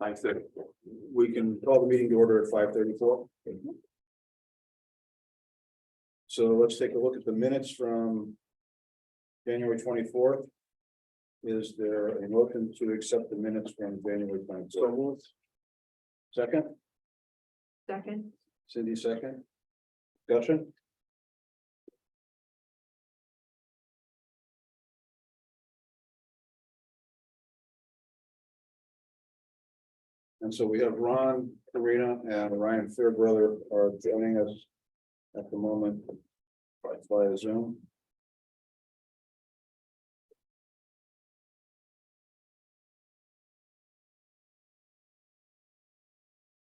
5:30. We can call the meeting to order at 5:34. So let's take a look at the minutes from January 24th. Is there a motion to accept the minutes from January 24th? Second, Second. Cindy, second. Discussion? And so we have Ron Karina and Ryan Fairbrother are joining us at the moment via Zoom.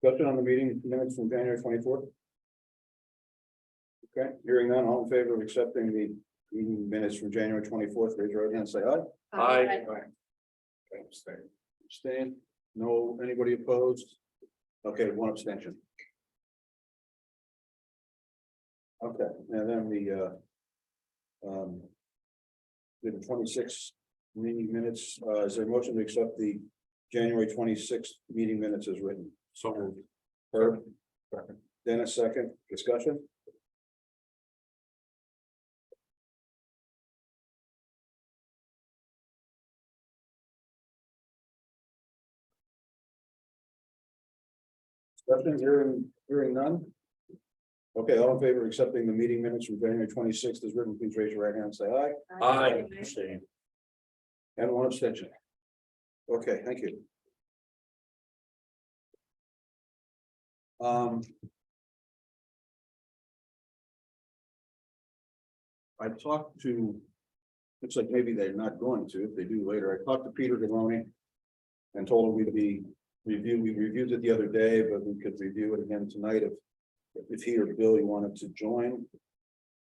Discussion on the meeting minutes from January 24th. Okay, hearing none, all in favor of accepting the meeting minutes from January 24th, raise your right hand, and say aye. Aye. Okay, abstain. No, anybody opposed? Okay, one abstention. Okay, and then the 26 meeting minutes, is there a motion to accept the January 26th meeting minutes as written? So moved. Herb? Dennis, second. Discussion? Discussion, hearing none? Okay, all in favor of accepting the meeting minutes from January 26th as written, please raise your right hand and say aye. Aye. And one abstention. Okay, thank you. I talked to, looks like maybe they're not going to, if they do later, I talked to Peter Deloney and told him we reviewed it the other day, but we could review it again tonight if he or Billy wanted to join.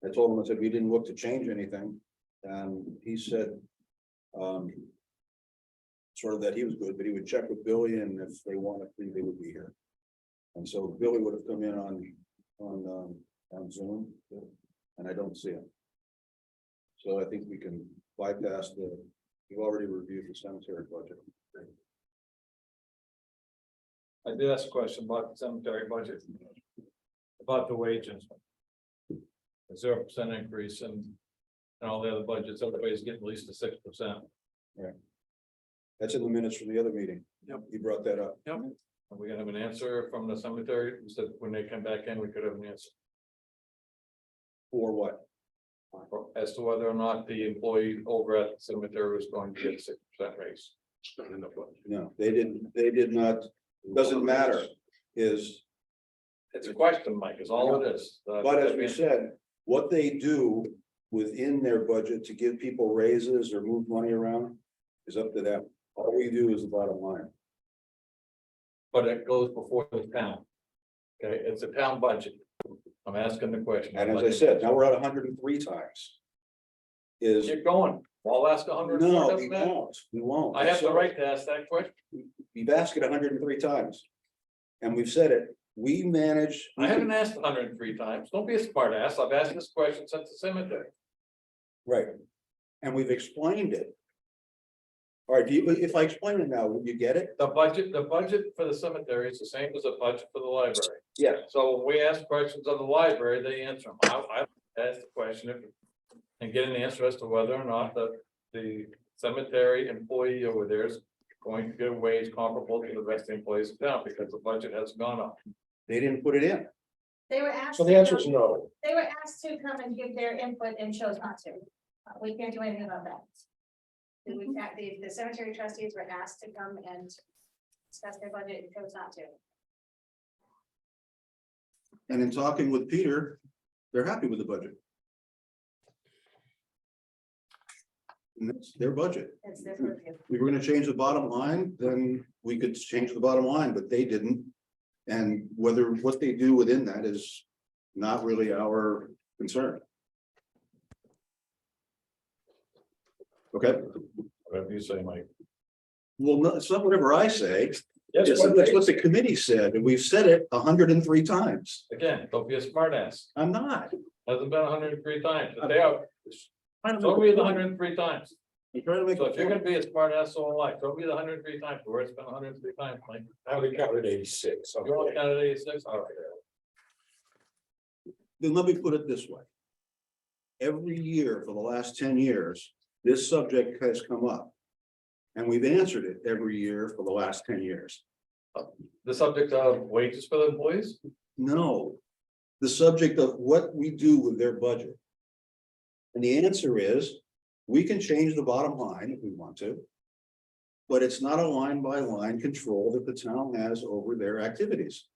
I told him, I said, we didn't look to change anything, and he said, sort of that he was good, but he would check with Billy, and if they wanted to, they would be here. And so Billy would have come in on Zoom, and I don't see him. So I think we can bypass we've already reviewed the cemetery budget. I did ask a question about the cemetery budget. About the wages. 0% increase and all the other budgets, everybody's getting at least a 6%. That's in the minutes from the other meeting. Yep. He brought that up. Yep. Are we gonna have an answer from the cemetery? So when they come back in, we could have an answer For what? as to whether or not the employee over at the cemetery was going to get a 6% raise. No, they did not, doesn't matter, is, It's a question, Mike, is all it is. but as we said, what they do within their budget to give people raises or move money around is up to them. All we do is the bottom line. But it goes before the town. Okay, it's a town budget. I'm asking the question. And as I said, now we're at 103 times. Is, Keep going. I'll ask 100. no, we won't. I have the right to ask that question. We've asked it 103 times. And we've said it, we manage. I haven't asked 103 times. Don't be a smart ass. I've asked this question since the cemetery. Right. And we've explained it. All right, if I explain it now, will you get it? The budget for the cemetery is the same as the budget for the library. Yes. So when we ask questions on the library, they answer them. I asked the question and get an answer as to whether or not the cemetery employee over there is going to get a wage comparable to the rest of the employees in town because the budget has gone up. They didn't put it in. They were asked. So the answer is no. They were asked to come and give their input and chose not to. We can't do anything about that. The cemetery trustees were asked to come and discuss their budget and chose not to. And in talking with Peter, they're happy with the budget. And that's their budget. It's their purview. If we were gonna change the bottom line, then we could change the bottom line, but they didn't. And what they do within that is not really our concern. Okay, Whatever you say, Mike. well, no, it's not whatever I say. Yes, It's what the committee said, and we've said it 103 times. again, don't be a smart ass. I'm not. Hasn't been 103 times. But they are. I don't So know. we had 103 times. I'm trying to make. So a if you're point. gonna be as smart as so like, don't be the 103 times, where it's been 103 times, like, I would count it 86. you want to count it 86, all right. Then let me put it this way. Every year for the last 10 years, this subject has come up. And we've answered it every year for the last 10 years. The subject of wages for the employees, No, the subject of what we do with their budget. And the answer is, we can change the bottom line if we want to. But it's not a line by line control that the town has over their activities.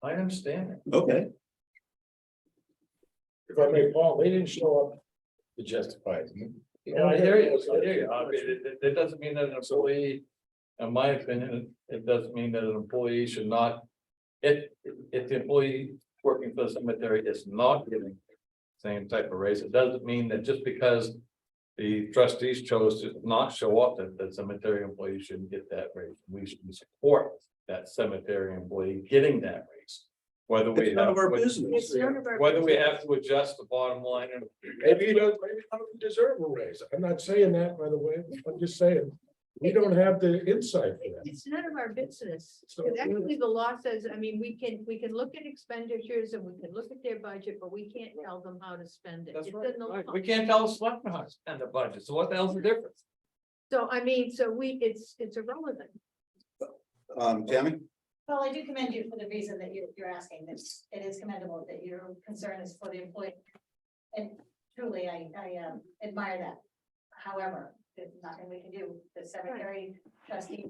I understand it. Okay, If I may, Paul, they didn't show up to justify it. Yeah, I hear you, I hear you. I mean, it doesn't mean that an employee, in my opinion, it doesn't mean that an employee should not. If the employee working for the cemetery is not getting same type of raise, it doesn't mean that just because. The trustees chose to not show up, that the cemetery employee shouldn't get that raise. We should support that cemetery employee getting that raise. Whether we it's none have, of our business. It's none of our whether we business. have to adjust the bottom line and. Maybe he doesn't, maybe he doesn't deserve a raise. I'm not saying that, by the way. I'm just saying, we don't have the insight for that. It's none of our business. So- Because actually the law says, I mean, we can look at expenditures and we can look at their budget, but we can't tell them how to spend it. That's It's right. in the law. We can't tell the selectmen how to spend the budget, so what the hell's the difference? So I mean, so it's irrelevant. Tammy, Well, I do commend you for the reason that you're asking this. It is commendable that your concern is for the employee. And truly, I admire that. However, there's nothing we can do. The cemetery trustee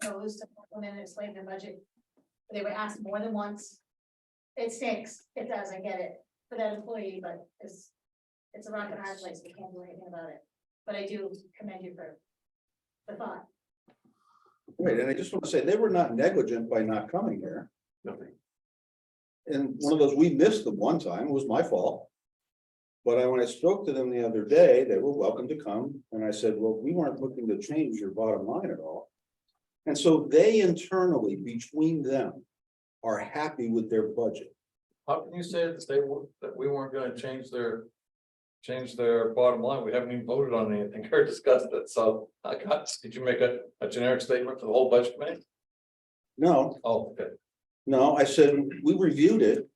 chose to implement and slave their budget. They were asked more than once. It stinks. It does, I get it, for that employee, but it's a rock and a hard place. We can't do anything about it. But I do commend you for the thought. wait, and I just want to say, they were not negligent by not coming here. Nothing. And one of those, we missed them one time, it was my fault. But when I spoke to them the other day, they were welcome to come, and I said, well, we weren't looking to change your bottom line at all. And so they internally, between them, are happy with their budget. How can you say that that we weren't gonna change their bottom line? We haven't even voted on anything or discussed it, so did you make a generic statement for the whole budget committee? No, Oh, okay. no, I said, we reviewed it.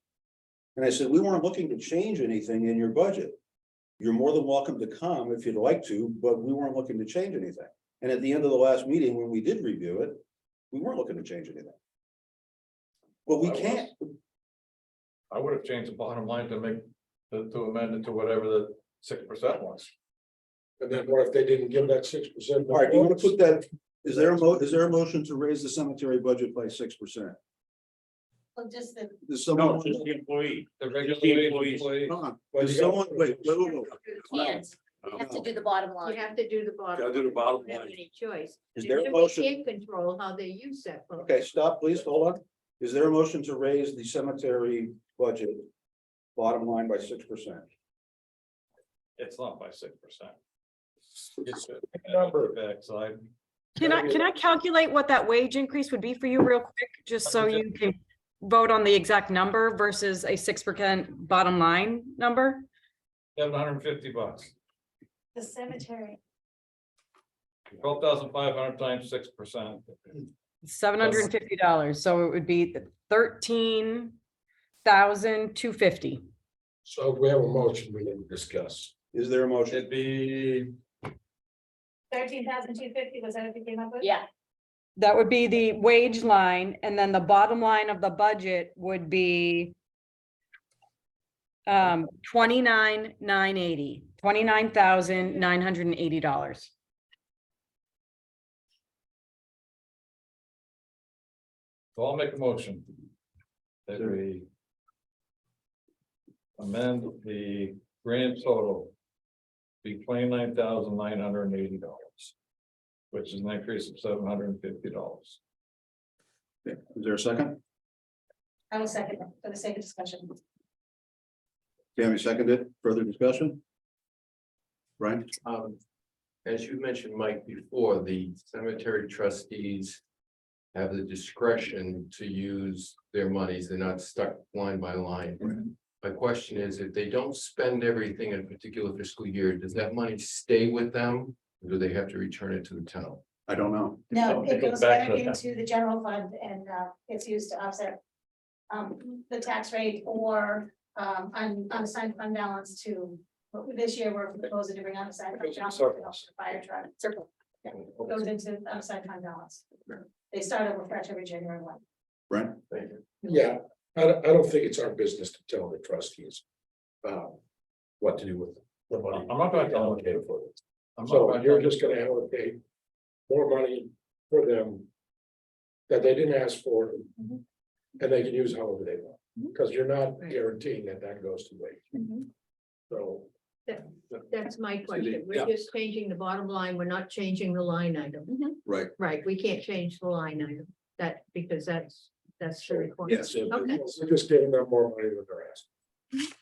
And I said, we weren't looking to change anything in your budget. You're more than welcome to come if you'd like to, but we weren't looking to change anything. And at the end of the last meeting, when we did review it, we weren't looking to change anything. But we I was. can't, I would have changed the bottom line to amend it to whatever the 6% was. And then what if they didn't give that 6%? all right, do you want to put that, is there a motion to raise the cemetery budget by 6%? Well, just the, Does someone? the employee. The regular the wage employees. employee. Hold on. Well, Does you got- someone, wait, can't, you have to do the bottom You line. have to do the bottom. Gotta do the bottom You don't have line. any choice. Is there a And motion? We can't control how they use that. fund. Okay, stop, please, hold on. Is there a motion to raise the cemetery budget bottom line by 6%? It's not by 6%. It's a Number. backside. Can I calculate what that wage increase would be for you real quick, just so you can vote on the exact number versus a 6% bottom line number? $750. The cemetery, 12,500 times 6%. $750, so it would be 13,250. So we have a motion we need to discuss. Is there a motion? It'd be 13,250, was that what you came up with? Yeah. That would be the wage line, and then the bottom line of the budget would be 29,980. So I'll make a motion. That we. Amend the grand total. Be $29,980. Which is an increase of $750. Is there a second? I will second it for the sake of discussion. Tammy seconded, further discussion? Brian? As you mentioned, Mike, before, the cemetery trustees have the discretion to use their monies. They're not stuck line by line. My question is, if they don't spend everything in a particular fiscal year, does that money stay with them? Or do they have to return it to the town? I don't know. No, It it goes goes back back to the- into the general fund and it's used to offset the tax rate or unassigned fund balance to, this year we're proposing to bring unassigned fund balance to help the fire truck. Goes into unassigned fund balance. They start over fresh every January 1. Brent? Thank you. Yeah, I don't think it's our business to tell the trustees. What to do with the money. I'm not gonna tell them. allocated for it. I'm not So gonna you're tell just gonna allocate more money for them. That they didn't ask for. Mhm. And they can use however they want, because you're not Right. guaranteeing that that goes to wage, Mhm. so. That's my question. yeah. We're just changing the bottom line. We're not changing the line item. Right, Right, we can't change the line item. That, because that's the requirement. yes. Okay. We're just giving them more money than they're asking.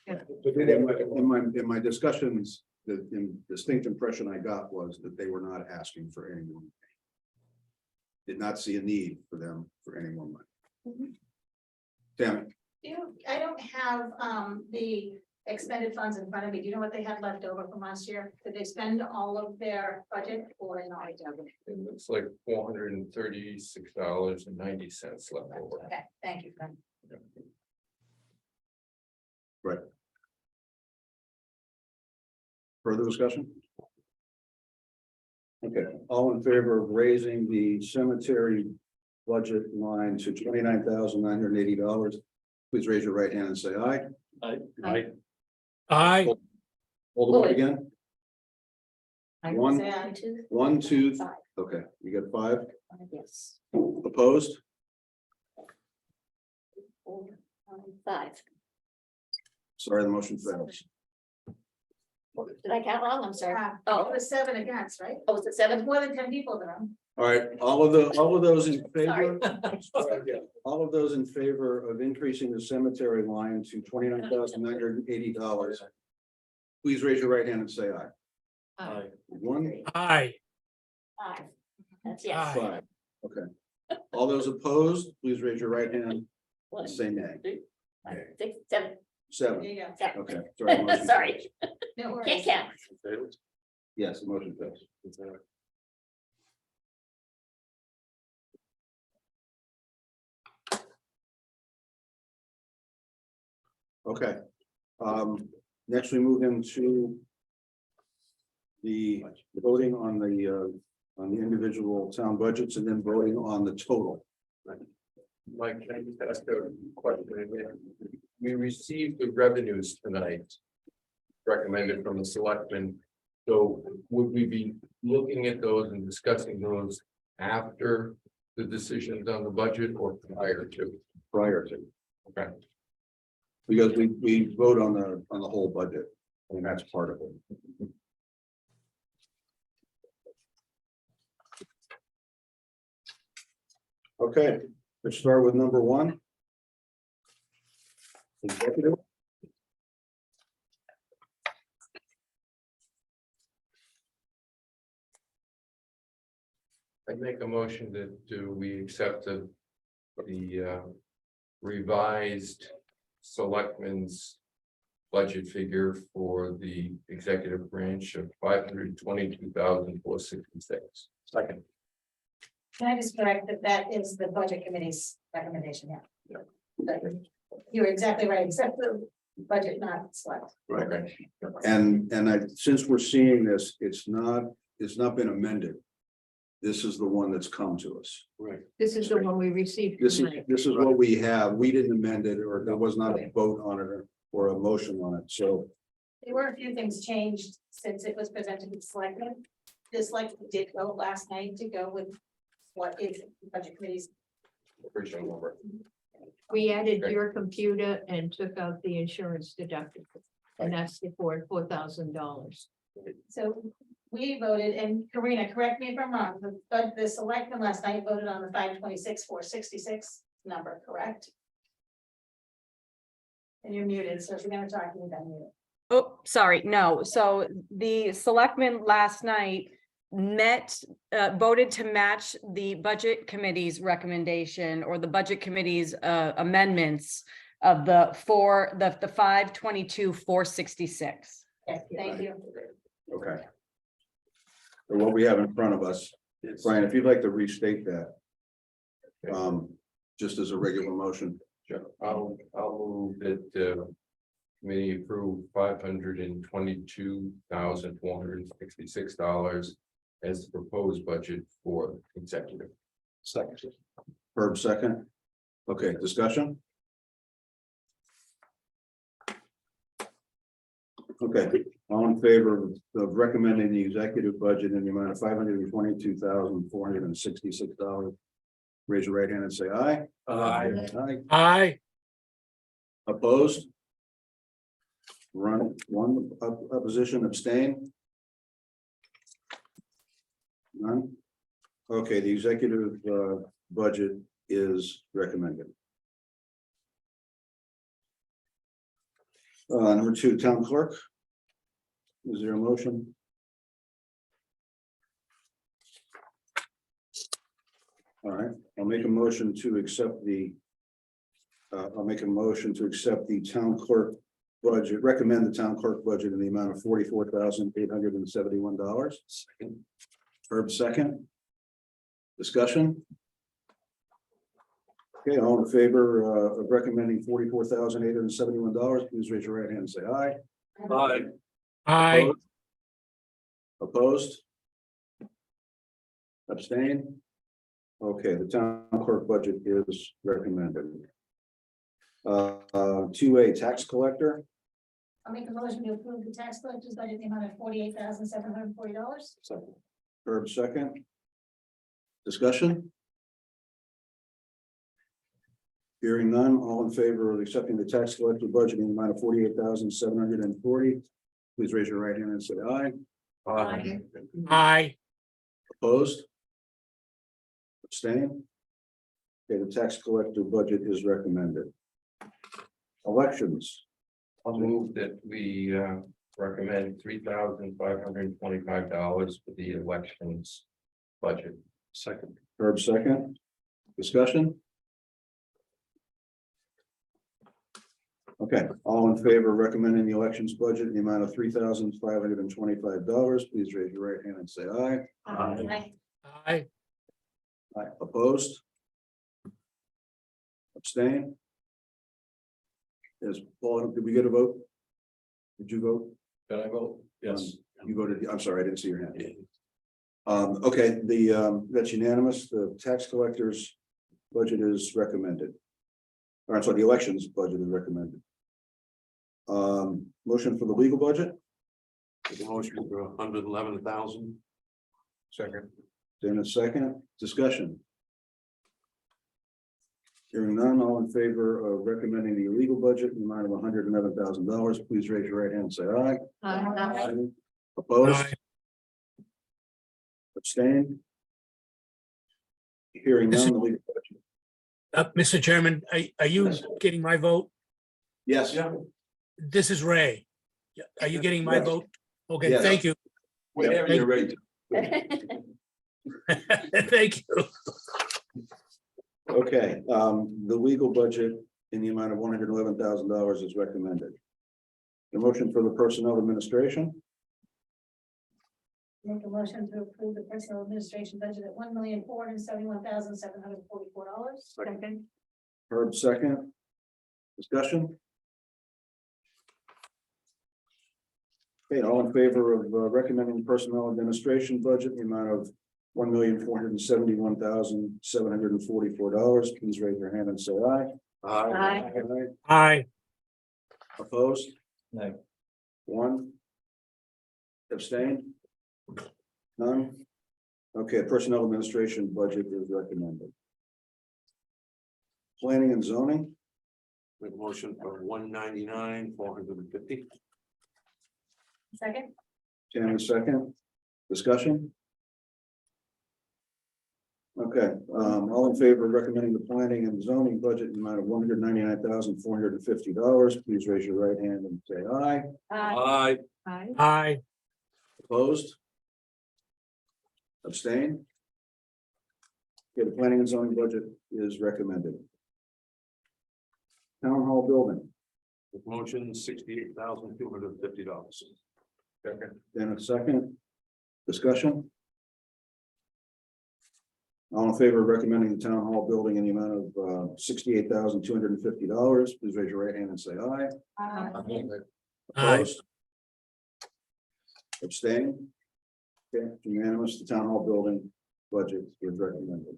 Yeah. To do And in what they want. my discussions, the distinct impression I got was that they were not asking for any more. Money. Did not see a need for them for any more money. Mhm. Tammy, I don't have the expended funds in front of me. Do you know what they had left over from last year? Did they spend all of their budget or not? It looks like $436.90 left over. Okay, thank you, Fran. further discussion? Okay, all in favor of raising the cemetery budget line to $29,980? Please raise your right hand and say aye. Aye. Hold the vote again. One. Say aye, too. 1, 2, Five. okay, you got 5 Yes. opposed? 4, 5. Sorry, the motion fails. Did I count wrong? I'm sorry. Oh, it was 7 against, right? Oh, was it 7? More than 10 people in the room. All right, all of those in favor, Yeah. all of those in favor of increasing the cemetery line to $29,980. Please raise your right hand and say aye. Aye. 1, Aye. 5. That's yes. 5, okay. All those opposed, please raise your right hand and say nay. 6, 7. 7, There you go. okay. Sorry, the motion Sorry. fails. No worries. Can't count. Yes, the motion fails. Okay, next we move into the voting on the individual town budgets and then voting on the total. Mike, can I just ask a question? We received the revenues tonight. Recommended from the selectmen. So would we be looking at those and discussing those after the decisions on the budget or prior to? Prior to, Okay. because we vote on the whole budget, and that's part of it. Okay, let's start with number 1. Executive. I'd make a motion that we accept the revised selectmen's budget figure for the executive branch of $522,466. Second. Can I just correct that is the budget committee's recommendation, yeah. But you're exactly right, except the budget not select. Right. And since we're seeing this, it's not been amended. This is the one that's come to us. Right. This is the one we received This tonight. is what we have. We didn't amend it, or there was not a vote on it or a motion on it. So There were a few things changed since it was presented to the selectmen. The selectmen did vote last night to go with what is the budget committee's. Original number. We added your computer and took out the insurance deductible. And that's for $4,000. So we voted, and Karina, correct me if I'm wrong, but the selectmen last night voted on the 526,466 number, correct? And you're muted, so if you're gonna talk, you're gonna mute. Oh, sorry, no. So the selectmen last night voted to match the budget committee's recommendation or the budget committee's amendments of the 522,466. Yes, thank you. Okay. So what we have in front of us, Brian, if you'd like to restate that. Just as a regular motion. Sure. I'll move that, committee approve $522,466 as the proposed budget for executive. Second. Herb second. Okay, discussion? Okay, all in favor of recommending the executive budget in the amount of $522,466. Raise your right hand and say aye. Aye. Aye. Aye. Opposed? One opposition, abstain? None? Okay, the executive budget is recommended. Number 2, town clerk. Is there a motion? All right, I'll make a motion to accept the. I'll make a motion to accept the town clerk budget, recommend the town clerk budget in the amount of $44,871. Herb second. Discussion? Okay, all in favor of recommending $44,871, please raise your right hand and say aye. Aye. Aye. Opposed? Abstain? Okay, the town clerk budget is recommended. 2A tax collector, I'll make a motion to approve the tax collector's budget, the amount of $48,740. Herb second. Discussion? Hearing none, all in favor of accepting the tax collector budget in the amount of $48,740, please raise your right hand and say aye. Aye. Aye. Opposed? Abstain? Okay, the tax collector budget is recommended. Elections, I'll move that we recommend $3,525 for the elections budget. Second. Herb second. Discussion? Okay, all in favor of recommending the elections budget in the amount of $3,525, please raise your right hand and say aye. Aye. Aye. Aye. Opposed? Abstain? Yes, Paul, did we get a vote? Did you vote? Can I vote? Yes. You voted, I'm sorry, I didn't see your hand. Okay, that's unanimous. The tax collector's budget is recommended. Or I'm sorry, the elections budget is recommended. Motion for the legal budget? The motion for 111,000. Second. Then a second, discussion. Hearing none, all in favor of recommending the legal budget in the amount of $111,000, please raise your right hand and say aye. Aye. Opposed? Aye. Abstain? Hearing none, the legal budget. Mr. Chairman, are you getting my vote? Yes. This is Ray. Are you getting my Yes. vote? Okay, Yes. thank you. Whenever you're ready. Thank you. Okay, the legal budget in the amount of $111,000 is recommended. The motion for the personnel administration, Make a motion to approve the personnel administration budget at $1,471,744. Second. Herb second. Discussion? Okay, all in favor of recommending the personnel administration budget in the amount of $1,471,744, please raise your hand and say aye. Aye. Aye. Opposed? No. One. Abstain? None? Okay, personnel administration budget is recommended. Planning and zoning, With motion for 199,450. Second. Tammy second. Discussion? Okay, all in favor of recommending the planning and zoning budget in the amount of $199,450, please raise your right hand and say aye. Aye. Aye. Aye. Opposed? Abstain? Okay, the planning and zoning budget is recommended. Town Hall Building, Motion $68,250. Second. then a second. Discussion? All in favor of recommending the Town Hall Building in the amount of $68,250, please raise your right hand and say aye. Uh, Aye. Opposed? Abstaining? Okay, unanimous, the Town Hall Building budget is recommended.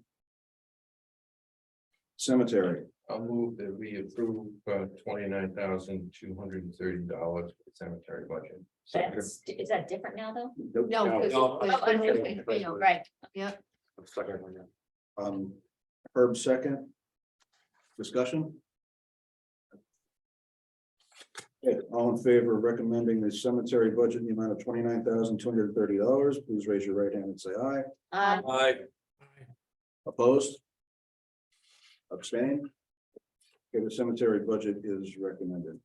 Cemetery, I'll move that we approve $29,230 for the cemetery budget. That's, is that different now, though? No, because No. right, yeah. Second one, yeah. Herb second. Discussion? Okay, all in favor of recommending the cemetery budget in the amount of $29,230, please raise your right hand and say aye. Aye. Opposed? Abstain? Okay, the cemetery budget is recommended.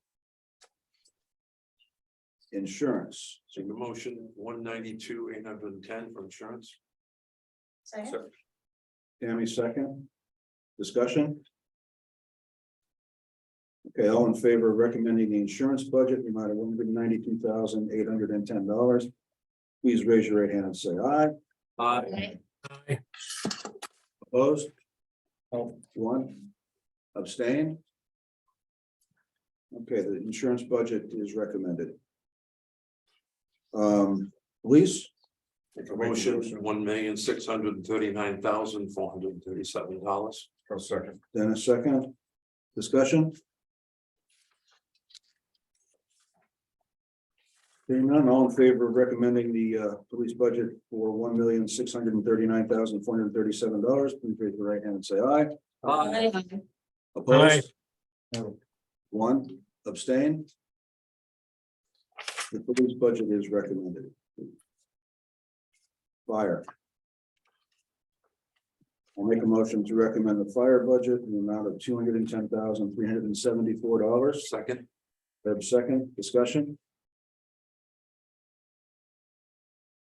Insurance, So the motion, 192,810 for insurance. Second? Tammy second. Discussion? Okay, all in favor of recommending the insurance budget in the amount of $192,810, please raise your right hand and say aye. Aye. Aye. Opposed? One. Abstain? Okay, the insurance budget is recommended. Police, Motion, $1,639,437. Second. then a second. Discussion? Hearing none, all in favor of recommending the police budget for $1,639,437, please raise your right hand and say aye. Opposed? One, abstain? The police budget is recommended. Fire. I'll make a motion to recommend the fire budget in the amount of $210,374. Second. Have second, discussion?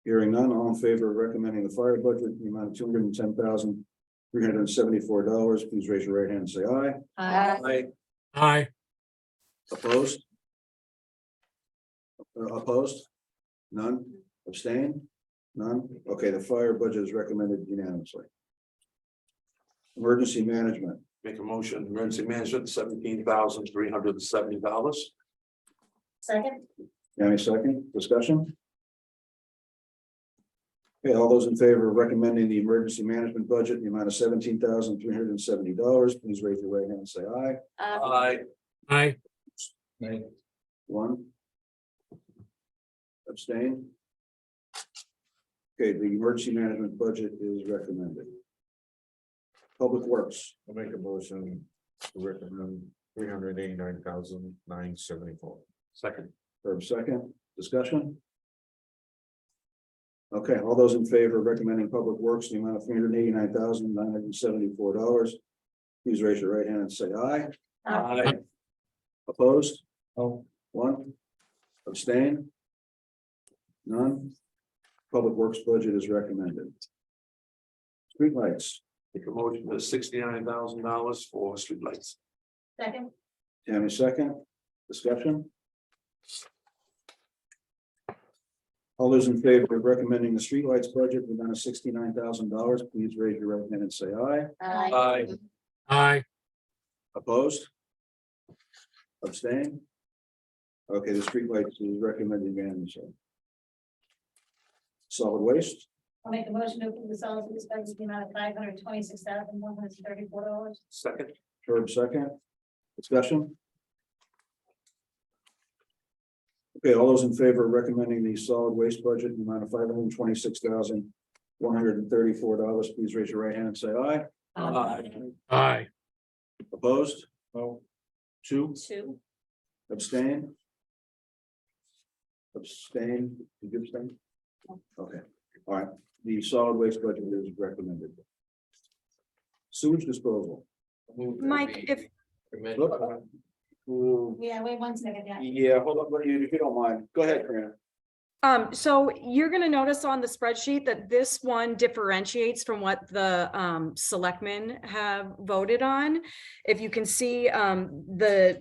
Hearing none, all in favor of recommending the fire budget in the amount of $210,374, please raise your right hand and say aye. Aye. Aye. Opposed? Opposed? None? Abstain? None? Okay, the fire budget is recommended unanimously. Emergency management, Make a motion, emergency management, $17,370. Second? Tammy second, discussion? Okay, all those in favor of recommending the emergency management budget in the amount of $17,370, please raise your right hand and say aye. Aye. Aye. One. Abstain. Okay, the emergency management budget is recommended. Public Works, I'll make a motion to recommend $389,974. Second. Herb second, discussion? Okay, all those in favor of recommending Public Works in the amount of $389,974, please raise your right hand and say aye. Aye. Opposed? Oh. One. Abstain? None? Public Works budget is recommended. Streetlights, Make a motion for $69,000 for streetlights. Second? Tammy second, discussion? All those in favor of recommending the streetlights budget in the amount of $69,000, please raise your right hand and say aye. Aye. Aye. Opposed? Abstain? Okay, the streetlights is recommended unanimously. Solid waste, I'll make a motion to approve the solid waste budget in the amount of $526,134. Second. Herb second, discussion? Okay, all those in favor of recommending the solid waste budget in the amount of $526,134, please raise your right hand and say aye. Aye. Aye. Opposed? No. Two, Two? abstain? Abstain, did you abstain? Okay, all right, the solid waste budget is recommended. Sewage disposal. Mike, if, Yeah, wait 1 second, yeah. Yeah, hold on, if you don't mind, go ahead, Karina. So you're gonna notice on the spreadsheet that this one differentiates from what the selectmen have voted on. If you can see, the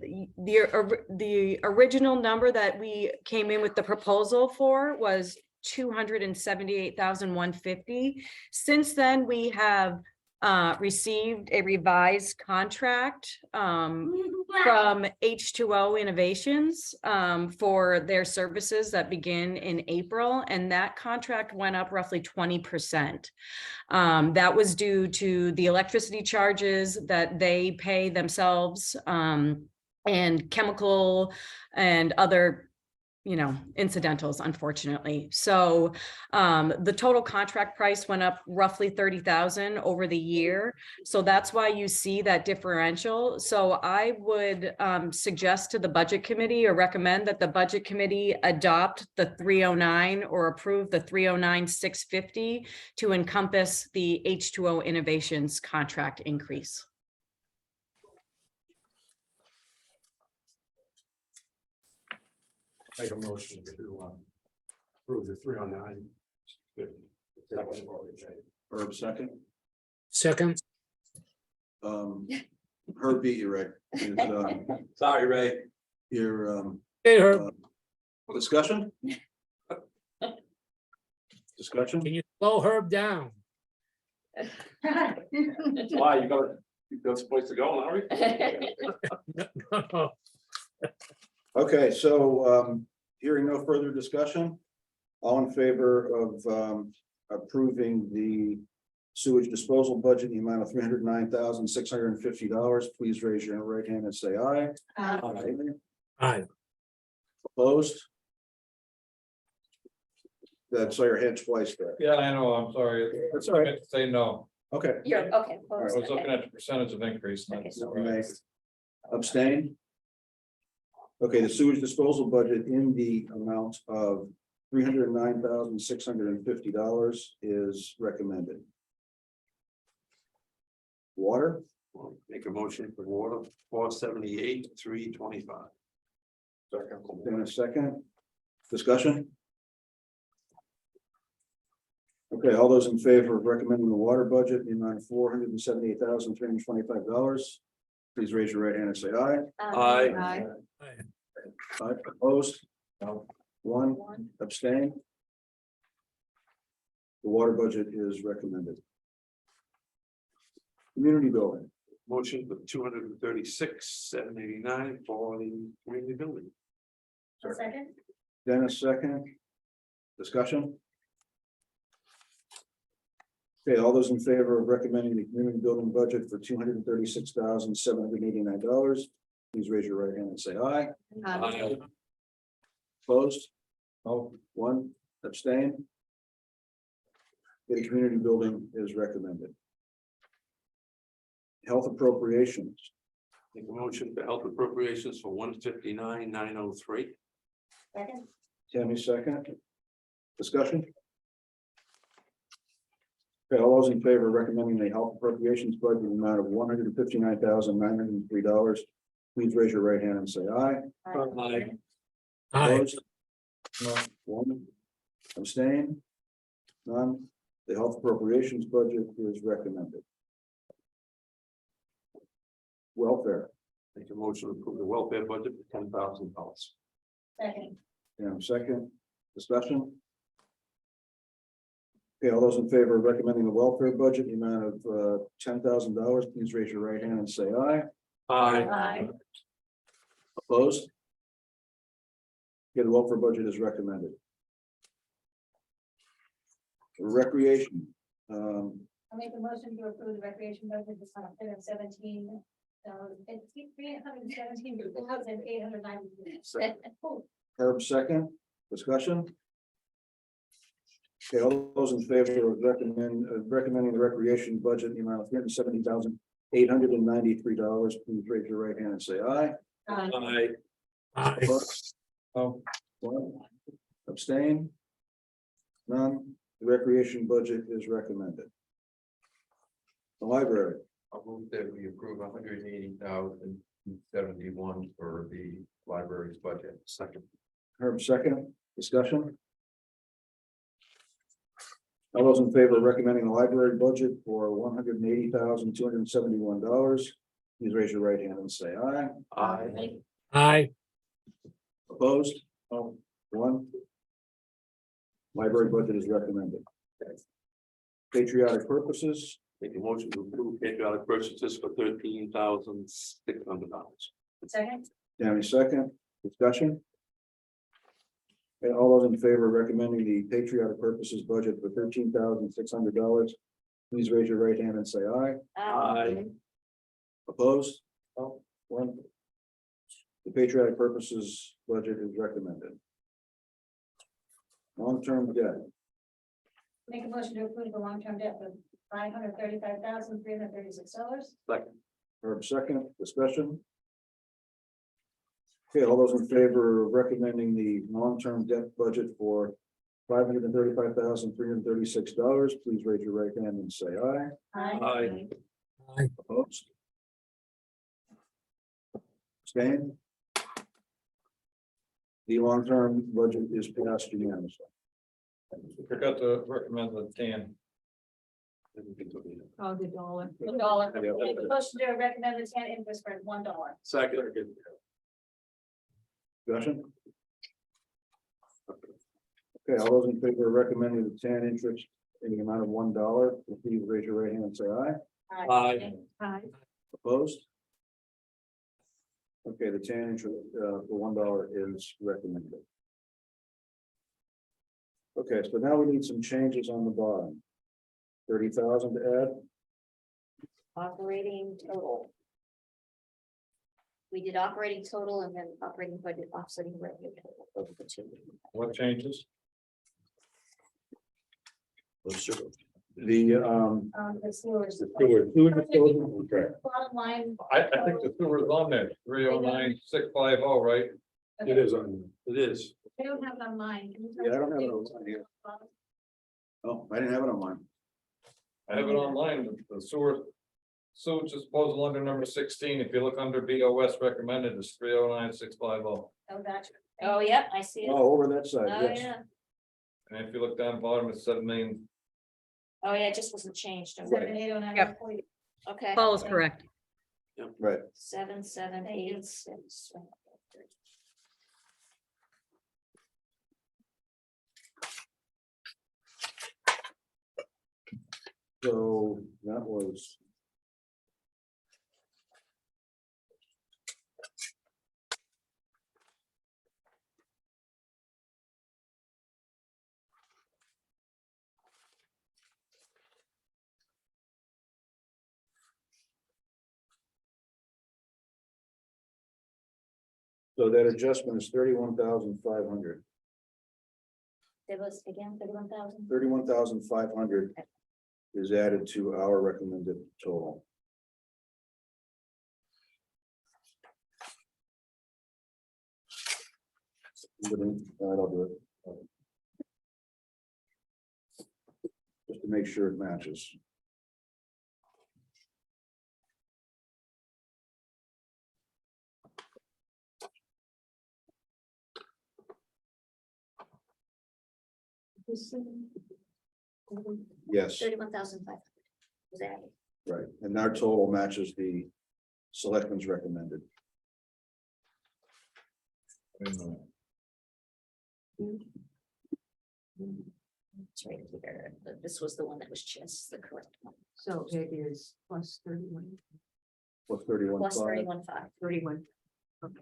original number that we came in with the proposal for was 278,150. Since then, we have received a revised contract from H2O Innovations for their services that begin in April, and that contract went up roughly 20%. That was due to the electricity charges that they pay themselves, and chemical and other incidentals, unfortunately. So the total contract price went up roughly 30,000 over the year. So that's why you see that differential. So I would suggest to the budget committee, or recommend that the budget committee adopt the 309 or approve the 309,650 to encompass the H2O Innovations contract increase. Make a motion to approve the 309. Herb second. Second, Herb beat you, Ray. Sorry, Ray. Your, hey, Herb, discussion? Discussion? can you slow Herb down? Why, you got a place to go, Larry? Okay, so hearing no further discussion, all in favor of approving the sewage disposal budget in the amount of $309,650, please raise your right hand and say aye. Aye. Opposed? That's your hand twice there. Yeah, I know, I'm sorry. That's all right. I meant to say no. Okay. You're, okay. I was looking at the percentage of increase. and that's Okay. right. Abstain? Okay, the sewage disposal budget in the amount of $309,650 is recommended. Water, Make a motion for water, 478, 325. in a second. Discussion? Okay, all those in favor of recommending the water budget in the amount of $478,325, please raise your right hand and say aye. Aye. Aye, opposed? No. One, abstain? The water budget is recommended. Community building, Motion for 236,789 for the community building. Second? Dennis second. Discussion? Okay, all those in favor of recommending the community building budget for $236,789, please raise your right hand and say aye. Aye. Opposed? Oh, One, abstain? The community building is recommended. Health appropriations, Make a motion for health appropriations for 159,903. Second? Tammy second. Discussion? Okay, all those in favor of recommending the health appropriations budget in the amount of $159,903, please raise your right hand and say aye. Aye. Aye. Opposed? no, One, abstain? None, the health appropriations budget is recommended. Welfare, Make a motion to approve the welfare budget for $10,000. Second? second, discussion? Okay, all those in favor of recommending the welfare budget, in the amount of $10,000, please raise your right hand and say aye. Aye. Opposed? Okay, the welfare budget is recommended. Recreation, I'll make a motion to approve the recreation budget for $317,817,890. Herb second, discussion? Okay, all those in favor of recommending the recreation budget in the amount of $370,893, please raise your right hand and say aye. Aye. Aye. Opposed? oh, One, abstain? None, the recreation budget is recommended. The library, I'll move that we approve 180,071 for the library's budget. Second. Herb second, discussion? All those in favor of recommending the library budget for $180,271, please raise your right hand and say aye. Aye. Aye. Opposed? Oh, one. Library budget is recommended. Patriotic purposes, Make a motion to approve patriotic purchases for $13,600. Second, Tammy second, discussion. Okay, all those in favor of recommending the patriotic purposes budget for $13,600, please raise your right hand and say aye. Aye. Opposed? Oh, one. The patriotic purposes budget is recommended. Long-term debt, make a motion to approve the long-term debt for $535,336. Second. Herb second, discussion. Okay, all those in favor of recommending the long-term debt budget for $535,336, please raise your right hand and say aye. Aye. Opposed? Abstained? The long-term budget is passed unanimously. Forgot to recommend the tan. Oh, the dollar. $1. Make a motion to recommend the tan interest for $1. Second. Discussion? Okay, all those in favor of recommending the TAN interest in the amount of $1, please raise your right hand and say aye. Aye. Aye. Opposed? Okay, the TAN interest for $1 is recommended. Okay, so now we need some changes on the bottom. 30,000 to add. Operating total. We did operating total and then operating budget offsetting revenue total over the two. What changes? The The sewers. Bottom line. I think the sewer's on there, 309,650, right? It is on. It is. I don't have it on mine. Can you tell Yeah, I don't us have it the- on here. Oh, I didn't have it on mine. I have it online, the sewer. Sewage disposal under number 16, if you look under BOS recommended is 309,650. Oh, gotcha. Oh, yep, I see it. Oh, Oh, over that side, yes. yeah. And if you look down bottom, it's 7 Oh, yeah, it just wasn't changed. Okay. 7809. Yep. Okay. Paul is correct. Right. 7786. So that was. So that adjustment is 31,500. It was again 31,000. 31,500 is added to our recommended total. I'll do it. Just to make sure it matches. Yes, 31,500 was added. right, and our total matches the selectmen's recommended. It's right here. This was the one that was just the correct one. So it is plus 31, Plus 31. Plus 31,500. 31. Okay.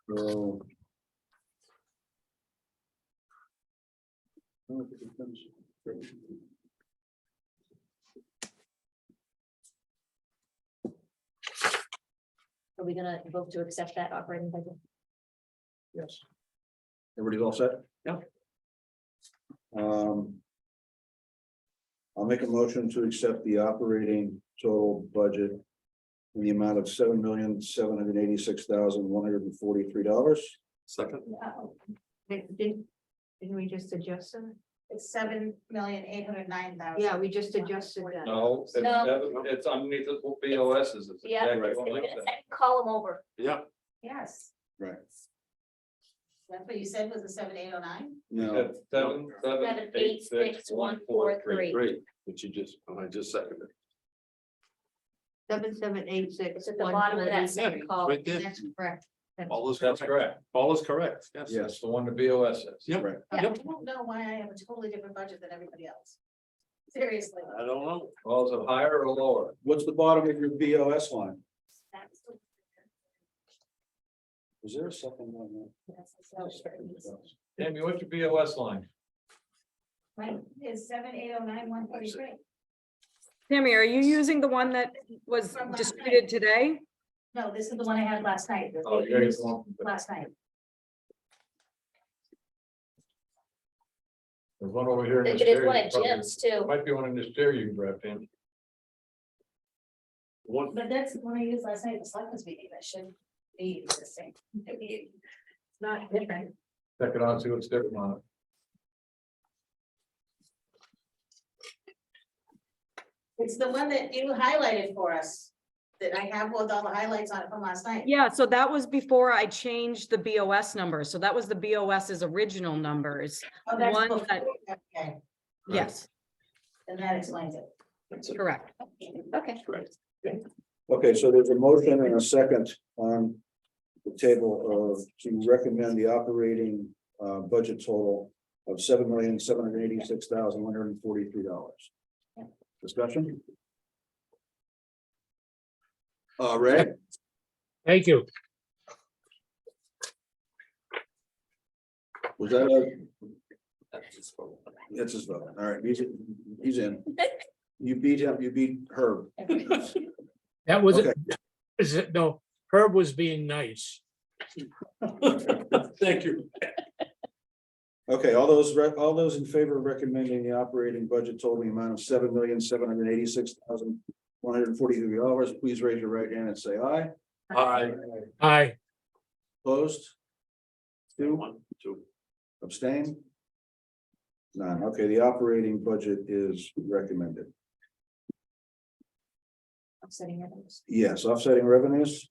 So. Are we gonna vote to accept that operating budget? Yes. Everybody's all set? Yep. I'll make a motion to accept the operating total budget in the amount of $7,786,143. Second. Didn't we just adjust that? It's 7,809,000. Yeah, we just adjusted that. No, it's underneath the BOS's. It's Yeah, exactly it's like the that. second column over. Yeah, Yes, Right. that's what you said was the 7,809? No, It's 7786143. great, but you just, I just seconded. 7786. It's at the bottom of that second column. Right there. That's correct. All is That's correct. correct. All is correct, yes. Yes. That's the one the BOS says. Yep. right. I don't know why I have a totally different budget than everybody else. Seriously. I don't know. Well, is it higher or lower? What's the bottom of your BOS line? That's the- Is there a second one? that's the- Tammy, what's your BOS line? Mine is 7,809,143. Tammy, are you using the one that was From last distributed today? No, this is the one I had last night. Oh, yeah, it's one. Last night. There's one over here. in the There's one stereo, at probably. Jim's There too. Might be one in the stereo you can grab, Tammy. One, But that's the one I used last night, the selectmen's meeting, that should be the same. It's not different. Check it out, see what's different on it. It's the one that you highlighted for us, that I have with all the highlights on it from last night. Yeah, so that was before I changed the BOS numbers. So that was the BOS's original numbers. Oh, that's one before- that- Okay, Yes, and that explains it. correct. Okay. correct. Okay, so there's a motion and a second on the table to recommend the operating budget total of $7,786,143. Discussion? Ray? Thank you. Was that a? That's his vote. All right, he's in. You beat him, you beat Herb. That was, Okay. is it, no, Herb was being nice. Thank you. Okay, all those in favor of recommending the operating budget totaling amount of $7,786,143, please raise your right hand and say aye. Aye. Aye, Opposed? Two, 1, 2. abstain? None. Okay, the operating budget is recommended. Offsetting revenues. Yes, offsetting revenues.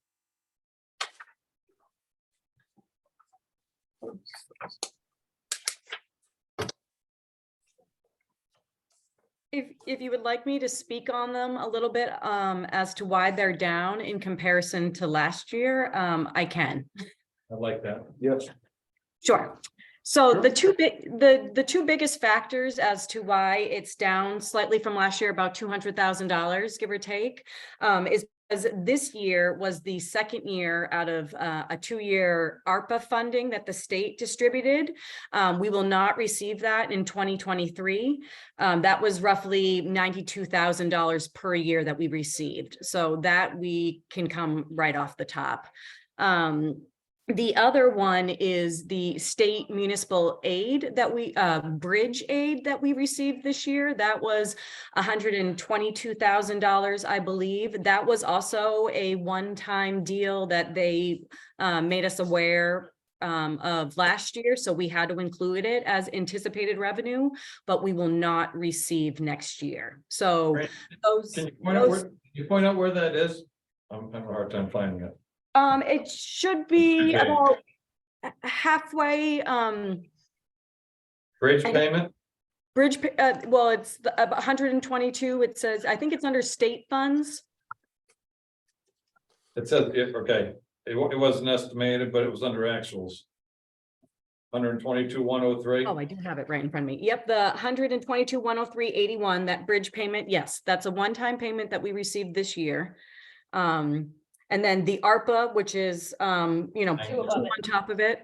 If you would like me to speak on them a little bit, as to why they're down in comparison to last year, I can. I like that. Yes. Sure. So the two biggest factors as to why it's down slightly from last year, about $200,000, give or take, is because this year was the second year out of a 2-year ARPA funding that the state distributed. We will not receive that in 2023. That was roughly $92,000 per year that we received. So that we can come right off the top. The other one is the state municipal aid that bridge aid that we received this year. That was $122,000, I believe. That was also a one-time deal that they made us aware of last year. So we had to include it as anticipated revenue, but we will not receive next year. So Right. those. Can you point out where that is? I'm having a hard time finding it. It should be Okay. about halfway, Bridge I- payment? bridge, well, it's 122, it says, I think it's under state funds. It says, okay, it wasn't estimated, but it was under actuals. 122,103. Oh, I do have it right in front of me. Yep, the 122,103.81, that bridge payment, yes, that's a one-time payment that we received this year. And then the ARPA, which is, Two on top of it.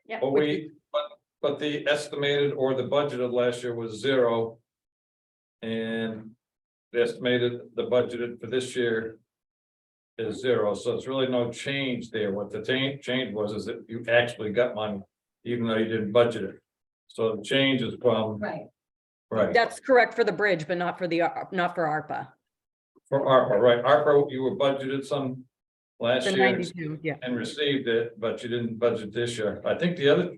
Yeah. But but the estimated or the budgeted last year was 0. And the budgeted for this year is 0, so it's really no change there. What the change was is that you actually got money, even though you didn't budget it. So the change is from, Right. right, That's correct for the bridge, but not for not for ARPA. for ARPA, right? ARPA, you were budgeted some last The year 92, yeah. and received it, but you didn't budget this year. I think the other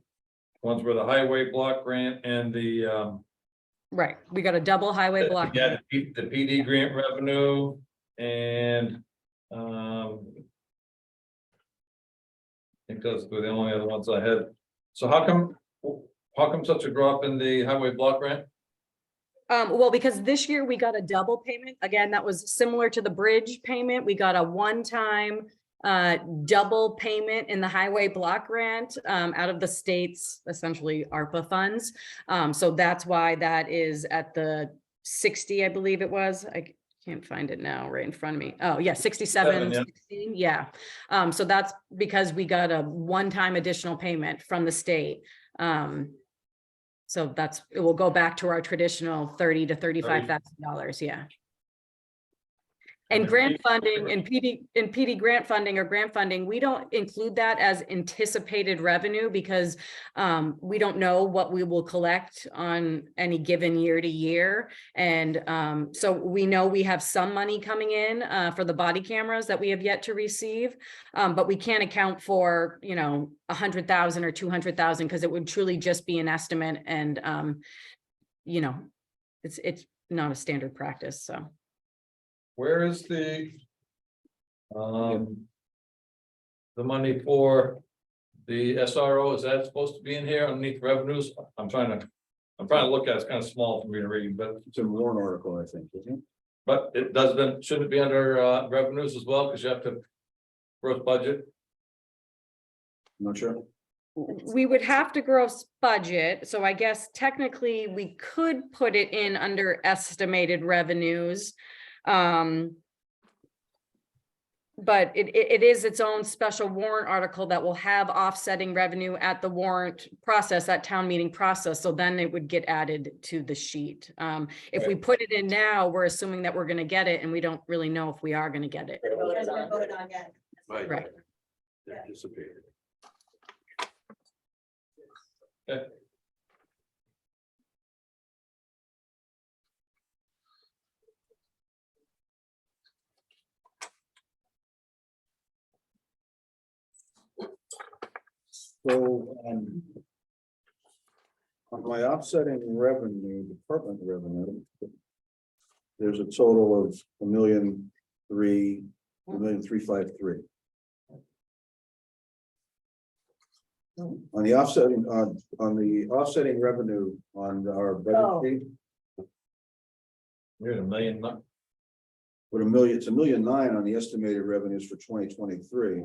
ones were the highway block grant and the, Right, we got a double highway block. yeah, the PD grant revenue and, I think those were the only other ones I had. So how come such a drop in the highway block grant? Well, because this year we got a double payment. Again, that was similar to the bridge payment. We got a one-time double payment in the highway block grant out of the state's essentially ARPA funds. So that's why that is at the 60, I believe it was. I can't find it now right in front of me. Oh, yeah, 67, Yeah. 16, yeah. So that's because we got a one-time additional payment from the state. So that's, it will go back to our traditional $30,000 to $35,000, yeah. And grant funding and PD grant funding or grant funding, we don't include that as anticipated revenue because we don't know what we will collect on any given year to year. And so we know we have some money coming in for the body cameras that we have yet to receive, but we can't account for, you know, 100,000 or 200,000 because it would truly just be an estimate. And, you know, it's not a standard practice, so. Where is the money for the SRO? Is that supposed to be in here underneath revenues? I'm trying to look at it. It's kind of small for me to read, but It's a warrant article, I think, isn't it? but it shouldn't it be under revenues as well, because you have to gross budget. I'm not sure. We would have to gross budget, so I guess technically we could put it in under estimated revenues. But it is its own special warrant article that will have offsetting revenue at the warrant process, that town meeting process, so then it would get added to the sheet. If we put it in now, we're assuming that we're gonna get it, and we don't really know if we are gonna get it. It hasn't been voted on yet. Right. Anticipated. So, on my offsetting revenue, department revenue, there's a total of $1,353,353. On the offsetting, on the offsetting revenue on our Oh. budget sheet, You're at $1 million. with it's $1.9 million on the estimated revenues for 2023.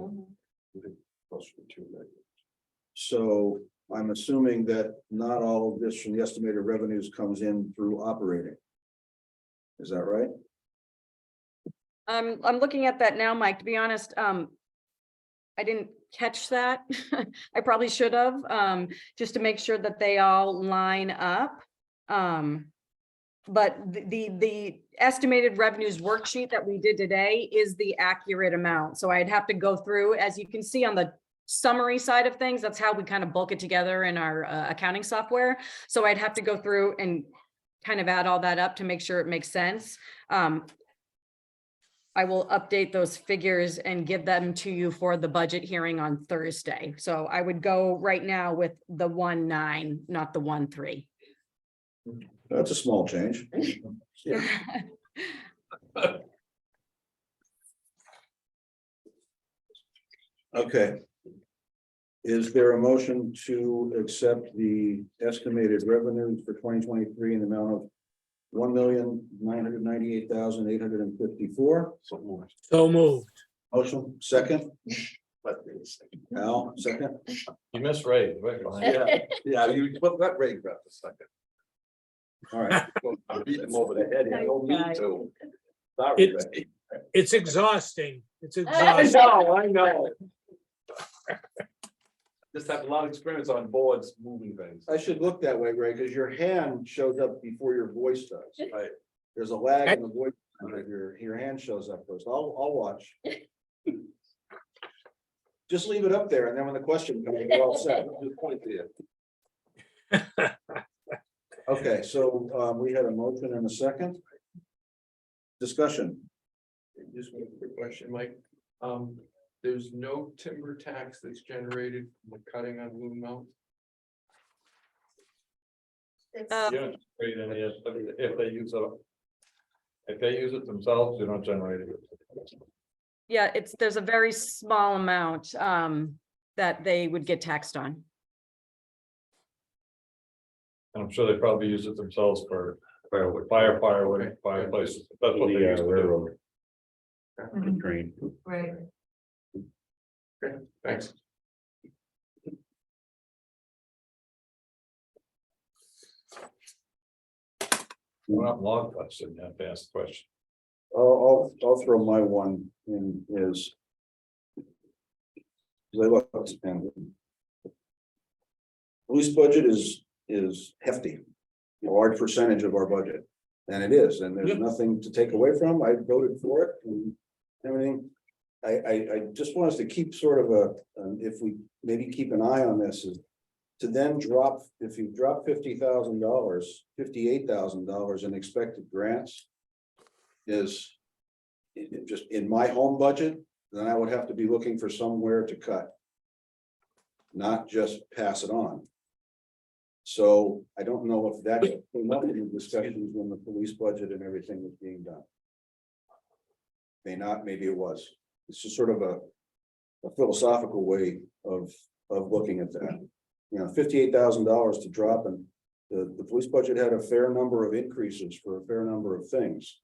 Plus for 2 million. So I'm assuming that not all of this from the estimated revenues comes in through operating. Is that right? I'm looking at that now, Mike, to be honest, I didn't catch that. I probably should have, just to make sure that they all line up. But the estimated revenues worksheet that we did today is the accurate amount. So I'd have to go through, as you can see on the summary side of things, that's how we kind of bulk it together in our accounting software. So I'd have to go through and kind of add all that up to make sure it makes sense. I will update those figures and give them to you for the budget hearing on Thursday. So I would go right now with the 1.9, not the 1.3. That's a small change. Yeah. Okay. Is there a motion to accept the estimated revenues for 2023 in the amount of $1,998,854? So more. So moved. Motion, second, Let me second. Al, second. You missed Ray. Yeah, you put that rate graph a second. All right. I'm beating him over the head. I don't need to. Sorry, It's- Ray. It's exhausting. It's I exhausting. know. Just have a lot of experience on boards moving things. I should look that way, Ray, because your hand shows up before your voice does. Right. There's a lag in the voice, your hand shows up first. I'll watch. Just leave it up there, and then when the question comes, you're all set. Good point there. Okay, so we had a motion and a second. Discussion. Just one quick question, Mike. There's no timber tax that's generated from the cutting on Loon Mountain. It's, You don't create any, if they use it. If they use it themselves, you don't generate it. Yeah, there's a very small amount that they would get taxed on. And I'm sure they probably use it themselves for firewood, fireplaces. That's what they use to do. Train. Right. Thanks. We're not log question, you have to ask the question. I'll throw my one in is. They look, and. Police budget is hefty, a large percentage of our budget. And it is, and there's nothing to take away from. I voted for it and everything. I just want us to keep sort of if we maybe keep an eye on this is. To then drop, if you drop $50,000, $58,000 in expected grants. Is just in my home budget, then I would have to be looking for somewhere to cut. Not just pass it on. So I don't know if that came up in the discussions when the police budget and everything was being done. May not, maybe it was. It's just sort of a philosophical way of looking at that. You know, $58,000 to drop, and the police budget had a fair number of increases for a fair number of things.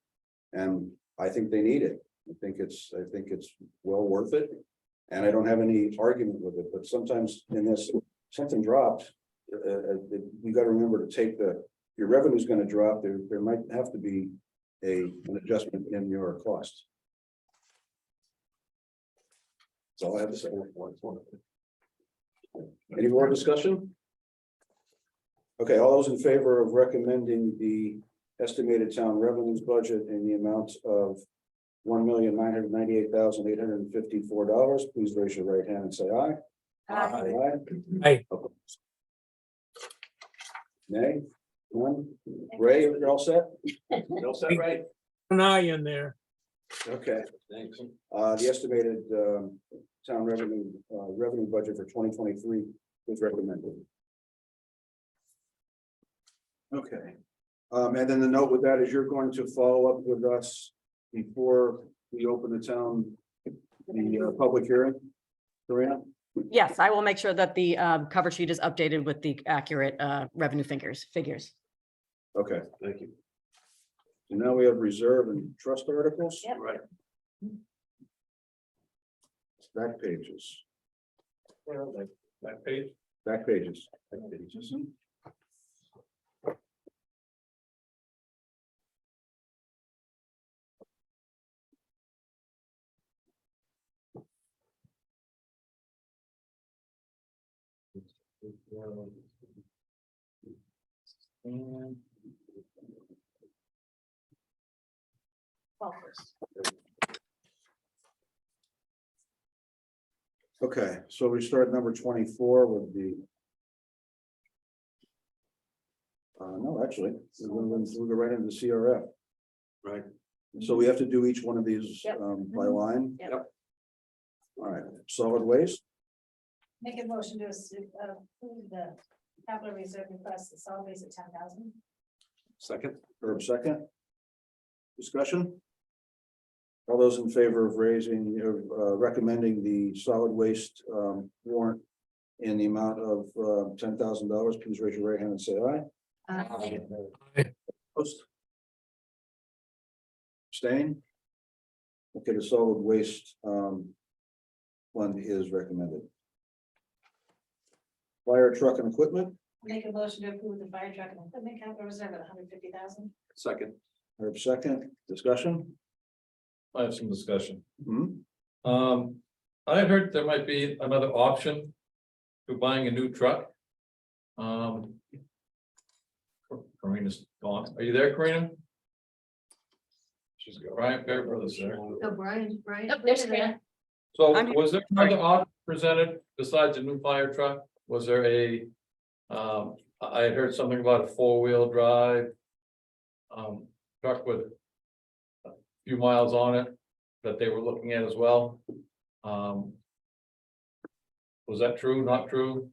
And I think they need it. I think it's well worth it. And I don't have any argument with it, but sometimes in this, something dropped. You got to remember to take your revenue is going to drop. There might have to be an adjustment in your cost. That's all I have to say. Any more discussion? Okay, all those in favor of recommending the estimated town revenues budget in the amount of $1,998,854, please raise your right hand and say aye. Aye. Aye. Opposed? Nay, none. Ray, you're all set? You all set, right? An eye in there. Okay, Thanks. the estimated town revenue budget for 2023 is recommended. Okay, and then the note with that is you're going to follow up with us before we open the town, the public hearing. Karina? Yes, I will make sure that the cover sheet is updated with the accurate revenue figures. Okay, Thank you. and now we have reserve and trust articles. Yep. Right. Back pages, That page, back pages. and well, first. Okay, so we start number 24 with the. No, actually, we'll go right into the CRF. Right. So we have to do each one of these Yep. by line. Yep. All right, solid waste, Make a motion to approve the capital reserve request, the solid waste at 10,000. Second. Herb second. Discussion? All those in favor of recommending the solid waste warrant in the amount of $10,000, please raise your right hand and say aye. Opposed? Abstain? Okay, the solid waste fund is recommended. Fire truck and equipment, Make a motion to approve the fire truck and equipment capital reserve at 150,000. Second. Herb second, discussion? I have some discussion. Hmm? I heard there might be another option to buying a new truck. Karina's gone. Are you there, Karina? She's got Brian Fairbrother's there. So Brian. Nope, there's Karina. So I'm here. was there another option presented besides a new fire truck? Was there a, I had heard something about a four-wheel drive. Truck with a few miles on it that they were looking at as well. Was that true, not true?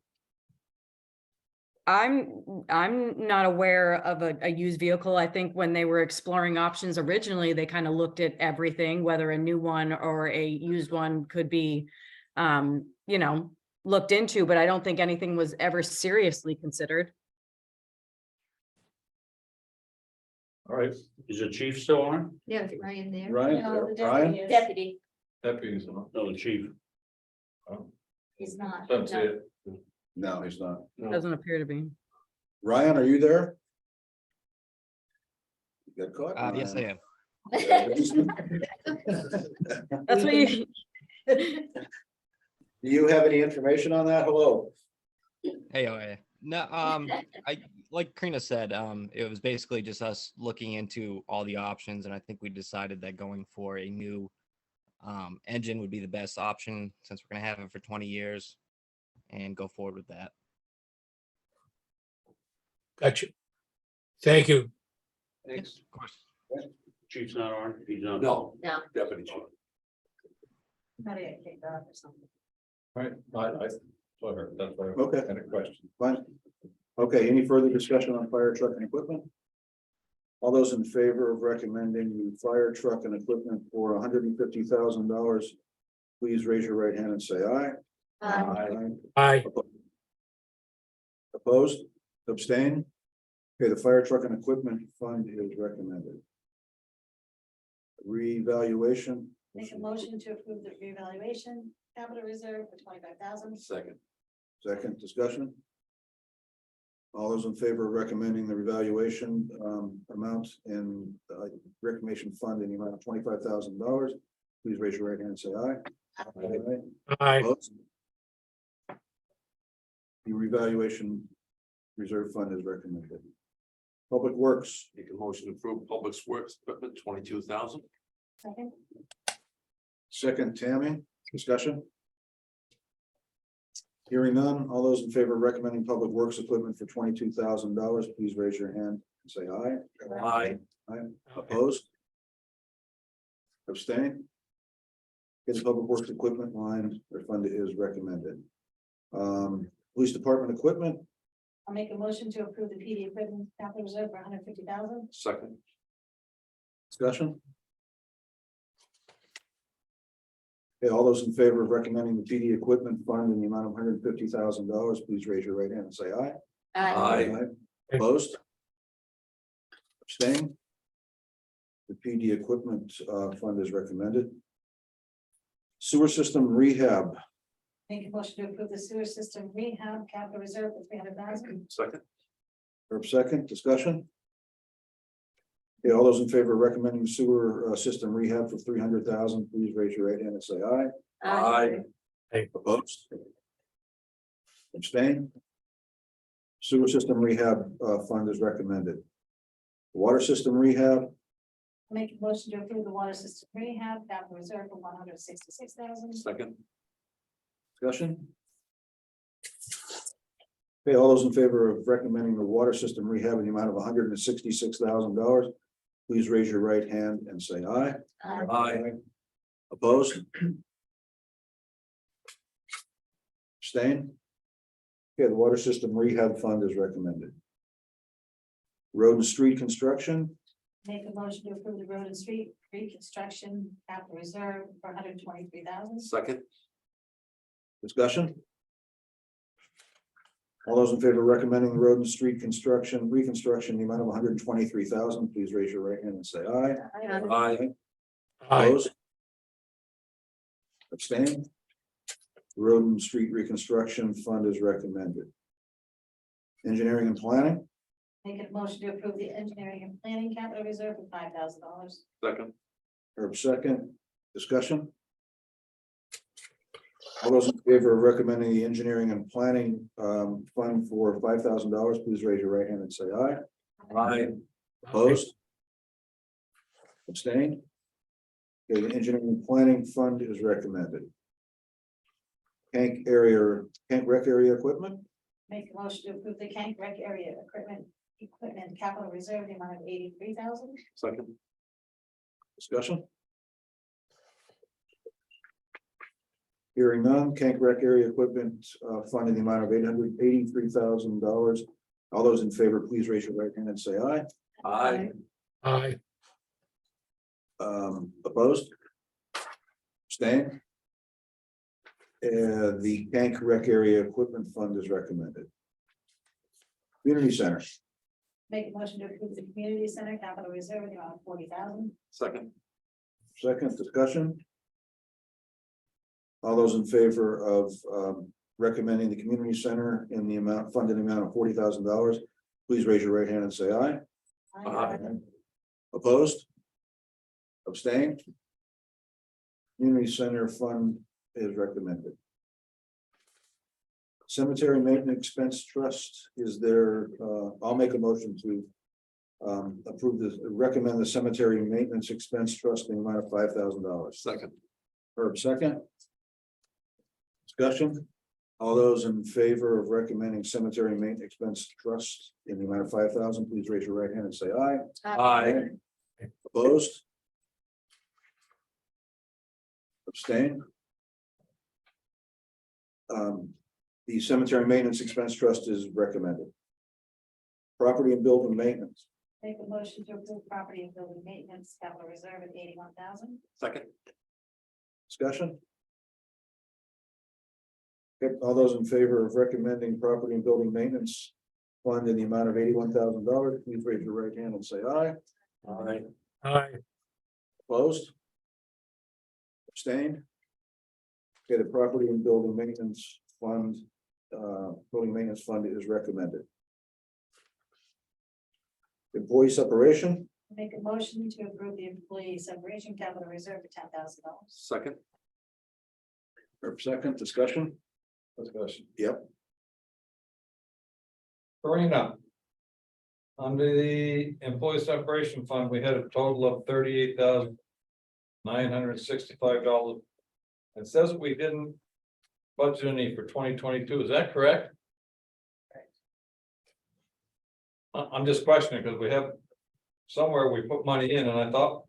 I'm not aware of a used vehicle. I think when they were exploring options originally, they kind of looked at everything, whether a new one or a used one could be, you know, looked into, but I don't think anything was ever seriously considered. All right, is the chief still on? Yeah, is Ryan there? Ryan, No, the Ryan? deputy is. Deputy, Deputies, huh? No, the chief. He's not. Don't see no. it. No, he's not. Doesn't appear to be. Ryan, are you there? You got caught? Yes, I am. That's what you, Do you have any information on that? Hello? Hey, oh, hey. No, I, like Karina said, it was basically just us looking into all the options, and I think we decided that going for a new engine would be the best option since we're gonna have it for 20 years and go forward with that. Gotcha. Thank you. Thanks. Of course. Chief's not on, he's on. No, no, Deputy chief. Might get kicked off or something. Right, I saw her, that's why Okay. I had a question. Fine. Okay, any further discussion on fire truck and equipment? All those in favor of recommending the fire truck and equipment for $150,000, please raise your right hand and say aye. Aye. Opposed, abstain? Okay, the fire truck and equipment fund is recommended. Revaluation. Make a motion to approve the reevaluation capital reserve for 25,000. second. Second discussion. All those in favor of recommending the revaluation amount in the reclamation fund in the amount of $25,000, please raise your right hand and say aye. Aye. Opposed? The revaluation reserve fund is recommended. Public Works, Make a motion to approve public works equipment, 22,000. Second. second Tammy, discussion. Hearing none, all those in favor of recommending Public Works equipment for $22,000, please raise your hand and say aye. Aye. Aye. Opposed? Abstain? Okay, the Public Works equipment line, their fund is recommended. Police Department equipment, I'll make a motion to approve the PD equipment capital reserve for 150,000. Second. discussion. Okay, all those in favor of recommending the PD equipment fund in the amount of $150,000, please raise your right hand and say aye. Aye. Opposed? Abstain? The PD equipment fund is recommended. Sewer system rehab, Make a motion to approve the sewer system rehab capital reserve for 300,000. Second. Herb second, discussion. Okay, all those in favor of recommending sewer system rehab for $300,000, please raise your right hand and say aye. Aye. Opposed? Abstain? Sewer system rehab fund is recommended. Water system rehab, Make a motion to approve the water system rehab capital reserve for 166,000. Second. discussion. Okay, all those in favor of recommending the water system rehab in the amount of $166,000, please raise your right hand and say aye. Aye. Opposed? Abstain? Okay, the water system rehab fund is recommended. Road and street construction, Make a motion to approve the road and street reconstruction capital reserve for 123,000. Second. discussion. All those in favor of recommending the road and street construction, reconstruction, in the amount of $123,000, please raise your right hand and say aye. Aye. Aye. Opposed? Abstain? Road and street reconstruction fund is recommended. Engineering and planning, Make a motion to approve the engineering and planning capital reserve for $5,000. Second. Herb second, discussion. All those in favor of recommending the engineering and planning fund for $5,000, please raise your right hand and say aye. Aye. Opposed? Abstain? Okay, the engineering and planning fund is recommended. Tank rec area equipment, Make a motion to approve the Kank Rec area equipment capital reserve, the amount of 83,000. Second. discussion. Hearing none, Kank rec area equipment fund in the amount of $883,000, All those in favor, please raise your right hand and say aye. Aye. Aye. Opposed? Abstain? The tank rec area equipment fund is recommended. Community center, Make a motion to approve the community center capital reserve in the amount of 40,000. Second. second discussion. All those in favor of recommending the community center in the amount, funded amount of $40,000, please raise your right hand and say aye. Aye. Opposed? Abstain? Community center fund is recommended. Cemetery maintenance expense trust is there, I'll make a motion to approve this, recommend the cemetery maintenance expense trust in the amount of $5,000. Second. Herb, second. Discussion. All those in favor of recommending cemetery maintenance expense trust in the amount of 5,000, please raise your right hand and say aye. Aye. Opposed? Abstain? The cemetery maintenance expense trust is recommended. Property and building maintenance, Make a motion to approve property and building maintenance capital reserve at 81,000. Second. discussion? Okay, all those in favor of recommending property and building maintenance fund in the amount of $81,000, please raise your right hand and say aye. Aye. Aye. Opposed? Abstained? Okay, the property and building maintenance fund, building maintenance fund is recommended. Employee separation, Make a motion to approve the employee separation capital reserve at $10,000. Second. or second discussion? Discussion. Yep. Karina. Under the employee separation fund, we had a total of $38,965. It says we didn't budget any for 2022, is that correct? I'm just questioning because we have somewhere we put money in and I thought,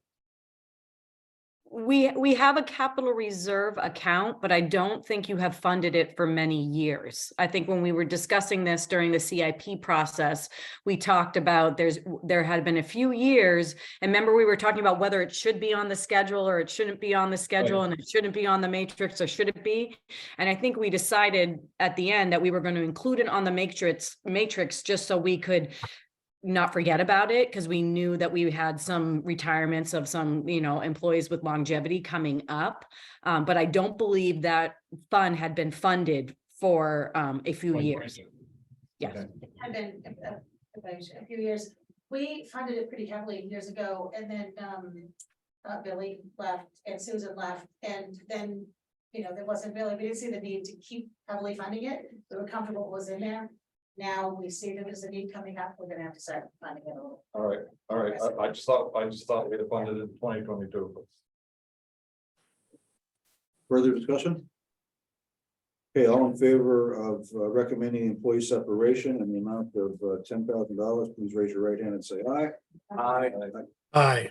We have a capital reserve account, but I don't think you have funded it for many years. I think when we were discussing this during the CIP process, we talked about there had been a few years. And remember, we were talking about whether it should be on the schedule or it shouldn't be on the schedule, and it shouldn't be on the matrix, or should it be? And I think we decided at the end that we were going to include it on the matrix just so we could not forget about it, because we knew that we had some retirements of some, employees with longevity coming up. But I don't believe that fund had been funded for a few years. Yes. Okay. Had been a few years. We funded it pretty heavily years ago, and then Billy left and Susan left, and then, there wasn't really, we didn't see the need to keep heavily funding it. We were comfortable what was in there. Now we see that there's a need coming up, we're gonna have to start funding it a little. all right, I just thought we had funded it in 2022. Further discussion? Okay, all in favor of recommending employee separation in the amount of $10,000, please raise your right hand and say aye. Aye. Aye.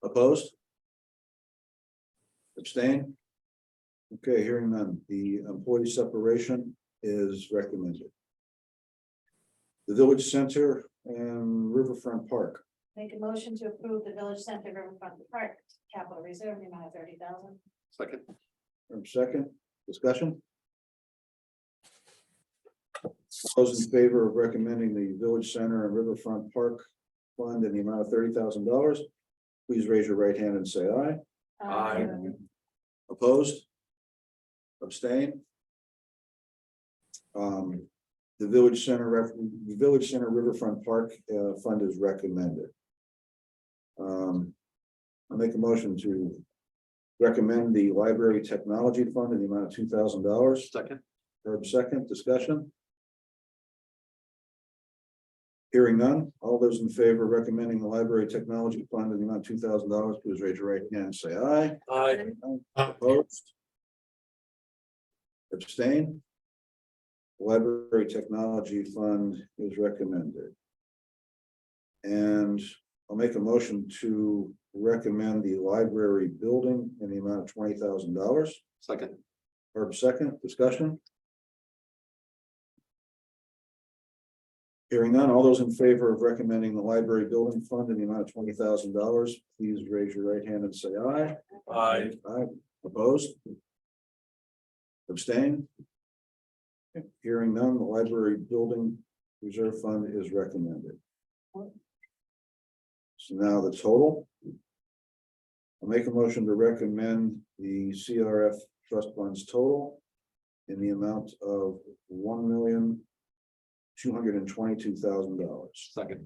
Opposed? Abstain? Okay, hearing none, the employee separation is recommended. The Village Center and Riverfront Park, Make a motion to approve the Village Center Riverfront Park capital reserve in the amount of 30,000. Second. second, discussion? Those in favor of recommending the Village Center and Riverfront Park fund in the amount of $30,000, please raise your right hand and say aye. Aye. Opposed? Abstain? The Village Center Riverfront Park fund is recommended. I'll make a motion to recommend the Library Technology Fund in the amount of $2,000. Second. Herb, second, discussion? Hearing none, all those in favor of recommending the Library Technology Fund in the amount of $2,000, please raise your right hand and say aye. Aye. Opposed? Abstain? Library Technology Fund is recommended. And I'll make a motion to recommend the library building in the amount of $20,000. Second. Herb, second, discussion? Hearing none, all those in favor of recommending the library building fund in the amount of $20,000, please raise your right hand and say aye. Aye. Aye, opposed? Abstain? Okay, hearing none, the library building reserve fund is recommended. So now the total. I'll make a motion to recommend the CRF trust funds total in the amount of $1,222,000. Second.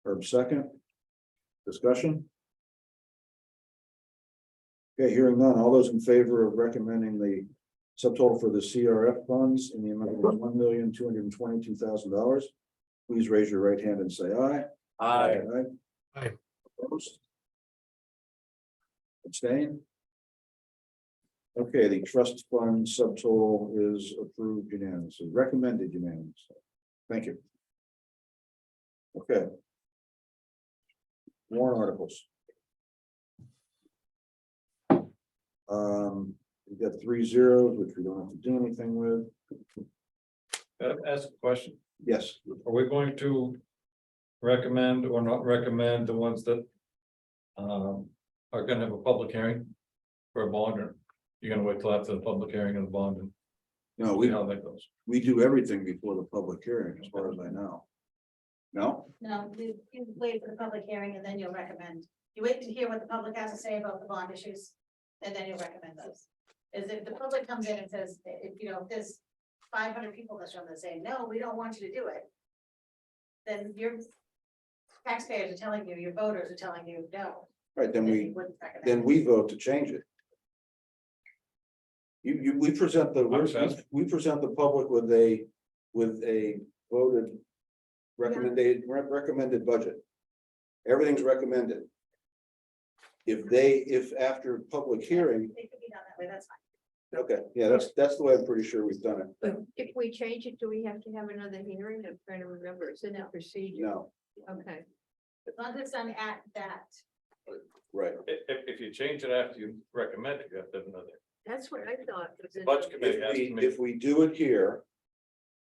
Herb second. Discussion? Okay, hearing none. All those in favor of recommending the subtotal for the CRF funds in the amount of $1,222,000, please raise your right hand and say aye. Aye. Aye. Opposed? Abstain? Okay, the trust fund subtotal is approved unanimously, recommended unanimously. Thank you. Okay. Warrant articles. We've got 3 zeros, which we don't have to do anything with. Ask a question. Yes, Are we going to recommend or not recommend the ones that are gonna have a public hearing for a bond, or you're gonna wait till after the public hearing of the bond and no, see we how that goes? do everything before the public hearing, as far as I know. No, No, you wait for the public hearing and then you'll recommend. You wait to hear what the public has to say about the bond issues, and then you'll recommend those. Is if the public comes in and says, if if there's 500 people that's from the saying, no, we don't want you to do it. Then your taxpayers are telling you, your voters are telling you, no. right, then then we you wouldn't recommend then it. we vote to change it. We present the, Understand. we present the public with a voted recommended budget. Everything's recommended. If after public hearing, It could be done that way, that's fine. okay, yeah, that's the way I'm pretty sure we've done it. If we change it, do we have to have another hearing? I'm trying to remember, it's in that procedure. No, Okay, As long as it's done at that. right, If you change it after you recommend it, you have to have another. that's what I thought. was in- Budget committee has to make. if we do it here.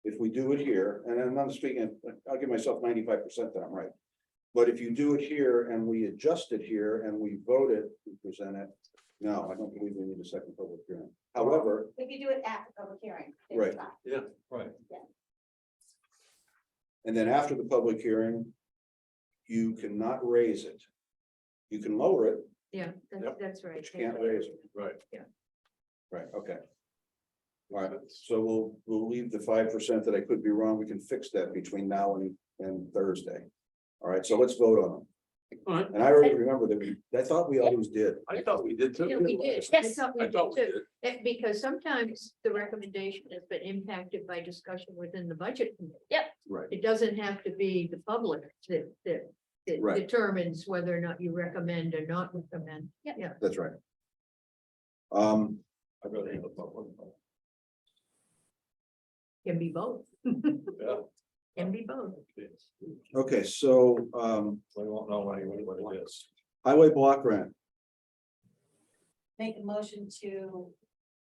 If we do it here, and I'm not speaking, I'll give myself 95% that I'm right. But if you do it here and we adjust it here and we vote it, we present it, no, I don't believe we need a second public hearing. However, If you do it at the public hearing. it's Right. fine. Right. and then after the public hearing, you cannot raise it. You can lower it, Yeah, that's right. but you can't raise it. Right. Yeah. Right, okay. All right, so we'll leave the 5% that I could be wrong. We can fix that between now and Thursday. All right, so let's vote on them. All right. And I already remember that I thought we always did. I thought we did too. Yeah, we did. Yes. I thought we did. Because sometimes the recommendation has been impacted by discussion within the budget committee. Right. It doesn't have to be the public that Right. determines whether or not you recommend or not recommend. Yeah, That's right. I'd rather have a public. can be both. Yeah. Can be both. Okay, so We won't know anyway what it is. highway block grant, Make a motion to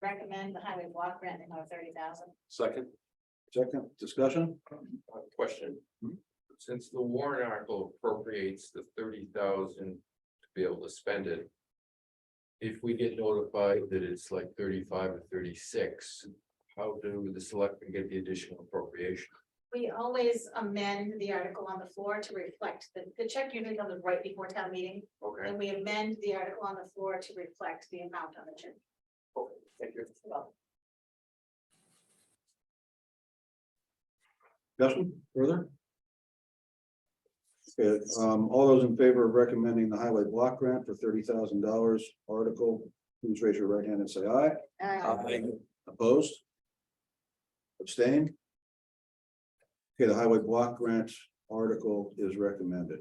recommend the highway block grant in of 30,000. Second. second discussion, Question. Since the warrant article appropriates the 30,000 to be able to spend it. If we get notified that it's like 35 or 36, how do the selectmen get the additional appropriation? We always amend the article on the floor to reflect the check usually comes right before town meeting. Okay, And we amend the article on the floor to reflect the amount on the check. thank you. discussion further? Okay, all those in favor of recommending the highway block grant for $30,000 article, please raise your right hand and say aye. Opposed? Abstained? Okay, the highway block grant article is recommended.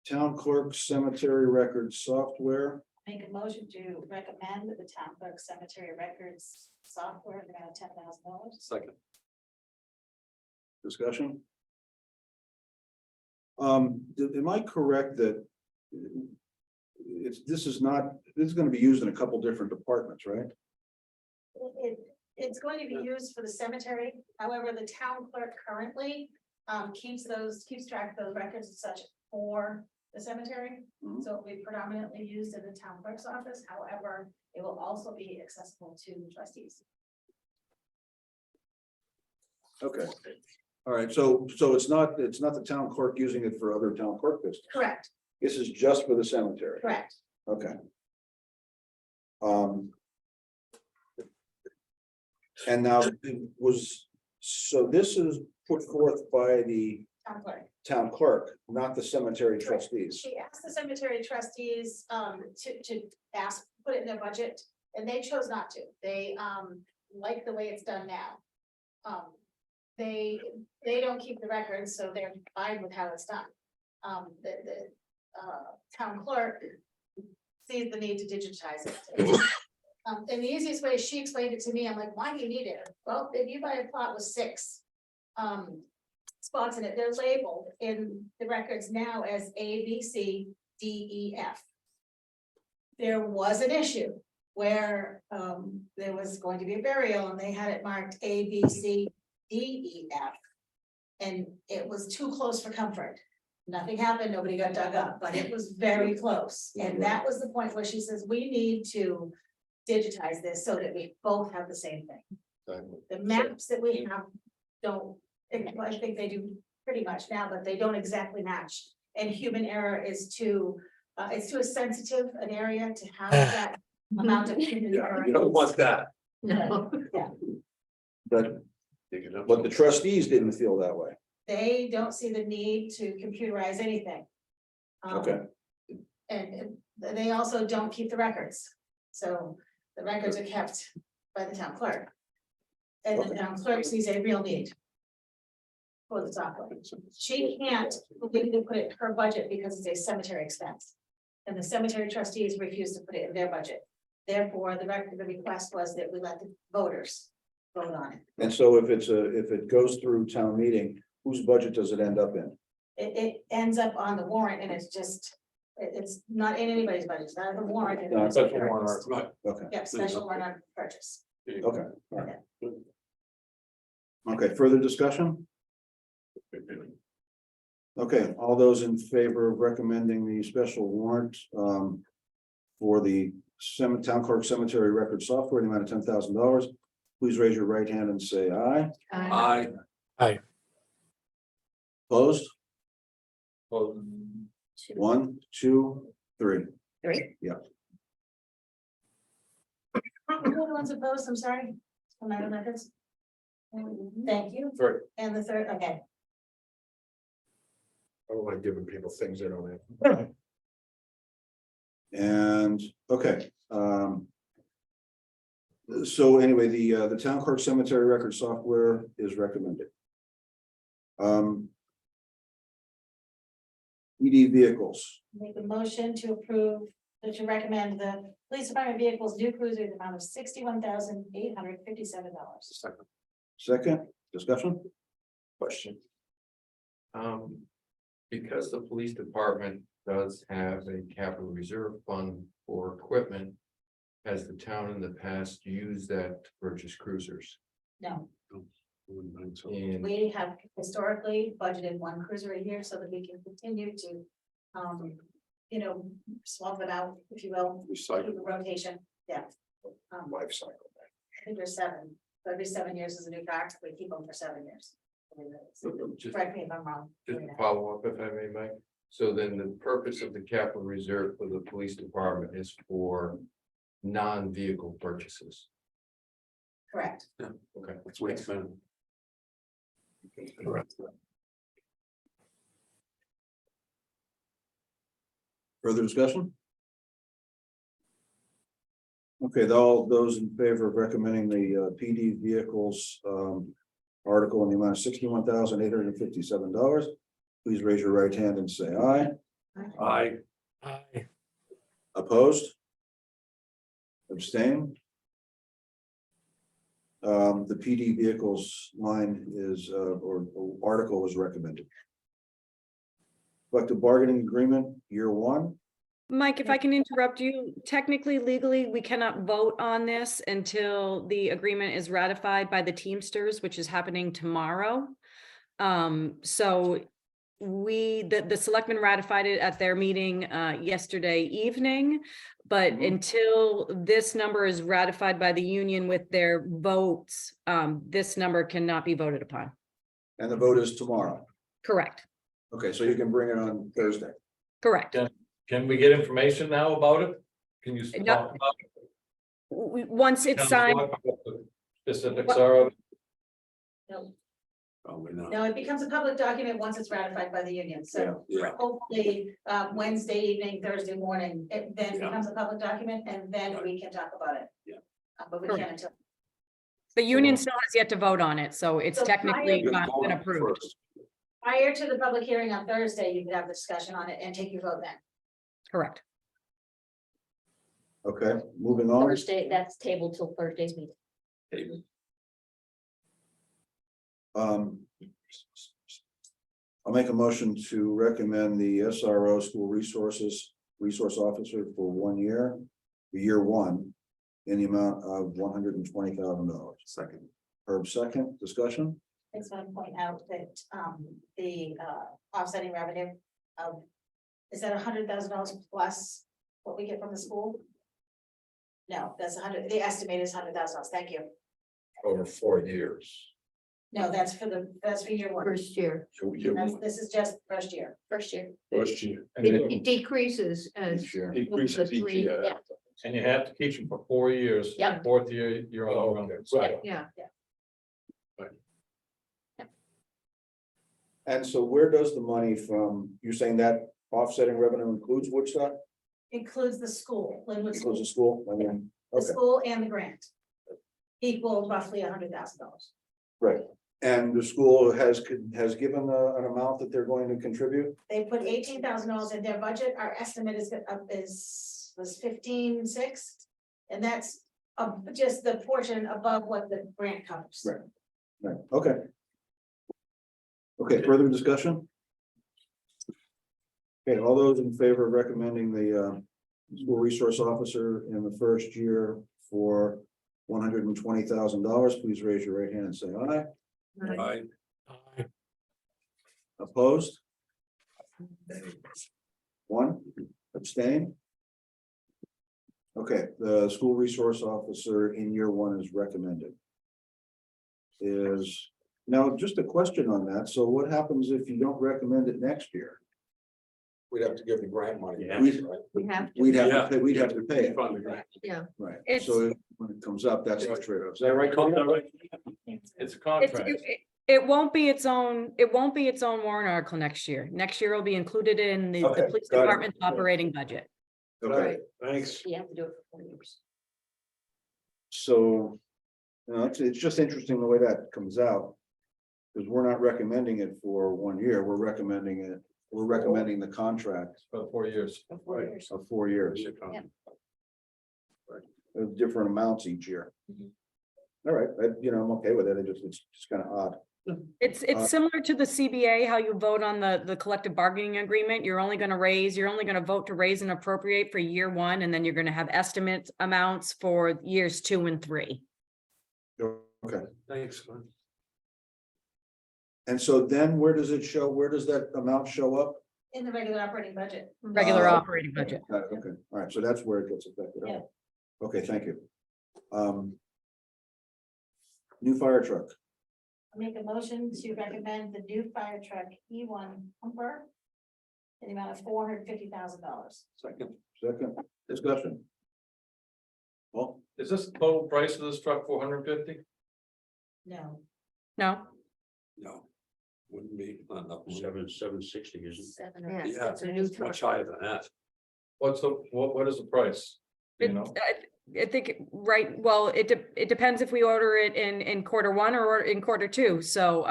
Town clerk cemetery records software, Make a motion to recommend the town clerk cemetery records software in the amount of $10,000. Second. discussion. Am I correct that this is gonna be used in a couple different departments, right? It's going to be used for the cemetery. However, the town clerk currently keeps track of those records and such for the cemetery. Mhm. So it will be predominantly used in the town clerk's office. However, it will also be accessible to trustees. Okay. All right, so it's not the town clerk using it for other town clerk business. Correct, This is just for the cemetery. correct. Okay. And now it was, so this is put forth by the Town clerk. town clerk, not the cemetery Correct. trustees. She asked the cemetery trustees to ask, put it in their budget, and they chose not to. They like the way it's done now. They don't keep the records, so they're fine with how it's done. The town clerk sees the need to digitize it. And the easiest way, she explained it to me, I'm like, why do you need it? Well, if you buy a plot with 6 spots in it, they're labeled in the records now as A, B, C, D, E, F. There was an issue where there was going to be a burial and they had it marked A, B, C, D, E, F. And it was too close for comfort. Nothing happened, nobody got dug up, but it was very close. And that was the point where she says, we need to digitize this so that we both have the same thing. The maps that we have don't, I think they do pretty much now, but they don't exactly match. And human error is too, it's too sensitive an area to have that amount of human error. You don't want that. No. Yeah, But Dig it up. the trustees didn't feel that way. they don't see the need to computerize anything. Okay. And they also don't keep the records. So the records are kept by the town clerk. And the Okay. town clerk sees a real need for the software. She can't legally put it in her budget because it's a cemetery expense. And the cemetery trustees refuse to put it in their budget. Therefore, the request was that we let the voters vote on it. And so if it goes through town meeting, whose budget does it end up in? It ends up on the warrant and it's just, it's not in anybody's budget, it's not in the warrant. and No, it's Special purchased. warrant article. Right. Okay, Yep, special warrant article purchase. okay, all right. Okay, further discussion? Okay, all those in favor of recommending the special warrant for the town clerk cemetery record software in the amount of $10,000, please raise your right hand and say aye. I, Opposed? Well, 1, 2, 3. 3. Who are the ones opposed? I'm sorry. For my records. Thank you. Sorry. And the third, okay. I don't like giving people things they don't have. And, okay. So anyway, the town clerk cemetery record software is recommended. ED vehicles, Make a motion to approve, to recommend the police department vehicles, new cruiser, the amount of $61,857. second second, discussion? Question. Because the police department does have a capital reserve fund for equipment. Has the town in the past used that to purchase cruisers? No, And we have historically budgeted 1 cruiser a year so that we can continue to, swap it out, if you will, recycle. keep a rotation, yeah. Life cycle. I think there's 7, so every 7 years is a new car, we keep them for 7 years. just Correct me if I'm wrong. to follow up, if I may, Mike. So then the purpose of the capital reserve for the police department is for non-vehicle purchases. Correct. Okay. That's what it's been. Further discussion? Okay, all those in favor of recommending the PD vehicles article in the amount of $61,857, please raise your right hand and say aye. I, Aye. Opposed? Abstain? The PD vehicles line is, or article is recommended. Collective bargaining agreement, year 1, Mike, if I can interrupt you, technically, legally, we cannot vote on this until the agreement is ratified by the Teamsters, which is happening tomorrow. So the selectmen ratified it at their meeting yesterday evening. But until this number is ratified by the union with their votes, this number cannot be voted upon. And the vote is tomorrow. Correct, Okay, so you can bring it on Thursday. correct. Yeah. Can we get information now about it? Can you No. talk about? Once it's signed, what the Specifics are of, Probably not. No, it becomes a public document once it's ratified by the union, so Yeah. hopefully, Wednesday evening, Thursday morning, it then Yeah. becomes a public document, and then we can talk about it. Yeah. But we Correct. can't until. the union still has yet to vote on it, so it's So technically prior- not been approved. First. Prior to the public hearing on Thursday, you could have the discussion on it and take your vote then. Correct. Okay, moving on. Thursday, that's tabled till Thursday's meeting. I'll make a motion to recommend the SRO School Resource Officer for 1 year, year one, in the amount of $120,000. Second. Herb second, discussion? I just want to point out that, the, offsetting revenue of, is that $100,000 plus what we get from the school? No, that's the estimate is $100,000, thank you. Over 4 years. No, that's for year one. First year. This is just first year. First year. First year. and It then- it decreases as. Each year. Decreases the each three- year. Yeah. and you have to teach them for 4 years. Yep. Fourth year, you're on Oh, your own. okay, right. Yeah, And so where does the money from, you're saying that offsetting revenue includes Woodstock, Includes the school, Linwood includes the School, school? I mean, the okay, school and the grant. Equal roughly $100,000. right. And the school has given an amount that they're going to contribute? They put $18,000 in their budget. Our estimate was 15,600. And that's just the portion above what the grant covers. Right. Right, okay. Okay, further discussion? Okay, all those in favor of recommending the school resource officer in the first year for $120,000, please raise your right hand and say aye. Right. Opposed? One, abstain? Okay, the school resource officer in year one is recommended. Is, now, just a question on that, so what happens if you don't recommend it next year? We'd have to give the grant money. Yeah. We'd we have to. we'd have Yeah. to pay, we'd have to pay it, Fund the grant. right, It's- so when it comes up, that's the trade-off, is that right? Is that right? It's a It's, contract. it won't be its own, warrant article next year. Next year will be included in the Okay, police got it. department's operating budget. Okay, Thanks. You have to do it for 4 years. so, you know, it's just interesting the way that comes out. Because we're not recommending it for 1 year, we're recommending the contract For 4 years. For 4 years. of 4 years. Yeah. Different amounts each year. Mhm. All right, I'm okay with it, it's just kind of odd. It's similar to the CBA, how you vote on the collective bargaining agreement. You're only gonna vote to raise and appropriate for year one, and then you're gonna have estimate amounts for years 2 and 3. Okay, Thanks. and so then where does it show, where does that amount show up? In the regular operating budget. Regular Uh, operating budget. Okay, all right, so that's where it gets affected. Yeah. Okay, thank you. New fire truck, I make a motion to recommend the new fire truck E1 pumper. In the amount of $450,000. Second. second discussion. Well, Is this the total price of this truck, 450? No, No, No. Wouldn't be, not enough. 760, isn't 7 Yeah, or Yeah. it's a new it? truck. Much higher than that. What is the price? Do You know, I think, right, well, it depends if we order it in quarter one or in quarter two. So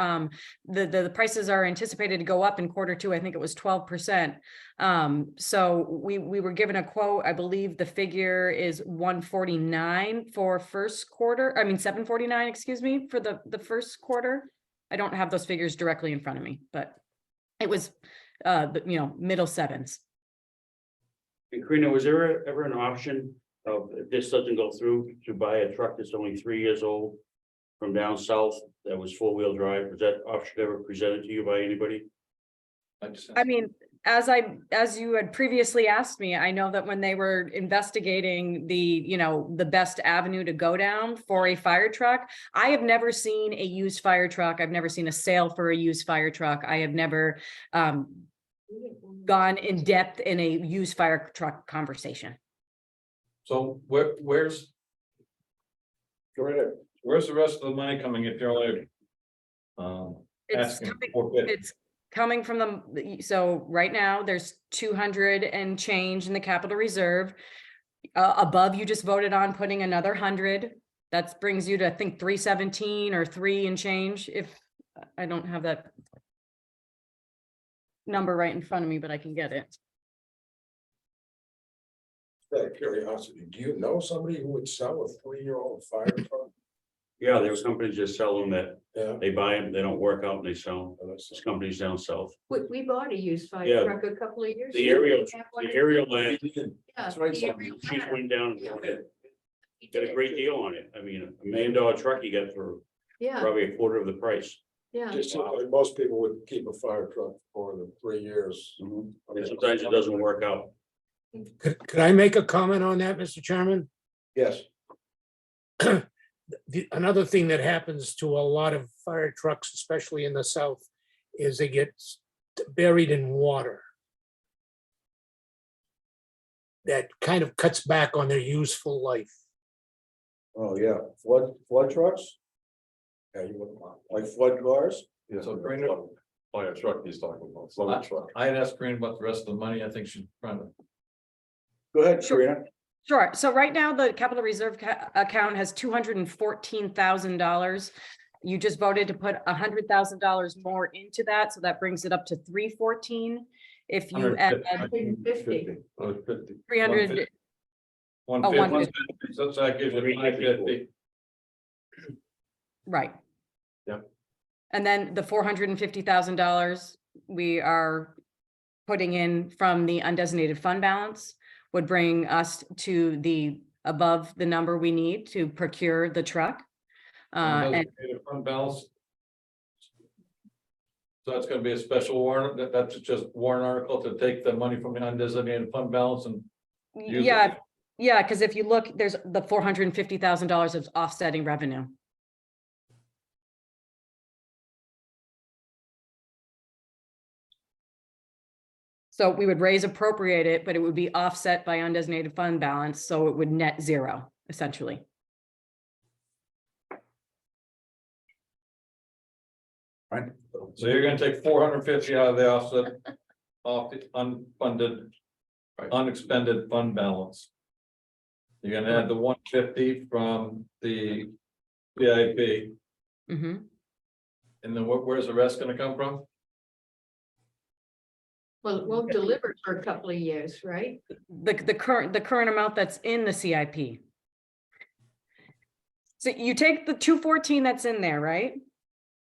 the prices are anticipated to go up in quarter two. I think it was 12%. So we were given a quote. I believe the figure is 149 for first quarter. I mean, 749, excuse me, for the first quarter. I don't have those figures directly in front of me, but it was middle sevens. And Karina, was there ever an option of, if this doesn't go through, to buy a truck that's only 3 years old? From down south that was 4-wheel drive? Was that option ever presented to you by anybody? I mean, as you had previously asked me, I know that when they were investigating the best avenue to go down for a fire truck, I have never seen a used fire truck. I've never seen a sale for a used fire truck. I have never gone in depth in a used fire truck conversation. So where's Go right ahead. where's the rest of the money coming if you're only It's asking coming- for it? It's coming from so right now there's 200 and change in the capital reserve. Above, you just voted on putting another 100. That brings you to, I think, 317 or 3 and change. If I don't have that number right in front of me, but I can get it. Out of curiosity, do you know somebody who would sell a 3-year-old fire truck? Yeah, there was companies just sell them that Yeah. they buy them, they don't work out and they sell them. Well, that's- There's companies down south. We bought a used fire Yeah. truck a couple of years. The ago. aerial, We have one the in- aerial land, Yeah, That's right, the so aerial she land. went down, Yeah. got We a did. great deal on it. I mean, $1 million truck you get for Yeah, probably a quarter of the price. yeah. Just seems like most people would keep a fire truck for more than 3 years. And sometimes it doesn't work out. Could I make a comment on that, Mr. Chairman? Yes, Another thing that happens to a lot of fire trucks, especially in the south, is they get buried in water. That kind of cuts back on their useful life. oh, yeah, flood trucks, Yeah, you wouldn't want. like flood cars, So Karina, Fire truck he's talking about, flood truck. I had asked Karina about the rest of the money. I think she's trying to. go ahead, Sure. Karina. Sure. So right now, the capital reserve account has $214,000. You just voted to put $100,000 more into that, so that brings it up to 314. If you add 150. Oh, 50. 300, 150. So that gives you 550. right. Yep. And then the $450,000 we are putting in from the undesignated fund balance would bring us to above the number we need to procure the truck. And Undesignated fund balance. So that's gonna be a special warrant, that's just warrant article to take the money from the undesignated fund balance and. use it. yeah, because if you look, there's the $450,000 of offsetting revenue. So we would appropriate it, but it would be offset by undesignated fund balance, so it would net zero, essentially. Right, So you're gonna take 450 out of the offset, off the unfunded, unexpended fund balance. You're gonna add the 150 from the CIP, Mhm. and then where's the rest gonna come from? Well, it won't deliver for a couple of years, right? The current amount that's in the CIP. So you take the 214 that's in there, right?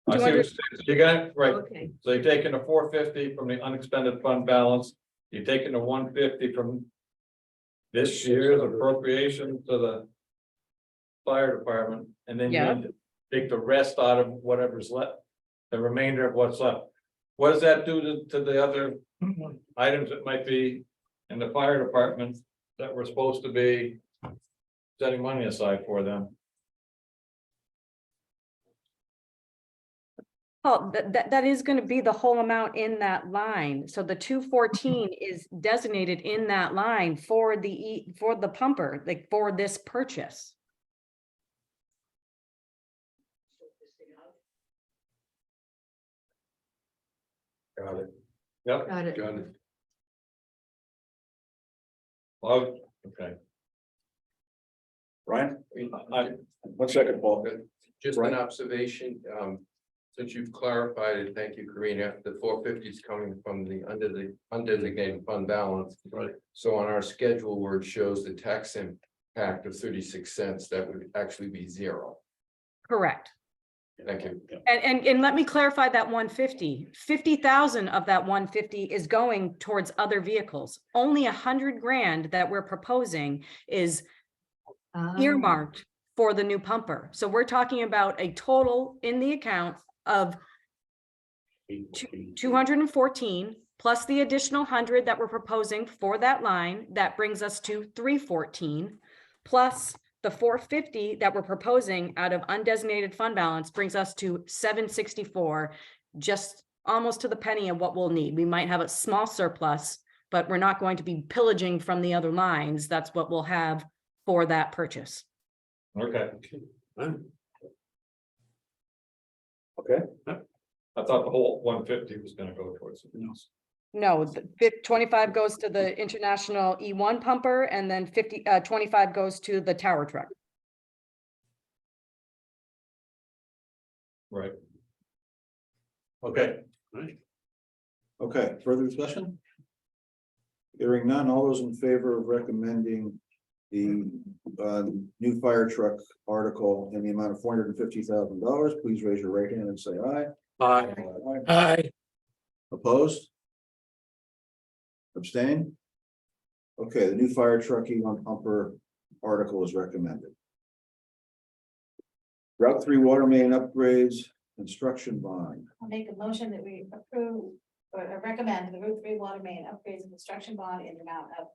I see what you're saying. So you got, right, Okay, so you're taking the 450 from the unexpended fund balance, you're taking the 150 from. This year's appropriation to the. Fire department, and then you Yeah. need to take the rest out of whatever's left, the remainder of what's left. What does that do to the other items that might be in the fire department that we're supposed to be. Setting money aside for them? Oh, that is gonna be the whole amount in that line. So the 214 is designated in that line for the pumper, like for this purchase. Got it. Yep, got it. Got it. well, okay. Ryan, I, 1 second, Paul. Just Right. an observation, since you've clarified it, thank you, Karina, the 450 is coming from the undesignated fund balance. Right. So on our schedule where it shows the tax impact of 36 cents, that would actually be 0. Correct. Thank you. And let me clarify that 150. 50,000 of that 150 is going towards other vehicles. Only 100 grand that we're proposing is earmarked for the new pumper. So we're talking about a total in the account of 214 plus the additional 100 that we're proposing for that line. That brings us to 314 plus the 450 that we're proposing out of undesignated fund balance brings us to 764, just almost to the penny of what we'll need. We might have a small surplus, but we're not going to be pillaging from the other lines. That's what we'll have for that purchase. Okay, Okay, I thought the whole 150 was gonna go towards something else. No, the 25 goes to the international E1 pumper and then 25 goes to the tower truck. Right. Okay. okay, further discussion? Hearing none, all those in favor of recommending the new fire truck article in the amount of $450,000, please raise your right hand and say aye. Aye. Aye. Opposed? Abstain? Okay, the new fire truck E1 pumper article is recommended. Route 3 water main upgrades, construction bond. I'll make a motion that we approve or recommend the Route 3 water main upgrades and construction bond in the amount of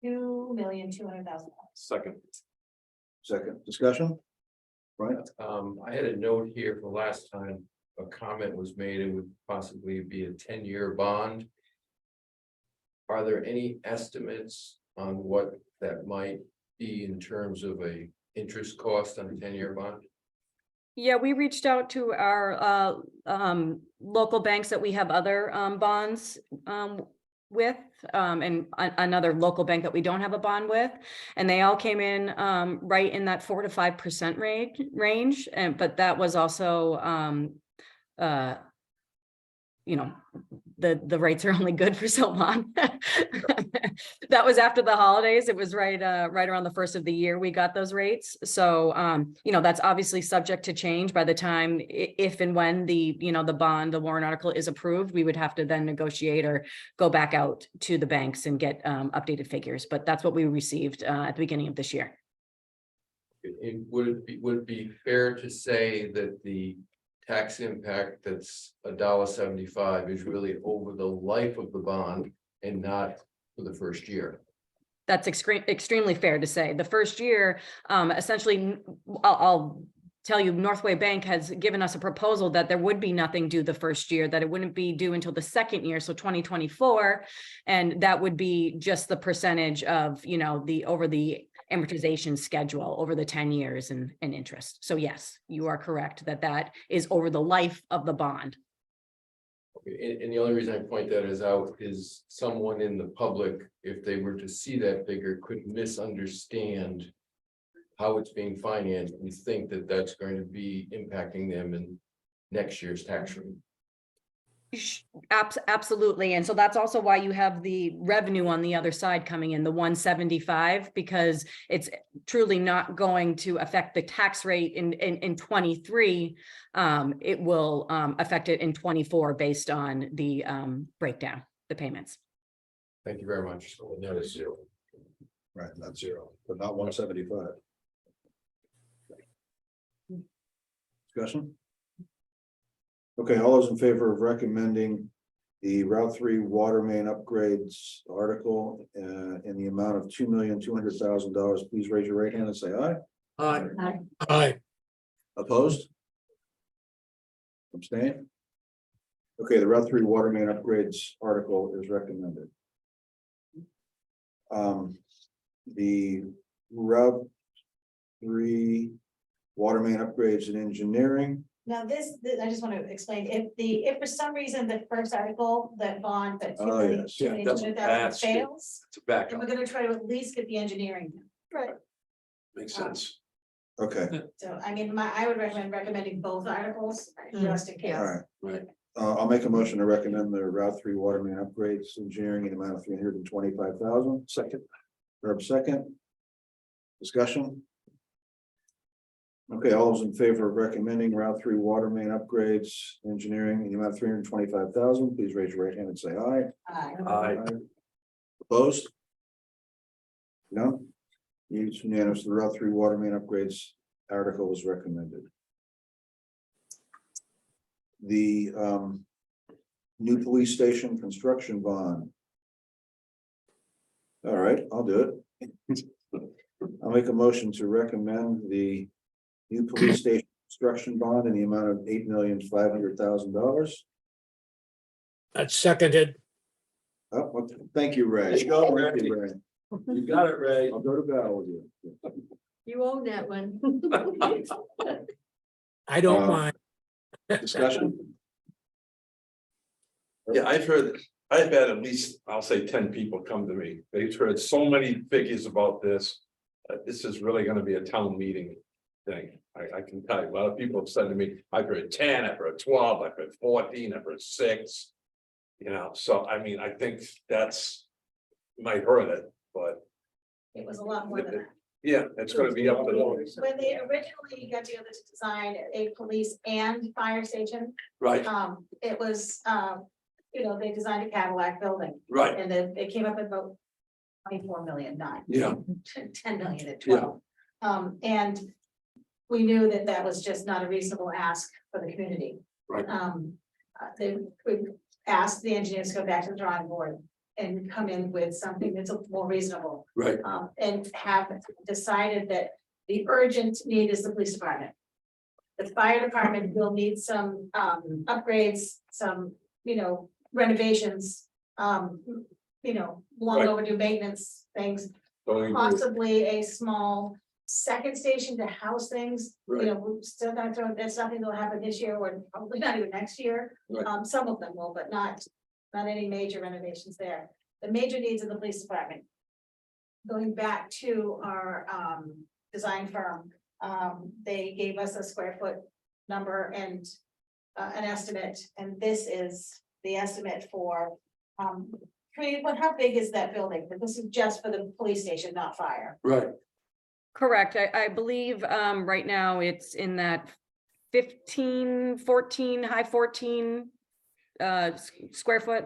$2,200,000. Second. Second, discussion? Right, I had a note here for last time, a comment was made, it would possibly be a 10-year bond. Are there any estimates on what that might be in terms of a interest cost on a 10-year bond? Yeah, we reached out to our local banks that we have other bonds with, and another local bank that we don't have a bond with. And they all came in right in that 4 to 5% range. And but that was also you know, the rates are only good for so long. That was after the holidays. It was right around the first of the year we got those rates. So you know, that's obviously subject to change by the time if and when the bond, the warrant article is approved, we would have to then negotiate or go back out to the banks and get updated figures. But that's what we received at the beginning of this year. Would it be fair to say that the tax impact that's $1.75 is really over the life of the bond and not for the first year? That's extremely fair to say. The first year, essentially, I'll tell you, Northway Bank has given us a proposal that there would be nothing due the first year, that it wouldn't be due until the second year, so 2024. And that would be just the percentage of, you know, over the amortization schedule over the 10 years and interest. So yes, you are correct that is over the life of the bond. Okay, and the only reason I point that out is someone in the public, if they were to see that figure, could misunderstand how it's being financed and think that that's going to be impacting them in next year's tax rate. Absolutely. And so that's also why you have the revenue on the other side coming in, the 175, because it's truly not going to affect the tax rate in 23. It will affect it in 24 based on the breakdown, the payments. Thank you very much. So that is zero. right, not zero, but not 175. Discussion? Okay, all those in favor of recommending the Route 3 water main upgrades article in the amount of $2,200,000, please raise your right hand and say aye. Aye. Aye. Opposed? Abstain? Okay, the Route 3 water main upgrades article is recommended. The Route 3 water main upgrades and engineering. Now, this, I just want to explain, if for some reason the first article, that bond, that Oh, yes. Yeah, that's a bad state. fails, It's a then backup. we're gonna try to at least get the engineering. Right. Makes sense. Okay, So, I mean, I would recommending both articles, just in case. all right. Right. I'll make a motion to recommend the Route 3 water main upgrades engineering in the amount of $325,000. Second. Herb second. Discussion? Okay, all those in favor of recommending Route 3 water main upgrades, engineering, in the amount of $325,000, please raise your right hand and say aye. Aye. Opposed? No? It's unanimous. The Route 3 water main upgrades article was recommended. The new police station construction bond. All right, I'll do it. I'll make a motion to recommend the new police station construction bond in the amount of $8,500,000. That's seconded. Oh, well, thank you, Ray. There you go, Ray. Thank you, Ray. You got it, Ray. I'll go to battle with you. You own that one. I don't Uh, mind. Discussion? Yeah, I've had at least, I'll say 10 people come to me. They've heard so many figures about this. This is really gonna be a town meeting thing. I can tell you, a lot of people have said to me, I've heard 10, I've heard 12, I've heard 14, I've heard 6. You know, so I mean, I think that's, you might heard it, but It was a lot more than that. yeah, it's gonna be up to them. When they originally got together to design a police and fire station, Right, it was, you know, they designed a Cadillac building. right, And then it came up at about 24 million, not yeah, 10 million at 12. And we knew that that was just not a reasonable ask for the community. Right. We asked the engineers to go back to the drawing board and come in with something that's more reasonable. right, And have decided that the urgent need is the police department. The fire department will need some upgrades, some, you know, renovations, you know, long Right. overdue maintenance things, totally agree. possibly a small second station to house things. You Right. know, we're still not doing, that's something that'll happen this year or probably not even next year. Right. Some of them will, but not any major renovations there. The major needs of the police department. Going back to our design firm, they gave us a square foot number and an estimate, and this is the estimate for how big is that building? But this is just for the police station, not fire. Right, Correct. I believe right now it's in that 15, 14, high 14 square foot,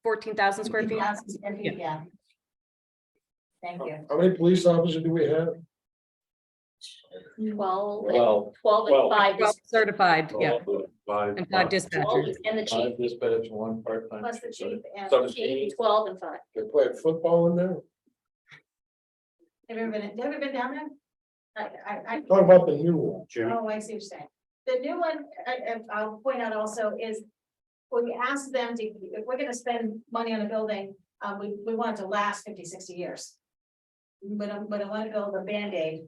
14,000 square feet. 15,000 square feet, yeah. Thank you. How many police officers do we have? 12, well, 12 well, and 5. 12 certified, yeah, 5, and 5 12 dispatchers. and the chief. 5 dispatch, 1 part-time. Plus the chief and. So- Chief, 12 and 5. They play football in there? Have you ever been down there? I Talk about the new one. Jim, Oh, I see what you're saying. The new one, I'll point out also is, when we ask them to, if we're gonna spend money on a building, we want it to last 50, 60 years. We don't want to build a Band-Aid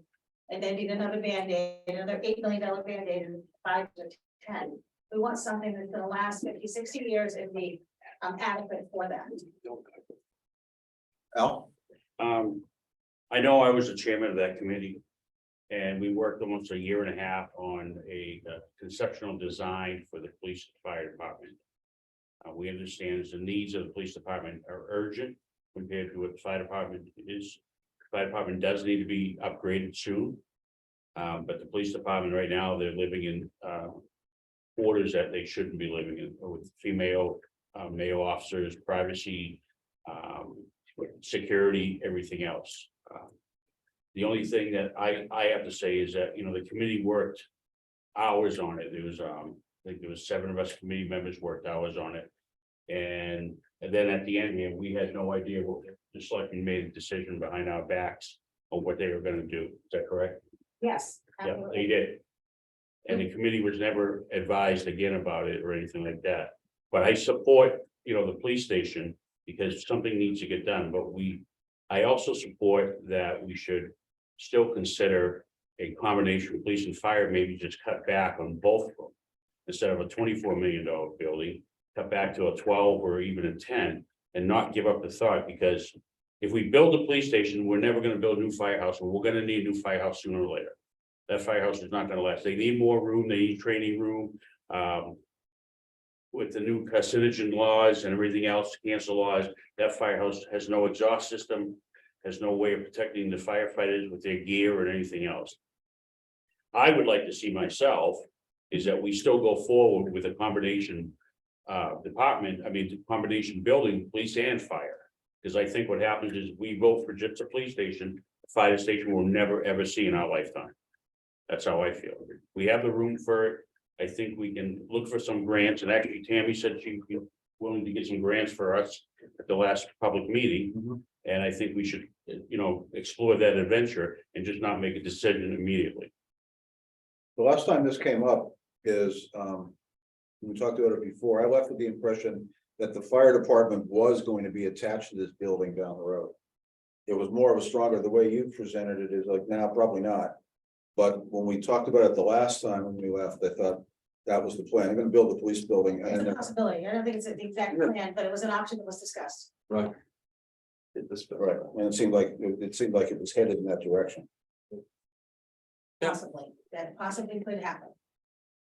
and then need another Band-Aid, another $8 million Band-Aid in 5 to 10. We want something that's gonna last 50, 60 years and be adequate for that. Al? I know I was the chairman of that committee. And we worked almost a year and a half on a conceptual design for the police and fire department. We understand the needs of the police department are urgent compared to what the fire department is. Fire department does need to be upgraded soon. But the police department right now, they're living in quarters that they shouldn't be living in with female male officers, privacy, security, everything else. The only thing that I have to say is that, you know, the committee worked hours on it. There was, I think there was 7 of us committee members worked hours on it. And then at the end here, we had no idea what, the selectmen made a decision behind our backs on what they were gonna do. Is that correct? Yes. Yeah, absolutely. they did. And the committee was never advised again about it or anything like that. But I support, you know, the police station because something needs to get done, but I also support that we should still consider a combination of police and fire, maybe just cut back on both of them. Instead of a $24 million building, cut back to a 12 or even a 10 and not give up the thought, because if we build a police station, we're never gonna build a new firehouse, and we're gonna need a new firehouse sooner or later. That firehouse is not gonna last. They need more room, they need training room. With the new carcinogen laws and everything else, cancer laws, that firehouse has no exhaust system, has no way of protecting the firefighters with their gear or anything else. I would like to see myself is that we still go forward with a combination department, I mean, the combination building, police and fire. Because I think what happens is we vote for just a police station, a fire station we'll never, ever see in our lifetime. That's how I feel. We have the room for it. I think we can look for some grants, and actually Tammy said she'd be willing to get some grants for us at the last public meeting. And I think we should, explore that adventure and just not make a decision immediately. The last time this came up is, we talked about it before, I left with the impression that the fire department was going to be attached to this building down the road. It was more of a stronger, the way you presented it is like, now probably not. But when we talked about it the last time when we left, I thought that was the plan. I'm gonna build the police building It's and a possibility. I don't think it's the exact plan, but it was an option that was discussed. Right. right, and it seemed like it was headed in that direction. Possibly, that possibly could happen.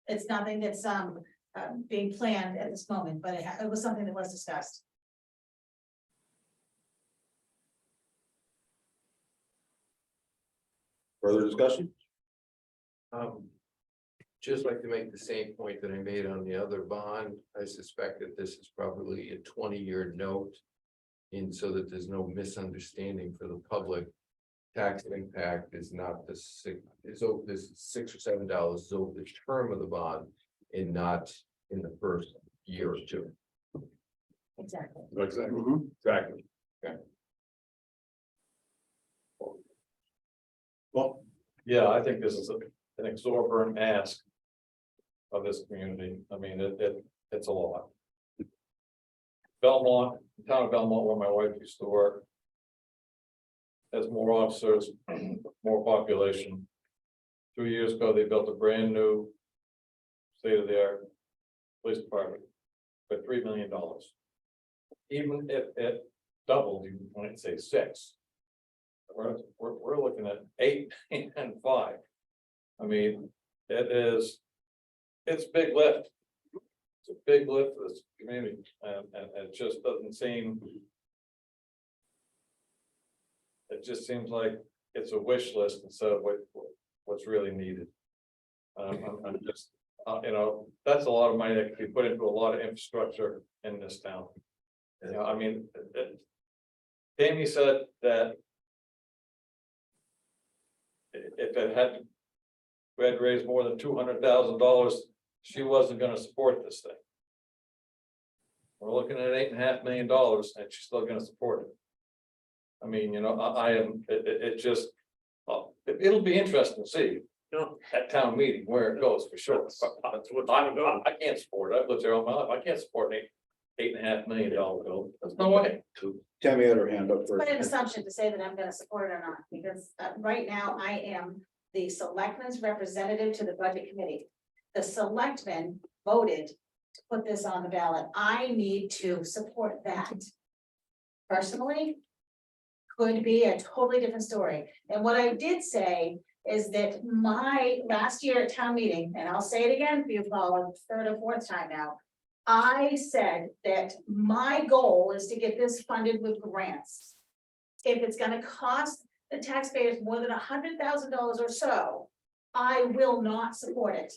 It's nothing that's being planned at this moment, but it was something that was discussed. Further discussion? Just like to make the same point that I made on the other bond. I suspect that this is probably a 20-year note. And so that there's no misunderstanding for the public. Tax impact is not the six, this $6 or $7 over the term of the bond and not in the first year or two. Exactly. Exactly, Mhm. exactly. Well, Yeah, I think this is an exorbitant ask of this community. I mean, it's a lot. Belmont, the town of Belmont, where my wife used to work, has more officers, more population. 2 years ago, they built a brand new state-of-the-art police department for $3 million. Even if it doubled, you might say 6. We're looking at 8 and 5. I mean, it's a big lift. It's a big lift for this community, and it just doesn't seem. It just seems like it's a wish list instead of what's really needed. I'm just, that's a lot of money that could be put into a lot of infrastructure in this town. I mean, Tammy said that if it had, we had raised more than $200,000, she wasn't gonna support this thing. We're looking at $8.5 million and she's still gonna support it. I mean, I am, it just, it'll be interesting to see, at town meeting where it goes for sure. That's what I can't support it. I've lived there all my life. I can't support an $8.5 million bill. There's no way. Tammy had her hand up It's first. quite an assumption to say that I'm gonna support it or not, because right now I am the selectman's representative to the budget committee. The selectmen voted to put this on the ballot. I need to support that. Personally, could be a totally different story. And what I did say is that my last year at town meeting, and I'll say it again for you, Paul, a third or fourth time now. I said that my goal is to get this funded with grants. If it's gonna cost the taxpayers more than $100,000 or so, I will not support it.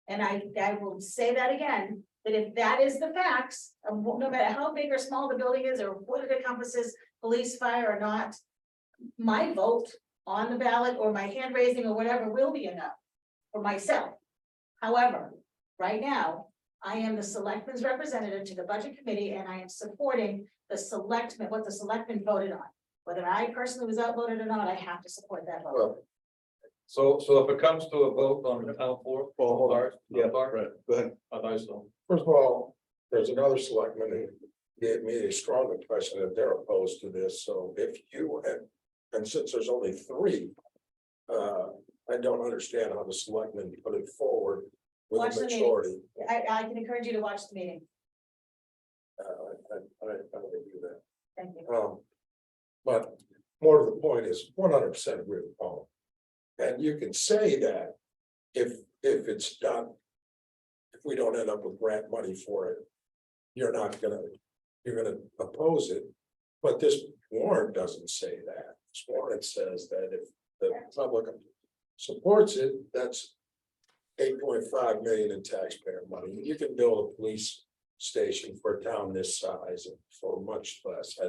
And I will say that again, that if that is the facts, no matter how big or small the building is, or what it encompasses, police, fire or not, my vote on the ballot or my hand raising or whatever will be enough for myself. However, right now, I am the selectman's representative to the budget committee and I am supporting the selectmen, what the selectmen voted on. Whether I personally was outvoted or not, I have to support that vote. So if it comes to a vote on the town floor, Well, hold on. sorry, Yeah, sorry, right, go ahead. I thought so. First of all, there's another selectman who gave me a strong impression that they're opposed to this, so if you and since there's only 3. I don't understand how the selectmen put it forward with Watch a the meeting. majority. I can encourage you to watch the meeting. I don't do that. Thank you. But more to the point is 100% agree with Paul. And you can say that if it's done, if we don't end up with grant money for it, you're gonna oppose it. But this warrant doesn't say that. This warrant says that if the public supports it, that's 8.5 million in taxpayer money. You can build a police station for a town this size for much less. I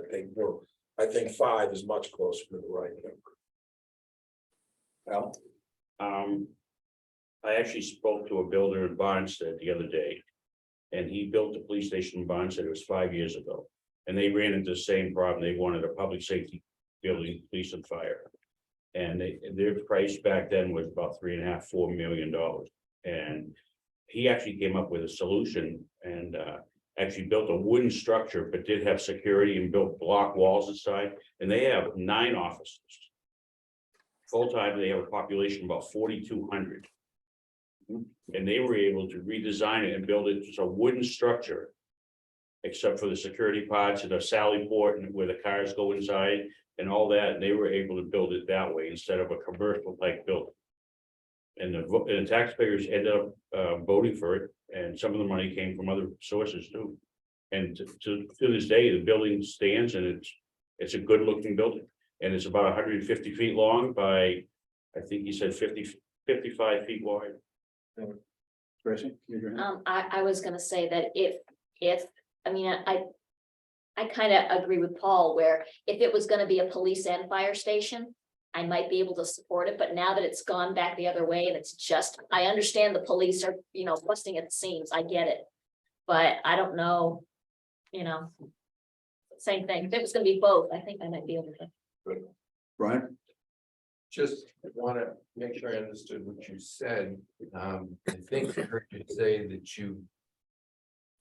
think 5 is much closer to the right number. Al? I actually spoke to a builder in Barnstead the other day. And he built a police station in Barnstead, it was 5 years ago. And they ran into the same problem, they wanted a public safety building, police and fire. And their price back then was about $3.5, $4 million. And he actually came up with a solution and actually built a wooden structure, but did have security and built block walls inside. And they have 9 offices. Full-time, they have a population of about 4,200. And they were able to redesign it and build it as a wooden structure. Except for the security pods and the sally port and where the cars go inside and all that, they were able to build it that way instead of a commercial type building. And the taxpayers ended up voting for it, and some of the money came from other sources too. And to this day, the building stands and it's a good looking building. And it's about 150 feet long by, I think he said 55 feet wide. Tracy? you your hand? I was gonna say that I mean, I kind of agree with Paul, where if it was gonna be a police and fire station, I might be able to support it, but now that it's gone back the other way and it's just, I understand the police are, busting at the seams, I get it. But I don't know, same thing, if it was gonna be both, I think I might be able to. Brian? Just want to make sure I understood what you said. I think I heard you say that you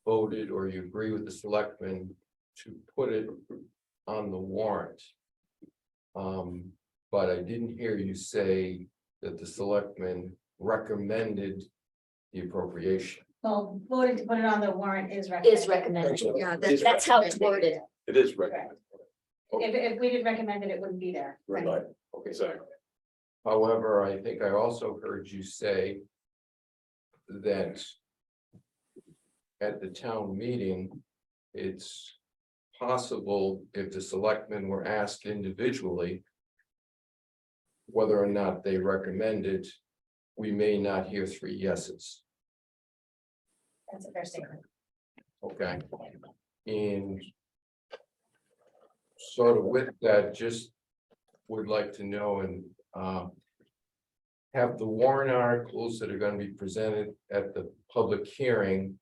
voted or you agree with the selectmen to put it on the warrant. But I didn't hear you say that the selectmen recommended the appropriation. Well, voting to put it on the warrant is Is recommended. recommended, Yeah, that's how it's worded. It is recommended. If we didn't recommend it, it wouldn't be there. Right, okay, sorry. However, I think I also heard you say that at the town meeting, it's possible if the selectmen were asked individually whether or not they recommended, we may not hear 3 yeses. That's a fair statement. Okay. And sort of with that, just would like to know and have the warrant articles that are going to be presented at the public hearing,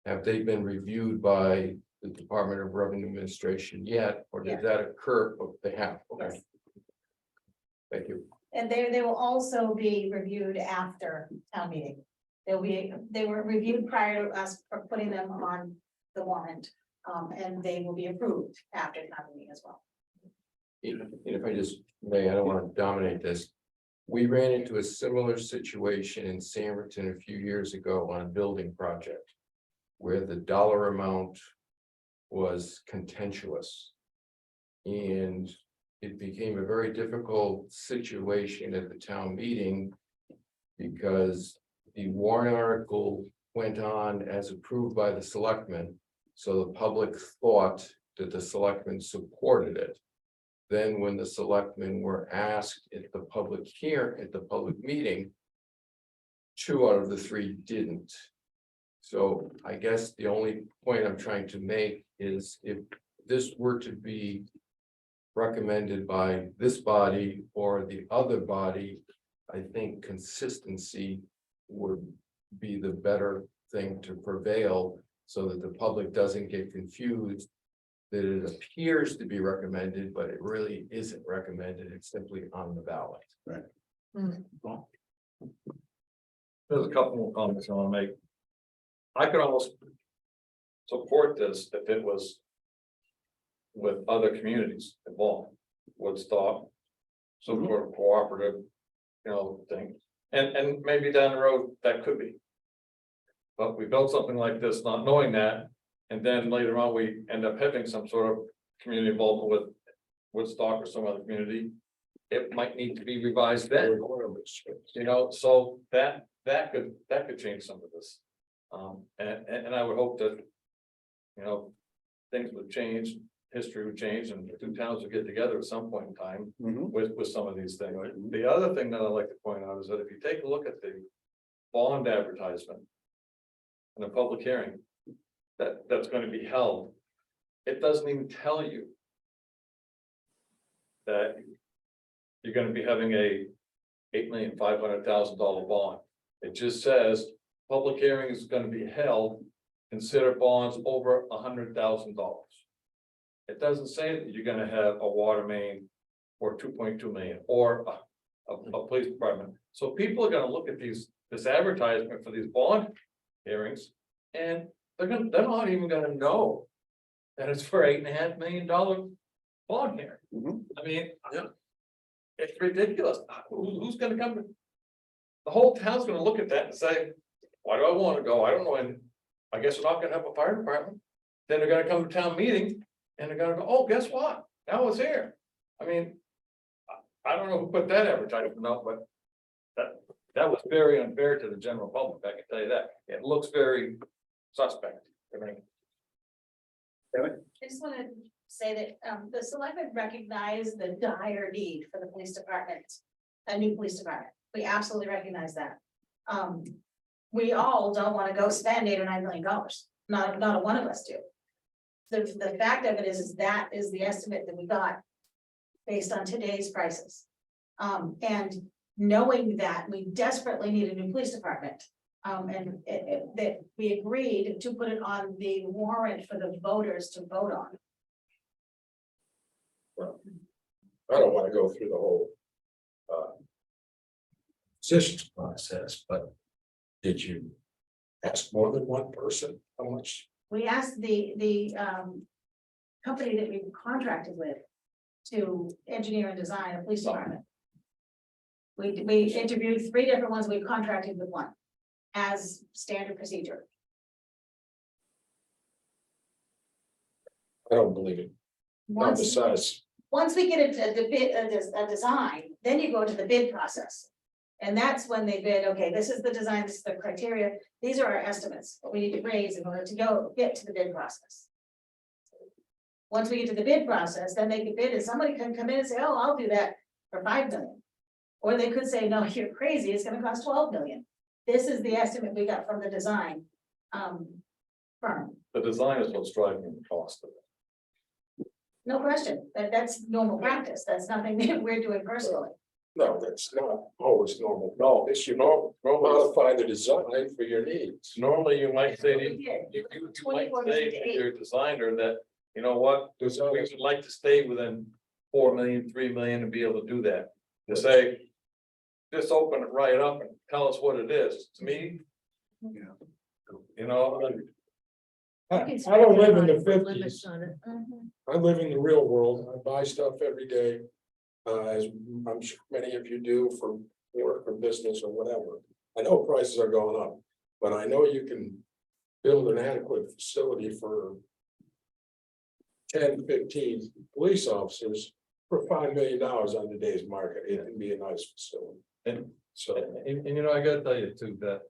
have they been reviewed by the Department of Revenue Administration yet, or did that occur? Oh, they have, okay. Yes. Thank you. And they will also be reviewed after town meeting. They were reviewed prior to us for putting them on the warrant. And they will be approved after town meeting as well. And if I just may, I don't want to dominate this. We ran into a similar situation in Sanverton a few years ago on a building project where the dollar amount was contentious. And it became a very difficult situation at the town meeting because the warrant article went on as approved by the selectmen. So the public thought that the selectmen supported it. Then when the selectmen were asked at the public meeting, 2 out of the 3 didn't. So I guess the only point I'm trying to make is if this were to be recommended by this body or the other body, I think consistency would be the better thing to prevail so that the public doesn't get confused that it appears to be recommended, but it really isn't recommended. It's simply on the ballot. Right. There's a couple more comments I want to make. I could almost support this if it was with other communities involved, Woodstock, some sort of cooperative, thing. And maybe down the road, that could be. But we built something like this, not knowing that, and then later on, we end up having some sort of community involvement with Woodstock or some other community. It might need to be revised then, so that could change some of this. And I would hope that, things would change history would change and the two towns would get together at some point in time Mhm. with some of these things. The other thing that I'd like to point out is that if you take a look at the bond advertisement in a public hearing that's going to be held, it doesn't even tell you that you're going to be having a $8,500,000 bond. It just says, public hearing is going to be held, consider bonds over $100,000. It doesn't say that you're gonna have a water main or 2.2 million or a police department. So people are gonna look at this advertisement for these bond hearings and they're not even gonna know that it's for $8.5 million bond hearing. Mhm. I mean, it's ridiculous. Who's gonna come? The whole town's gonna look at that and say, why do I wanna go? I don't know. And I guess we're not gonna have a fire department. Then they're gonna come to town meeting and they're gonna go, oh, guess what? Now it's here. I mean, I don't know who put that advertisement out, but that was very unfair to the general public. I can tell you that. It looks very suspect. I mean, I just want to say that the selectmen recognize the dire need for the police department, a new police department. We absolutely recognize that. We all don't want to go spend $8 or $9 million. Not one of us do. The fact of it is that is the estimate that we got based on today's prices. And knowing that we desperately need a new police department. And that we agreed to put it on the warrant for the voters to vote on. I don't wanna go through the whole. Positions process, but did you ask more than one person how much? We asked the company that we contracted with to engineer and design a police department. We interviewed 3 different ones, we contracted with one as standard procedure. I don't believe it. Not Once, besides, once we get a design, then you go to the bid process. And that's when they bid, okay, this is the design, this is the criteria, these are our estimates, what we need to raise in order to get to the bid process. Once we get to the bid process, then they can bid, and somebody can come in and say, oh, I'll do that for $5 million. Or they could say, no, you're crazy, it's gonna cost $12 million. This is the estimate we got from the design firm, the design is what's driving the cost of it. no question, that's normal practice, that's nothing that we're doing personally. no, that's not always normal. No, it's you know, modify the design for your needs. Normally, you might say, We did. you might 24 say to to 8. your designer that, you know what, we would like to stay within 4 million, 3 million and be able to do that. To say, just open it right up and tell us what it is. To me, you know, I don't live in the Limits 50s. on it. I live in the real world. I buy stuff every day. As I'm sure many of you do for work or business or whatever. I know prices are going up, but I know you can build an adequate facility for 10, 15 police officers for $5 million on today's market. It can be a nice facility. and So, And you know, I gotta tell you too, that.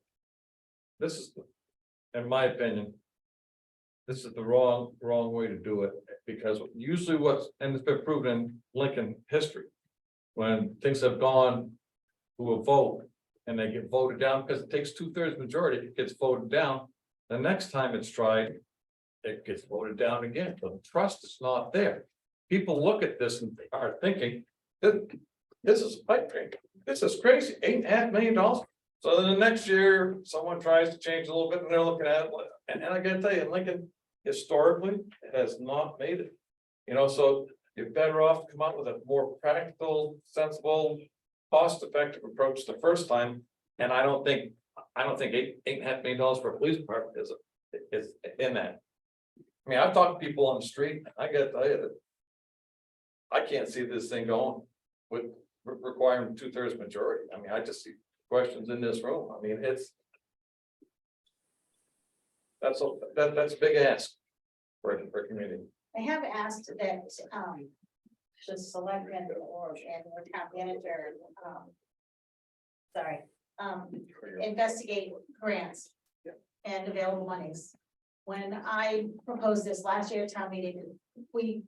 This is, in my opinion. This is the wrong way to do it, because usually and it's been proven in Lincoln history. When things have gone to a vote and they get voted down, because it takes 2/3 majority, it gets voted down. The next time it's tried, it gets voted down again, the trust is not there. People look at this and are thinking, this is a pipe dream. This is crazy, $8.5 million. So then the next year, someone tries to change a little bit and they're looking at it, and I gotta tell you, Lincoln, historically, it has not made it. You know, so you're better off to come up with a more practical, sensible, cost-effective approach the first time. And I don't think $8.5 million for a police department is in that. I mean, I've talked to people on the street, and I gotta tell you that. I can't see this thing going with requiring 2/3 majority. I mean, I just see questions in this room. I mean, that's a big ask for a community. I have asked that, the selectmen or town manager, investigate grants and available monies when I proposed this last year at town meeting, we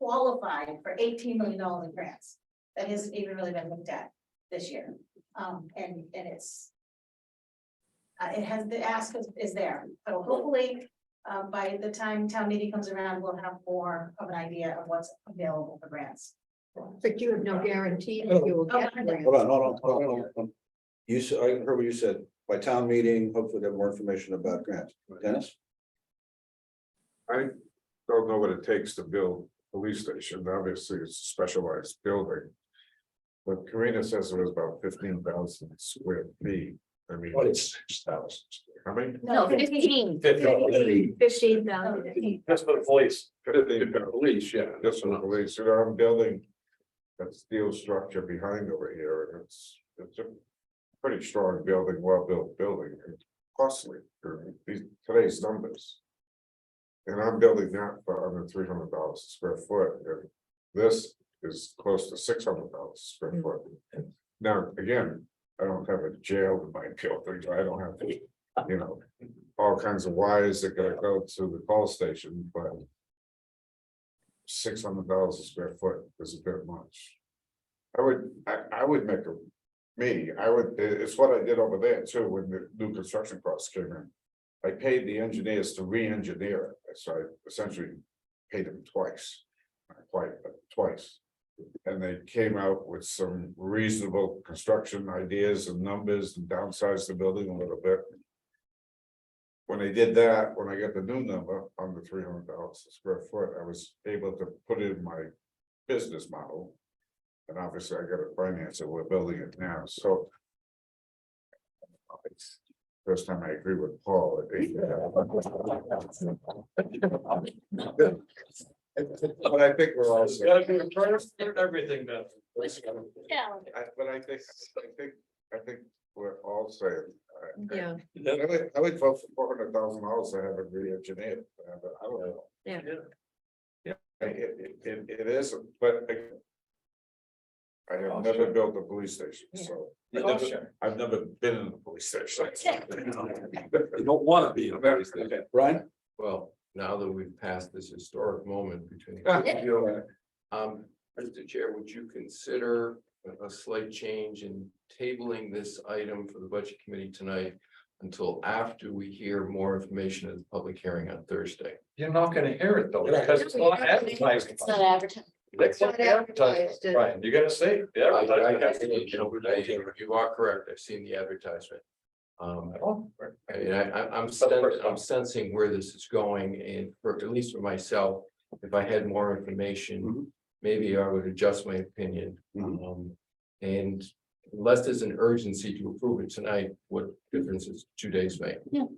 qualified for $18 million in grants. That hasn't even really been looked at this year. And it's. It has, the ask is there, so hopefully, by the time town meeting comes around, we'll have more of an idea of what's available for grants. But you have no guarantee that you will get Oh, grants. Hold on. You said, I heard what you said, by town meeting, hopefully there more information about grants. Dennis? I don't know what it takes to build a police station, obviously it's a specialized building. But Karina says it was about 15,000 square feet, I mean. 26,000. How many? No, 15. 15,000. Just for the police. Police, yeah, that's for the police, you know, I'm building. That steel structure behind over here, and it's a pretty strong building, well-built building, and costly for today's numbers. And I'm building that for under $300 a square foot, and this is close to $600 a square foot. Now, again, I don't have a jail in my building, I don't have, you know, all kinds of wires that gotta go to the call station, but $600 a square foot is a bit much. I would make it's what I did over there too, when the new construction costs came in. I paid the engineers to re-engineer it, so I essentially paid them twice. Not quite, but twice. And they came out with some reasonable construction ideas and numbers and downsized the building a little bit. When they did that, when I got the new number under $300 a square foot, I was able to put it in my business model. And obviously I gotta finance it, we're building it now, so. It's first time I agree with Paul. But I think we're all. Gotta be the first, everything done. Yeah. But I think we're all saying. Yeah. I would vote for $400,000 to have it re-engineered, but I don't know. Yeah. It isn't, but. I have never built a police station, so I've never been in a police station. You don't wanna be in a police station. Brian? Well, now that we've passed this historic moment between. Mr. Chair, would you consider a slight change in tabling this item for the budget committee tonight until after we hear more information at the public hearing on Thursday? You're not gonna hear it though, because it's not advertised. It's not advertised. It's not advertised, advertised. Brian, you gotta say, the advertising. You are correct, I've seen the advertisement. Oh, I mean, I'm sensing where this is going, and for, at least for myself, if I had more information, maybe I would adjust my opinion. And unless there's an urgency to approve it tonight, what difference is 2 days make? You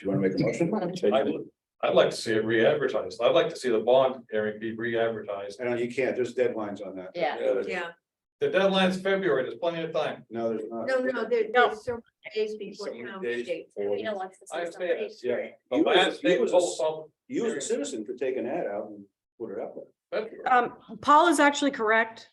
wanna make a motion? I'd like to see it re-advertised. I'd like to see the bond hearing be re-advertised. And you can't, there's deadlines on that. Yeah. Yeah. The deadline's February, there's plenty of time. No, there's not. No, there's so many days before So many town days meeting. before. You know, like. I understand, yeah. The You last as- thing you as was a- also You as a citizen could take an ad out and put it up there. February. Paul is actually correct.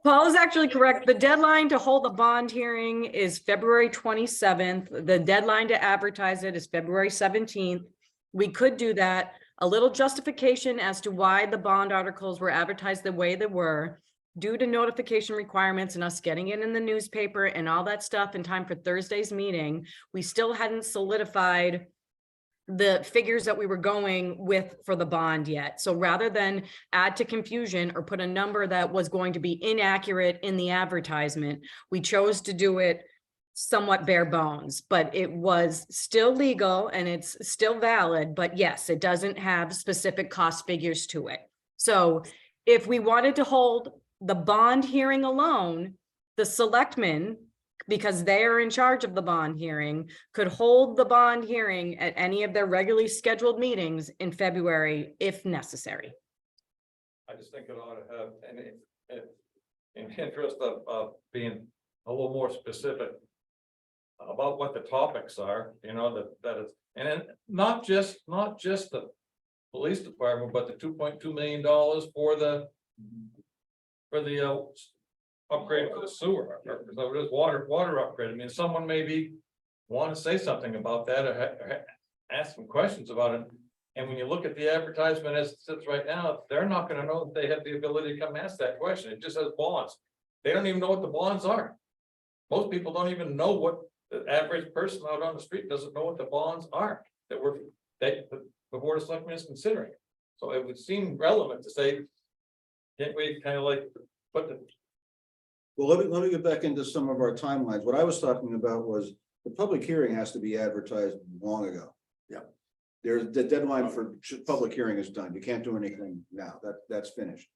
Paul is actually correct. The deadline to hold the bond hearing is February 27th. The deadline to advertise it is February 17th. We could do that. A little justification as to why the bond articles were advertised the way they were. Due to notification requirements and us getting it in the newspaper and all that stuff in time for Thursday's meeting, we still hadn't solidified the figures that we were going with for the bond yet. So rather than add to confusion or put a number that was going to be inaccurate in the advertisement, we chose to do it somewhat bare bones, but it was still legal and it's still valid. But yes, it doesn't have specific cost figures to it. So if we wanted to hold the bond hearing alone, the selectmen, because they are in charge of the bond hearing, could hold the bond hearing at any of their regularly scheduled meetings in February if necessary. I just think it ought to have, and in interest of being a little more specific about what the topics are, you know, that is, and then not just the police department, but the $2.2 million for the upgrade for the sewer, or so it is water upgrade. I mean, someone maybe want to say something about that or ask some questions about it. And when you look at the advertisement as it sits right now, they're not gonna know that they have the ability to come ask that question. It just says bonds. They don't even know what the bonds are. Most people don't even know what the average person out on the street doesn't know what the bonds are that the Board of Selectmen is considering. So it would seem relevant to say, can't we kind of like put the Well, let me get back into some of our timelines. What I was talking about was the public hearing has to be advertised long ago. Yeah. There's the deadline for public hearing is done. You can't do anything now. That's finished.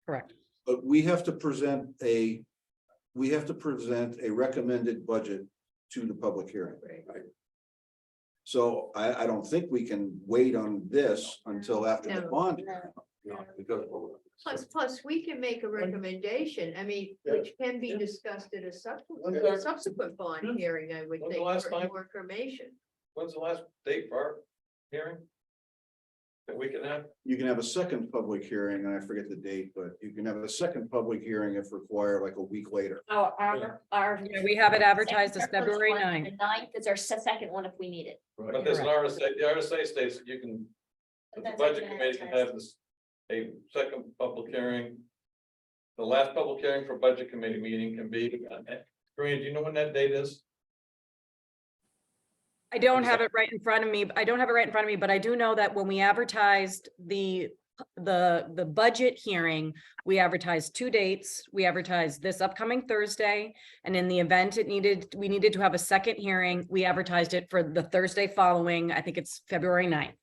Correct. But we have to present a recommended budget to the public hearing. Right. So I don't think we can wait on this until after the No. bond. No, because Plus, we can make a recommendation, I mean, which can be discussed at a subsequent bond hearing, I would When's the think, last for time? more information. When's the last date for our hearing? That we can have? You can have a second public hearing, and I forget the date, but you can have a second public hearing if required, like a week later. Our. Yeah, we have it advertised as February 9th. The 9th is our second one if we need it. But there's an RSA, the RSA states that you can, that the That's budget been committee can advertised. have this, a second public hearing. The last public hearing for budget committee meeting can be, Corinne, do you know when that date is? I don't have it right in front of me. But I do know that when we advertised the budget hearing, we advertised 2 dates. We advertised this upcoming Thursday, and in the event we needed to have a second hearing, we advertised it for the Thursday following. I think it's February 9th.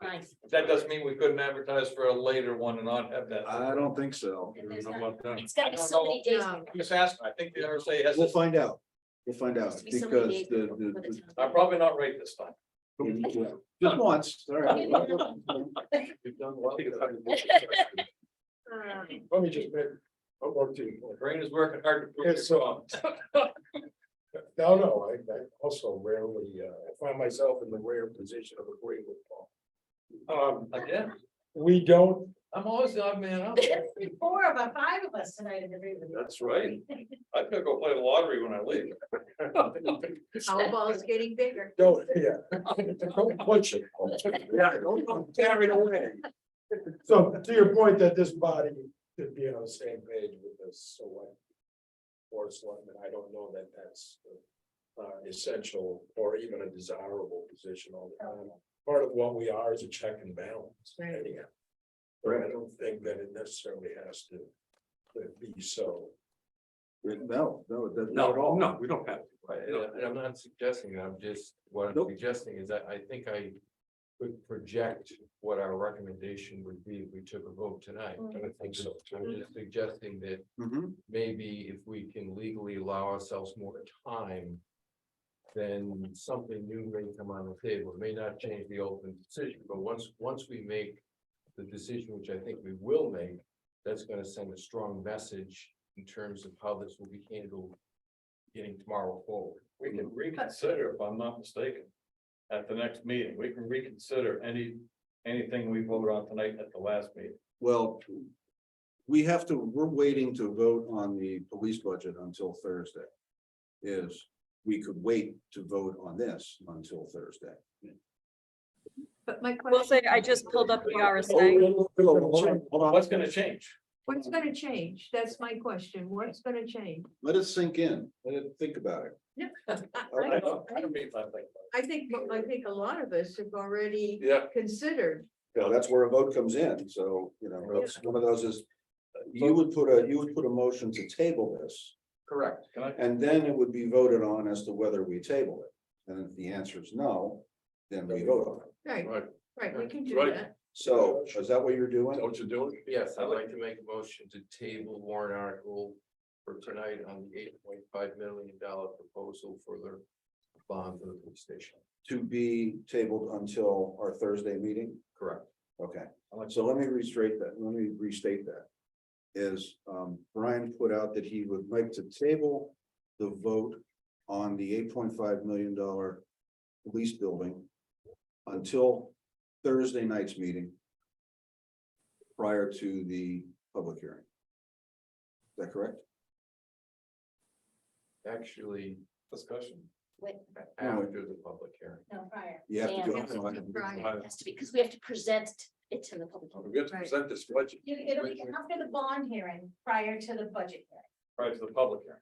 Nice. That doesn't mean we couldn't advertise for a later one and not have that. I don't think so. If there's How not- about that? It's gotta be so many days. No. I'm just asking, I think the RSA has, We'll this- find out. We'll find out Has to be so many because days the, before the the, time. I'm probably not right this time. just once, all right. we've done well. Let me just make, one more thing. Corinne is working hard to prove Yeah, it's so- wrong. No, I also rarely, I find myself in the rare position of agreeing with Paul. Again, We don't, I'm always the odd man out. 4 of the 5 of us tonight agree with you. That's right. I'm gonna go play the lottery when I leave. Powerball's getting bigger. don't, yeah, don't push it. Yeah, don't carry it away. So to your point that this body could be on the same page with this select. Or selectmen, I don't know that that's essential or even a desirable position all the time. Part of what we are is a check and balance. Right. Anyhow. But I don't think that it necessarily has to be so. No, not at all. No, we don't have. And I'm not suggesting, what I'm Nope. suggesting is that I think I could project what our recommendation would be if we took a vote tonight. I think so. I'm just suggesting that Mhm. maybe if we can legally allow ourselves more time, then something new may come on the table. It may not change the ultimate decision, but once we make the decision, which I think we will make, that's gonna send a strong message in terms of how this will be handled getting tomorrow forward. We can reconsider, if I'm not mistaken, at the next meeting. We can reconsider anything we vote on tonight at the last meeting. Well, we're waiting to vote on the police budget until Thursday. We could wait to vote on this until Thursday. But my We'll say, question, I just pulled up the Oh, RSA. Hold on. What's gonna change? what's gonna change? That's my question. What's gonna change? Let it sink in. Let it think about it. I don't mean nothing. I think a lot of us have already Yeah. considered. That's where a vote comes in. So, it's one of those is. You would put a motion to table this, Correct. Can I? and then it would be voted on as to whether we table it. And if the answer is no, then we vote on it. Right, Right. right, we can do Right. that. So is that what you're Is that doing? what you're doing? Yes, I'd like to make a motion to table warrant article for tonight on the $8.5 million proposal for the bond for the police station. To be tabled until our Thursday meeting? Correct. Okay, so let me restate that. Brian put out that he would like to table the vote on the $8.5 million police building until Thursday night's meeting prior to the public hearing. Is that correct? Actually, Discussion. Wait, after the public hearing. No, prior. You have to Yeah. go. it has to be, because we have to present it to the public. We have to present this budget. It'll be after the bond hearing, prior to the budget hearing, Right to the public hearing.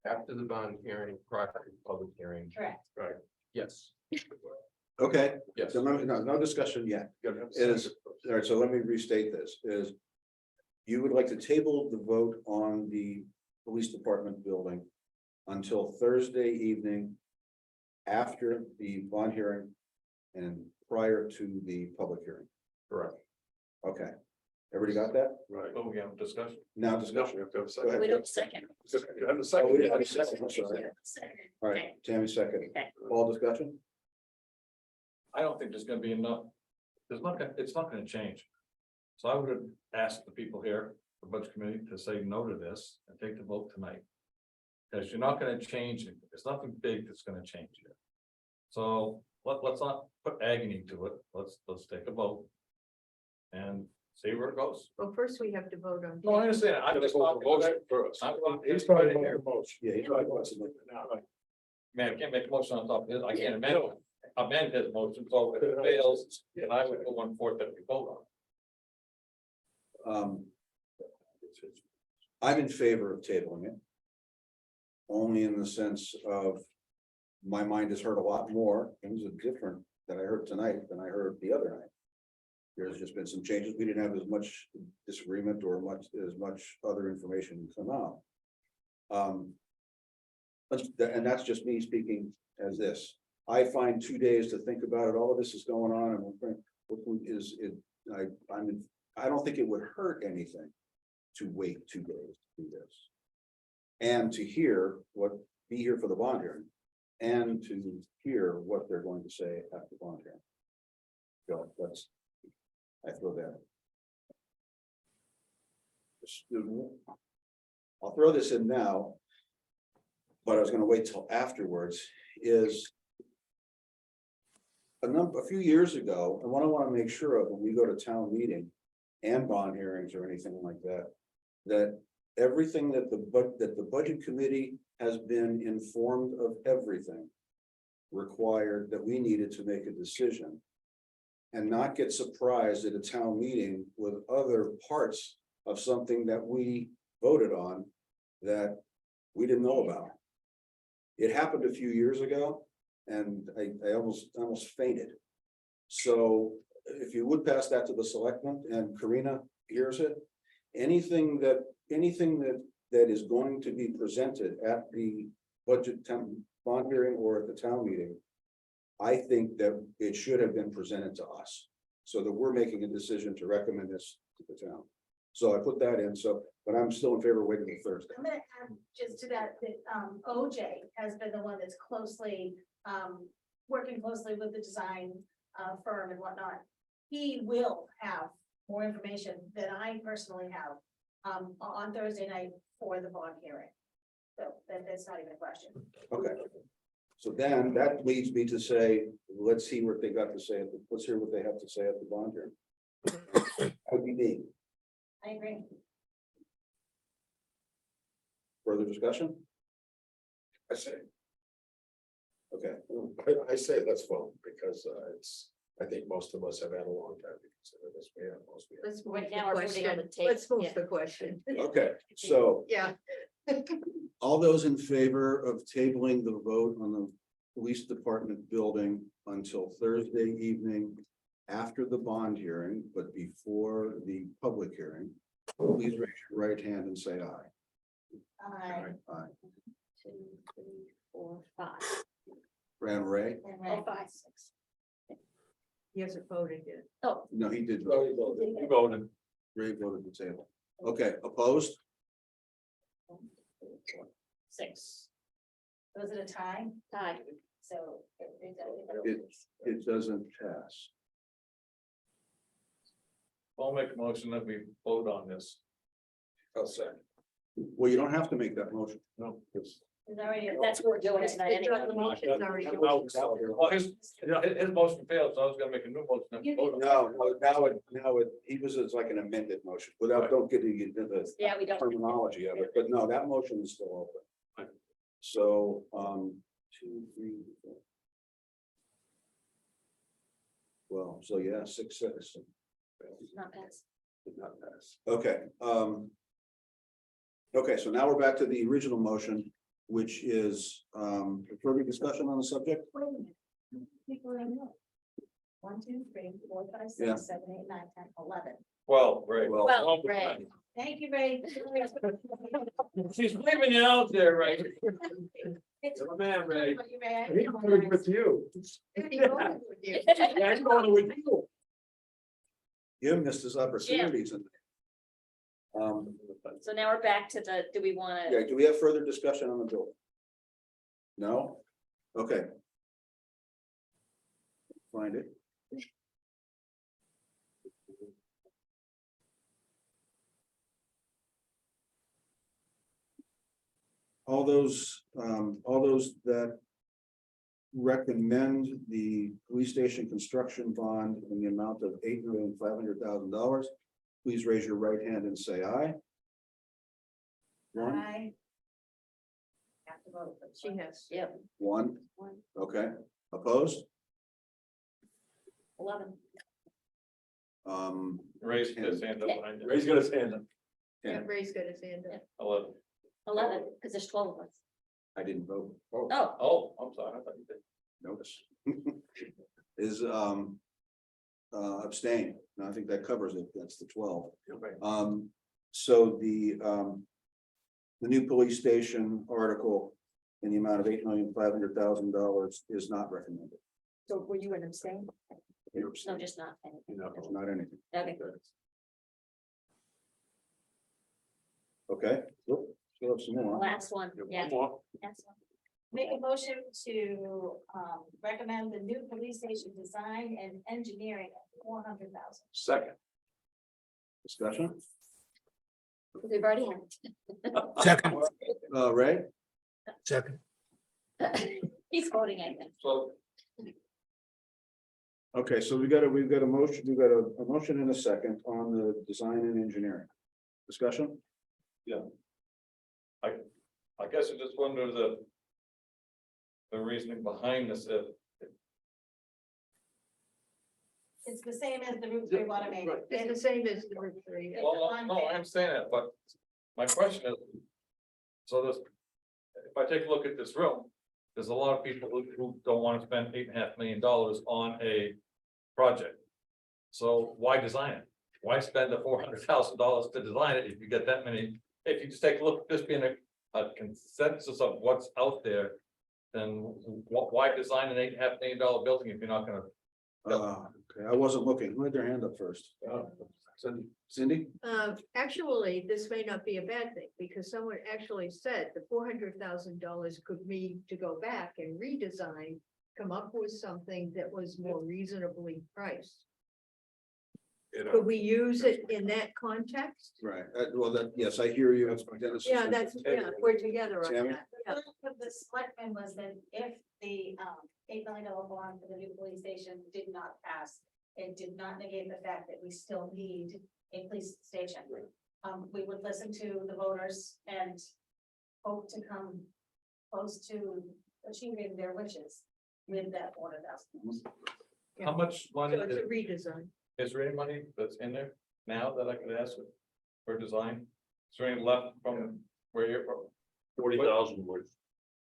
After the bond hearing, prior to the public hearing, correct? yes. Okay, Yes. so no discussion yet. Is, all right, so let me restate this, is you would like to table the vote on the police department building until Thursday evening after the bond hearing and prior to the public hearing. Correct. Okay, everybody got that? Right. Oh, we have discussion. Now No, we discussion. have to have a Go second. ahead. We don't second. You have a Oh, second. we didn't have a second, I'm sorry. Second. All right, Tammy second. Okay. All discussion? I don't think there's gonna be enough, it's not gonna change. So I would have asked the people here, the budget committee, to say no to this and take the vote tonight. Because you're not gonna change it, there's nothing big that's gonna change here. So let's not put agony to it, let's take a vote. And see where it goes. Well, first we have to vote on. No, I understand, I just thought. First. He's probably making a motion. Yeah, he probably wants to make it now. Man, I can't make a motion on top of this, I can't amend his motion, so if it fails, then I would go 1/4 that we vote on. I'm in favor of tabling it. Only in the sense of my mind has heard a lot more, things are different that I heard tonight than I heard the other night. There's just been some changes. We didn't have as much disagreement or as much other information come out. And that's just me speaking as this. I find 2 days to think about it. All of this is going on and I don't think it would hurt anything to wait 2 days to do this. And to be here for the bond hearing and to hear what they're going to say at the bond hearing. So I throw that. I'll throw this in now. But I was gonna wait till afterwards, is a few years ago, and what I want to make sure of when we go to town meeting and bond hearings or anything like that, that everything that the budget committee has been informed of everything required that we needed to make a decision and not get surprised at a town meeting with other parts of something that we voted on that we didn't know about. It happened a few years ago and I almost fainted. So if you would pass that to the selectmen and Karina hears it, anything that is going to be presented at the bond hearing or at the town meeting, I think that it should have been presented to us so that we're making a decision to recommend this to the town. So I put that in, but I'm still in favor of waiting until Thursday. I'm gonna add just to that, OJ has been the one that's closely, working closely with the design firm and whatnot. He will have more information than I personally have on Thursday night for the bond hearing. So that's not even a question. Okay. So then that leads me to say, let's see what they got to say. Let's hear what they have to say at the bond hearing. Could be me. I agree. Further discussion? I say, Okay. I say let's vote because I think most of us have had a long time to consider this. We have most. we have. Let's move Right the now, we're voting on question. the table. Let's move Yeah. the question. Okay, so Yeah. all those in favor of tabling the vote on the police department building until Thursday evening after the bond hearing, but before the public hearing, please raise your right hand and say aye. Aye. 2, 3, 4, 5. Fran Ray? Oh, 5, 6. He hasn't voted yet. Oh, No, he did. No, vote. You voted. Ray voted the table. Okay, opposed? 6. Was it a tie? Tie. So. It doesn't pass. I'll make a motion that we vote on this. I'll say. Well, you don't have to make that motion. No. It's already. That's what we're doing tonight anyway. The motion's already- Well, his motion failed, so I was gonna make a new motion. and vote on it. Now he was as like an amended motion without, don't get into the Yeah, we don't. terminology of it, but no, that motion is still open. So, 2, 3, 4. Well, so yeah, 6, 6. Not pass. Did not pass. Okay, okay, so now we're back to the original motion, which is, further discussion on the subject? Wait a minute. People are in there. 1, 2, 3, 4, 5, 6, Yeah. 7, 8, 9, 10, 11. Well, right. Well, Ray. Thank you, Ray. She's leaving you out there, right? It's- Oh, man, Ray. Ray, He's going with you. Yeah, I'm going with you. Jim missed his opportunities. So now we're back to the, do we want to? Yeah, do we have further discussion on the bill? No? Okay. Find it. All those that recommend the police station construction bond in the amount of $8,500,000, please raise your right hand and say aye. One, I have to vote. for this She one. has. Yep, one, one, okay, opposed? 11. Raise his hand up behind you. Ray's got his hand up. Yeah, 10. Ray's got his hand up. 11. 11, because there's 12 of us. I didn't vote. Oh, Oh, I'm sorry. I thought you did. Notice. Is abstain. No, I think that covers it. That's the 12. So the new police station article in the amount of $8,500,000 is not recommended. so were you an abstain? You're No, abstaining. just not. anything. It's not anything. Okay, Okay. Whoop, still have some more. last one, yeah, One more. last one. Make a motion to recommend the new police station design and engineering at 400,000. Second. Discussion. We've already Second, Ray, second. had. He's voting, I think. So okay, so we've got a motion, we've got a motion and a second on the design and engineering. Discussion? I guess I just wonder the reasoning behind this. It's the same as the Route 3 water main. It's the same as the Route 3. Well, no, I understand that, but my question is, so this, if I take a look at this room, there's a lot of people who don't want to spend $8.5 million on a project. So why design it? Why spend the $400,000 to design it if you get that many? If you just take a look at this being a consensus of what's out there, then why design an $8.5 million building if you're not gonna? Okay, I wasn't looking. Who had their hand up first? Cindy? Actually, this may not be a bad thing, because someone actually said the $400,000 could be to go back and redesign, come up with something that was more reasonably priced. Could we use it in that context? Right, well, yes, I hear you. Dennis is- Yeah, we're together on Tammy? that. Yeah. Of the selectmen was that if the $8 million bond for the new police station did not pass, it did not negate the fact that we still need a police station. We would listen to the voters and hope to come close to achieving their wishes with that $400,000. How much money So it's a redesign. is there any money that's in there now that I could ask for design? Is there any left from where you're from? 40,000 was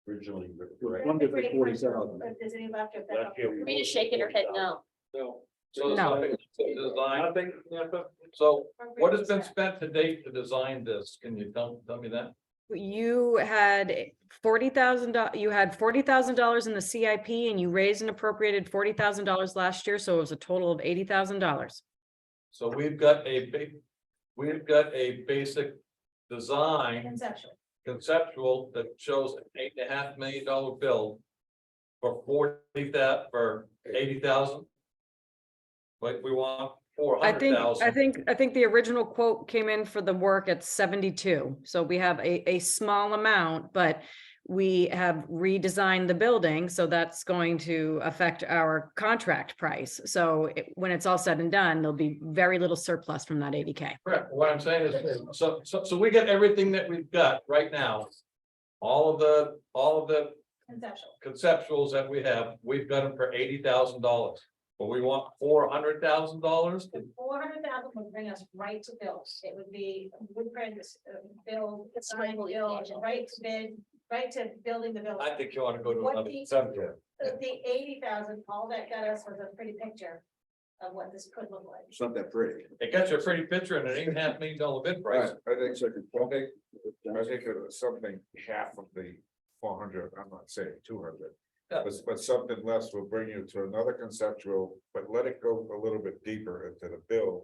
originally. correct. Funded for 40,000. If there's any left, if that- Last year we- Rita's shaking her head no. No. So there's No. nothing to design. Nothing, yeah, but So what has been spent to date to design this? Can you tell me that? You had $40,000, you had $40,000 in the CIP and you raised and appropriated $40,000 last year, so it was a total of $80,000. So we've got a basic design conceptual that shows an $8.5 million bill for for 80,000. Like we want I 400,000. think the original quote came in for the work at 72. So we have a small amount, but we have redesigned the building. So that's going to affect our contract price. So when it's all said and done, there'll be very little surplus from that 80K. Correct. What I'm saying is, so we get everything that we've got right now. all of the Conceptual. conceptuals that we have, we've got them for $80,000. But we want $400,000. The 400,000 would bring us right to bills. It would be Woodford, bill, design, what we bill, imagined. right to bid, right to building the building. I think you ought to go to What another the- cemetery. The 80,000, all that got us was a pretty picture of what this could look like. It's not that pretty. It got you a pretty picture and it ain't $500,000 bid price. I think second. I think it was something half of the 400, I'm not saying 200. Yeah. But something less will bring you to another conceptual, but let it go a little bit deeper into the bill.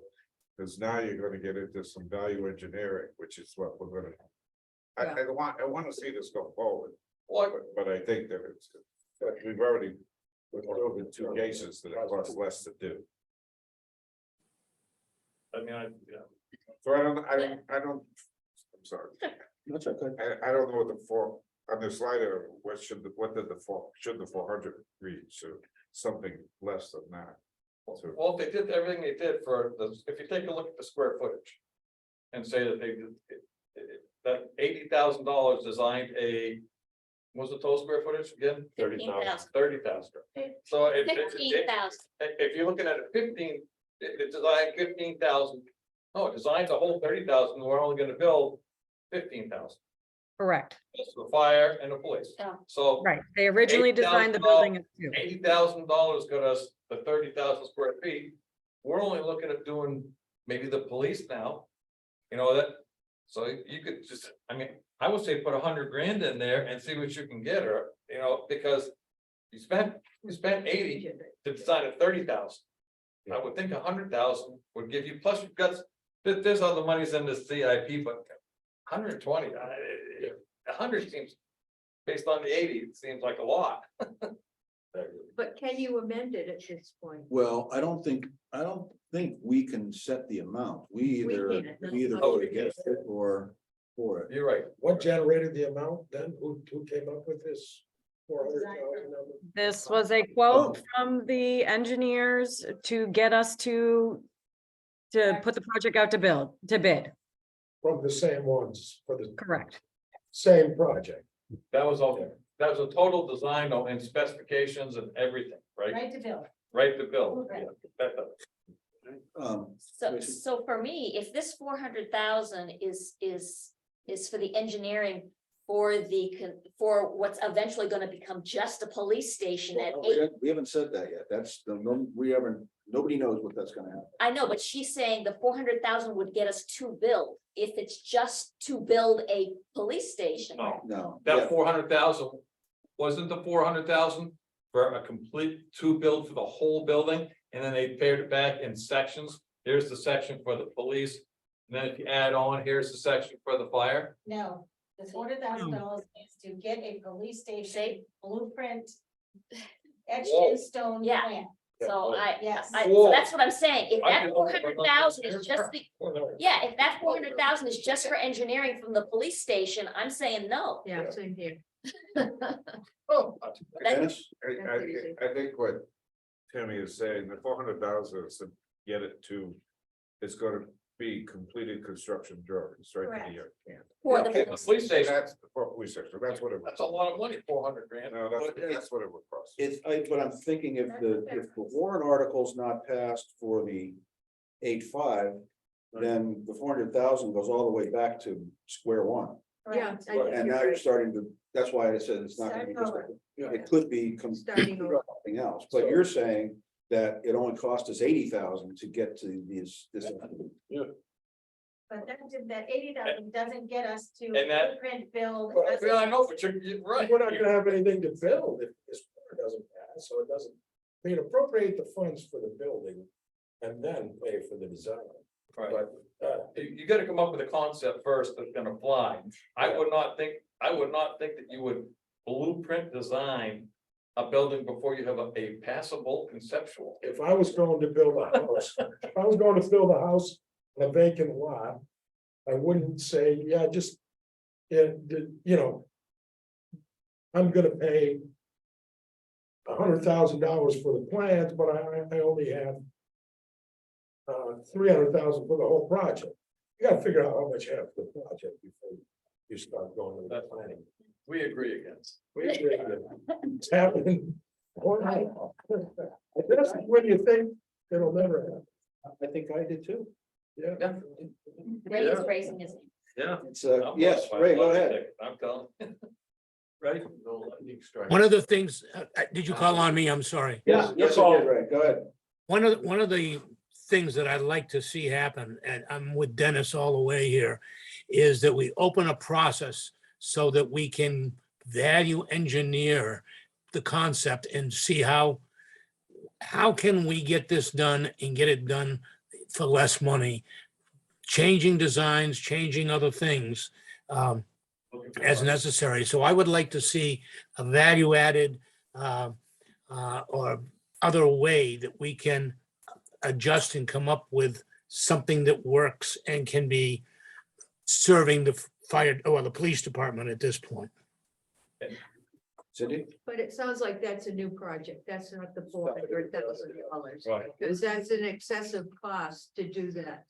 Because now you're gonna get into some value engineering, which is what we're gonna. I want to see this go forward, What, but I think that it's, but we've already. We've proven 2 cases that it costs less to do. I mean, So I don't, I'm sorry. That's okay. I don't know what the four, on the slider, what did the 400 read, so something less than that. well, if they did everything they did for the, if you take a look at the square footage. And say that they did, that $80,000 designed a, what's the total square footage again? 15,000. 30,000. So if, 15,000. if you're looking at a 15, it designed 15,000. No, it designed the whole 30,000, we're only gonna build 15,000. Correct, That's the fire and the police. Yeah. So right. They originally designed the building as two. $80,000 got us the 30,000 square feet. We're only looking at doing maybe the police now. You know that, so you could just, I mean, I would say put 100 grand in there and see what you can get, or, you know, because you spent 80 to design a 30,000. I would think 100,000 would give you, plus you've got, there's other monies in the CIP, but 120, 100 seems, based on the 80, it seems like a lot. But can you amend it at this point? Well, I don't think we can set the amount. We We either can't, no. vote against it or for it. You're right. What generated the amount then? Who came up with this 400,000 number? This was a quote from the engineers to get us to put the project out to bid. From the same ones for the Correct. same project. That was all, that was a total design and specifications and everything, right? Right to build. Right to build. Right. So for me, if this 400,000 is for the engineering for what's eventually gonna become just a police station at Well, 8. we haven't said that yet. That's the, nobody knows what that's gonna happen. I know, but she's saying the 400,000 would get us to build, if it's just to build a police station. No, No. that Yeah. 400,000, wasn't the 400,000 for a complete to build for the whole building? And then they pared it back in sections. Here's the section for the police. And then if you add on, here's the section for the fire. No, the $400,000 is to get a police station blueprint. Etched Whoa. in stone Yeah. plan. So Yes. so Whoa. that's what I'm saying, if I that can- 400,000 is just the, yeah, if that 400,000 is just for engineering from the police station, I'm saying no. Yeah, same here. Oh, Dennis? I think what Timmy is saying, the 400,000 is to get it to, it's gonna be completed construction drawings, right? Correct. For Okay, the, the police station, That's for police station, that's what it was. that's a lot of money, 400 grand. No, that's what it would cost. But I'm thinking if the warrant article's not passed for the 8.5, then the 400,000 goes all the way back to square one. Yeah. Correct. I think And you're now you're right. starting to, that's why I said it's not gonna be, Starting over. it could be Starting over. something else, but you're saying that it only cost us 80,000 to get to this. But that 80,000 doesn't get us to And that- blueprint build. Well, I know, but you're right. We're not gonna have anything to build if this doesn't pass, so it doesn't, I mean, appropriate the funds for the building and then pay for the design. Right. But, You gotta come up with a concept first that's gonna fly. I would not think that you would blueprint design a building before you have a passable conceptual. if I was going to build a house, if I was going to build a house on a vacant lot, I wouldn't say, yeah, just, you know, I'm gonna pay $100,000 for the plans, but I only have 300,000 for the whole project. You gotta figure out how much you have for the project before you start going with the planning. We agree again. It's happening. That's when you think it'll never happen. I think I did too. Yeah. Yeah. Ray is raising his. Yeah. It's, yes, Ray, go ahead. I'm calling. Right? One of the things, did you call on me? I'm sorry. Yes, yes, I did, Ray, go ahead. One of the things that I'd like to see happen, and I'm with Dennis all the way here, is that we open a process so that we can value engineer the concept and see how can we get this done and get it done for less money, changing designs, changing other things as necessary. So I would like to see a value added or other way that we can adjust and come up with something that works and can be serving the fire or the police department at this point. Cindy? But it sounds like that's a new project. That's not the $400,000. Right. Because that's an excessive cost to do that.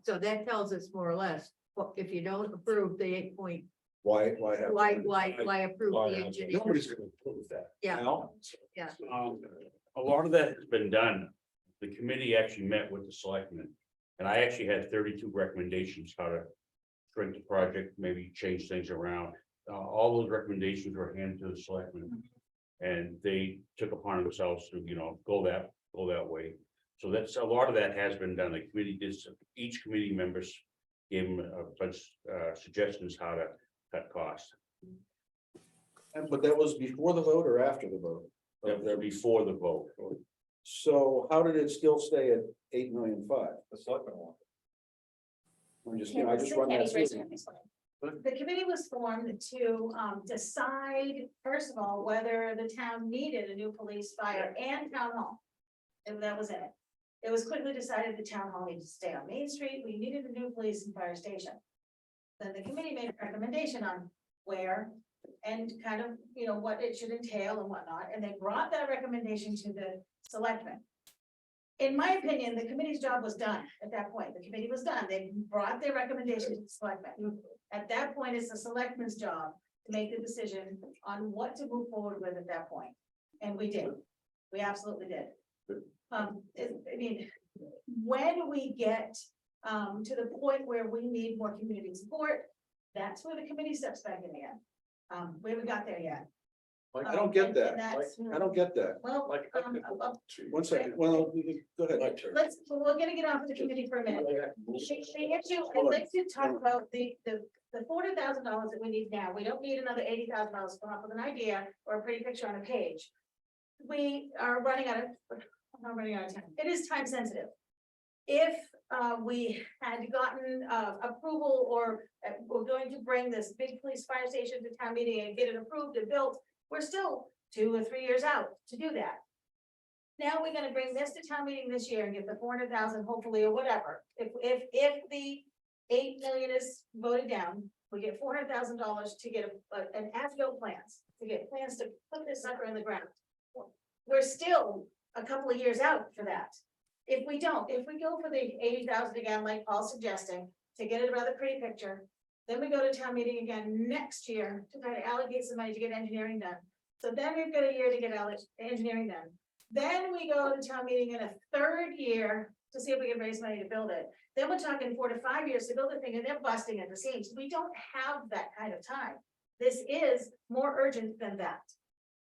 So that tells us more or less, well, if you don't approve the 8 point, Why have? why approve the engineer? Nobody's gonna prove that. Yeah, Al? yeah. A lot of that has been done. The committee actually met with the selectmen. And I actually had 32 recommendations how to shrink the project, maybe change things around. All those recommendations were handed to the selectmen. And they took upon themselves to, go that way. So that's, a lot of that has been done. The committee did, each committee members gave them a bunch suggestions how to cut costs. But that was before the vote or after the vote? That was before the vote. So how did it still stay at 8.5 million? The selectmen one. I'm just, I just run that Kenny's through. raising her hand. The committee was formed to decide, first of all, whether the town needed a new police, fire, and town hall. And that was in it. It was quickly decided the town hall needed to stay on Main Street. We needed a new police and fire station. Then the committee made a recommendation on where and kind of, what it should entail and whatnot, and they brought that recommendation to the selectmen. In my opinion, the committee's job was done at that point. The committee was done. They brought their recommendation to the selectmen. At that point, it's the selectmen's job to make the decision on what to move forward with at that point. And we did. We absolutely did. When we get to the point where we need more community support, that's where the committee steps back in again. We haven't got there yet. I don't get And that. that's- I don't get that. Well, Like, 1 second. Well, go ahead. we're gonna get off the committee for a minute. The issue, I'd like to talk about the $400,000 that we need now. We don't need another $80,000 to come up with an idea or a pretty picture on a page. We are running out of, I'm not running out of time. It is time sensitive. If we had gotten approval or we're going to bring this big police fire station to town meeting and get it approved and built, we're still 2 or 3 years out to do that. Now we're gonna bring this to town meeting this year and get the 400,000 hopefully, or whatever. If the 8 million is voted down, we get $400,000 to get an as-built plans, to get plans to put this sucker in the ground. We're still a couple of years out for that. If we go for the 80,000 again, like Paul's suggesting, to get a rather pretty picture, then we go to town meeting again next year to try to allocate some money to get engineering done. So then we've got a year to get engineering done. Then we go to town meeting in a third year to see if we can raise money to build it. Then we're talking 4 to 5 years to build the thing, and they're busting at the seams. We don't have that kind of time. This is more urgent than that.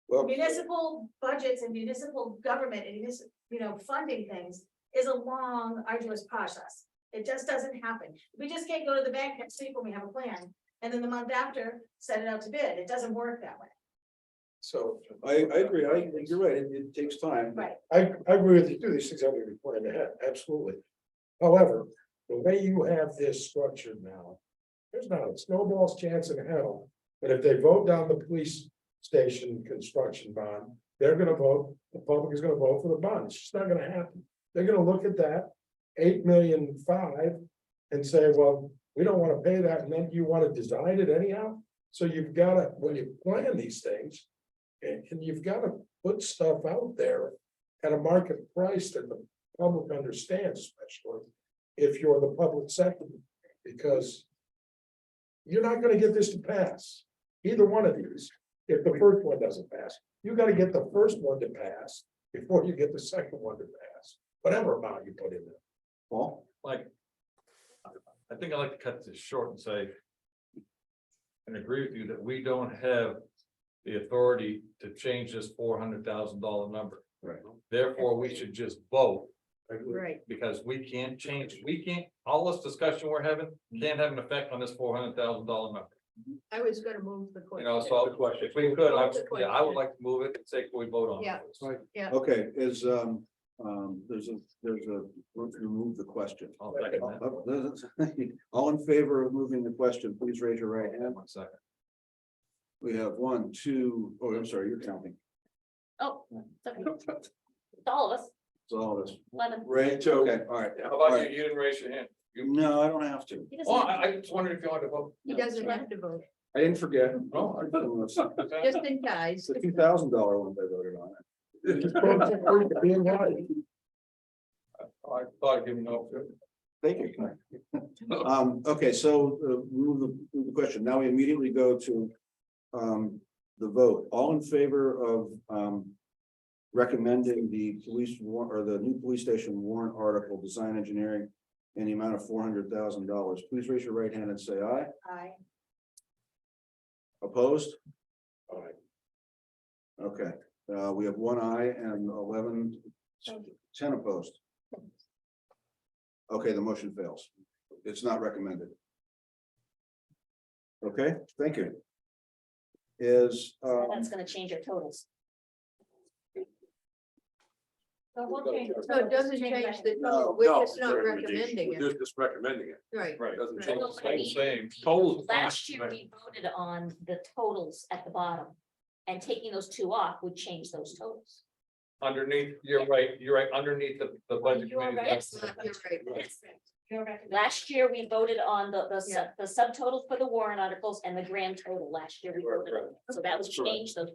Well, Municipal budgets and municipal government and funding things is a long, arduous process. It just doesn't happen. We just can't go to the bank next week when we have a plan, and then the month after, set it out to bid. It doesn't work that way. So I agree. You're right. It takes time. Right. I agree with you too. These things have to be planned ahead, absolutely. However, the way you have this structured now, there's not a snowball's chance in hell that if they vote down the police station construction bond, they're gonna vote, the public is gonna vote for the bond. It's just not gonna happen. They're gonna look at that 8.5 million and say, well, we don't want to pay that, and then you want to design it anyhow. So you've got to, when you plan these things, and you've got to put stuff out there at a market price that the public understands, especially if you're the public sector, because you're not going to get this to pass. either one of these, if the first one doesn't pass. You gotta get the first one to pass before you get the second one to pass, whatever amount you put in there. Paul? Like. I think I'd like to cut this short and say. And agree with you that we don't have the authority to change this $400,000 number. Right. Therefore, we should just vote, Right, because we can't change, all this discussion we're having can't have an effect on this $400,000 number. I was gonna move the You question. know, so if we could, I Move the yeah, I would question. like to move it and say, can we vote on it? Yeah. please? Yeah, Okay, there's a, let's remove the question. I'll second that. All in favor of moving the question, please raise your right hand. 1 second. We have one, two, oh, I'm sorry, you're counting. Oh, it's okay. It's all of us, It's all of us. 11. Ray, okay, all right. How all about right. you? You didn't raise your hand. No, I don't have to. He doesn't Oh, have I just wondered if you wanted to vote. he doesn't have to vote, I didn't forget. No, I didn't. It's just in ties. the $2,000 one they voted on. I thought I'd give him no. Thank you. Okay, so move the question. Now we immediately go to the vote. All in favor of recommending the police warrant or the new police station warrant article, design engineering in the amount of $400,000. Please raise your right hand and say aye. I, Opposed? All right. Okay, we have one aye and 10 opposed. Okay, the motion fails. It's not recommended. Okay, thank you. Is, That's gonna change our totals. so we'll change. So it doesn't change the, No, we're just not recommending We're it, just recommending it. right? Right. Doesn't Right. change Well, the but I same. mean, Total. last year we voted on the totals at the bottom. And taking those two off would change those totals. Underneath, you're right, underneath the budget You are committee. right. You're right. Your recommendation. Last year, we voted on Yeah. the subtotals for the warrant articles and the grand total. Last year, we Correct, voted on. So that was That's correct. changed those.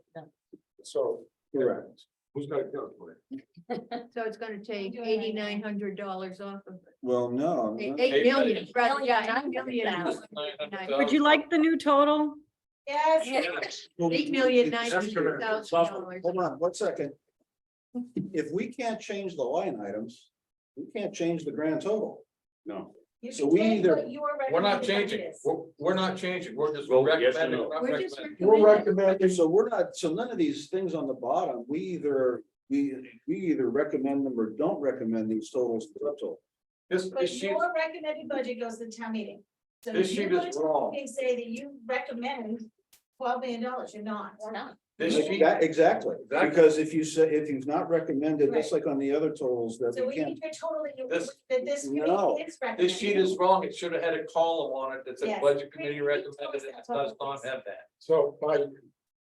So, correct. Who's got to count for it? So it's gonna take Doing right now. $8,900 off of it. Well, no. Eight no. 8 million, million. rather, yeah, 900,000. Would you like the new total? Yes. Well, $8,900,000. Hold on, 1 second. If we can't change the line items, we can't change the grand total. No. You So can we change either- what your We're not recommended changing, budget is. we're not changing, we're just Vote yes or recommending. no. not We're just recommending. we're recommending. recommending, So we're not, so none of these things on the bottom, we either recommend them or don't recommend these totals to subtotal. This But sheet, your recommended budget goes to the town meeting. So This you sheet go is to wrong. and say that you recommend $12 million, you're not. Or not. this sheet, Exactly, Exactly. because if you say, if you've not recommended, just like on the other totals that So we we can't. need your total that you, This- that this No. committee is recommending. this sheet is wrong, it should have had a column on it that said Yes. budget committee recommended, it does not have that. so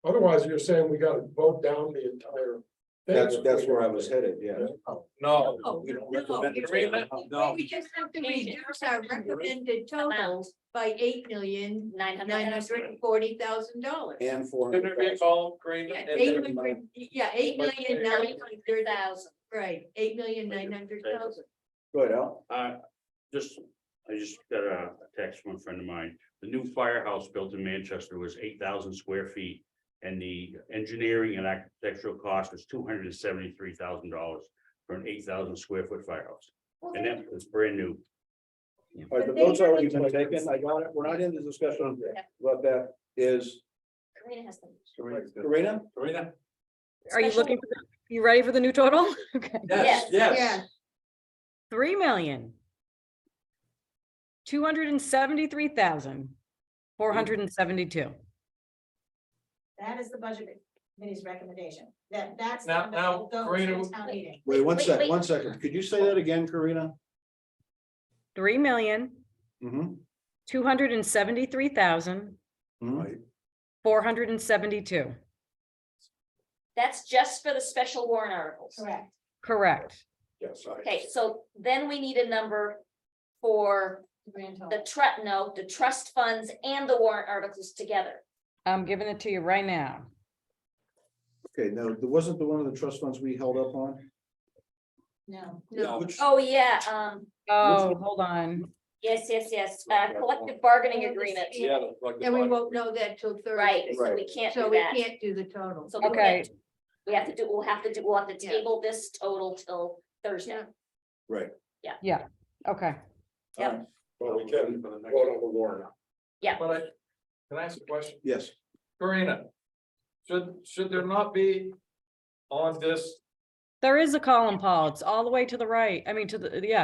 otherwise you're saying we gotta vote down the entire. thing. That's where I was headed, yeah. No, No, We don't no, recommend it. no. we just have to reduce our recommended totals by $8,940,000. And for. Shouldn't there be a column, Karina? Yeah, And then- 800, yeah, 8,900,000, 1,000. right, 8,900,000. Go ahead, Al. I just got a text from a friend of mine. The new firehouse built in Manchester was 8,000 square feet. And the engineering and architectural cost was $273,000 for an 8,000 square foot firehouse. And that was brand new. All right, the vote's already been taken, I got it, we're not in the discussion about that, is Karina has them. Karina? Karina? Are you Special- looking, you ready for the new total? Okay. Yes. Yeah, 3,273,472. That is the budget committee's recommendation. That's. the Now- number now, that will go to Karina- the town meeting. Wait, Wait, wait. 1 second, could you say that again, Karina? 273,472. That's just for the special warrant articles. Correct. Correct. Yes, Okay, so then we need a number for Grand total. the trust funds and the warrant articles together. I'm giving it to you right now. Okay, no, there wasn't the one of the trust funds we held up on? No. no, Which- Oh, yeah, Oh, hold on. Yes, collective bargaining agreement. Yeah. the collective And we bargaining. won't know that till Right, Thursday. so we can't So do we that. can't do the total. So we Okay. can't- we'll have to Yeah. table this total till Thursday. Yeah. Right. Okay. Yep. Well, we can vote on the warrant. But can I ask a question? Yes, Karina, should there not be on this, There is a column, Paul. It's all the way to the right. I mean,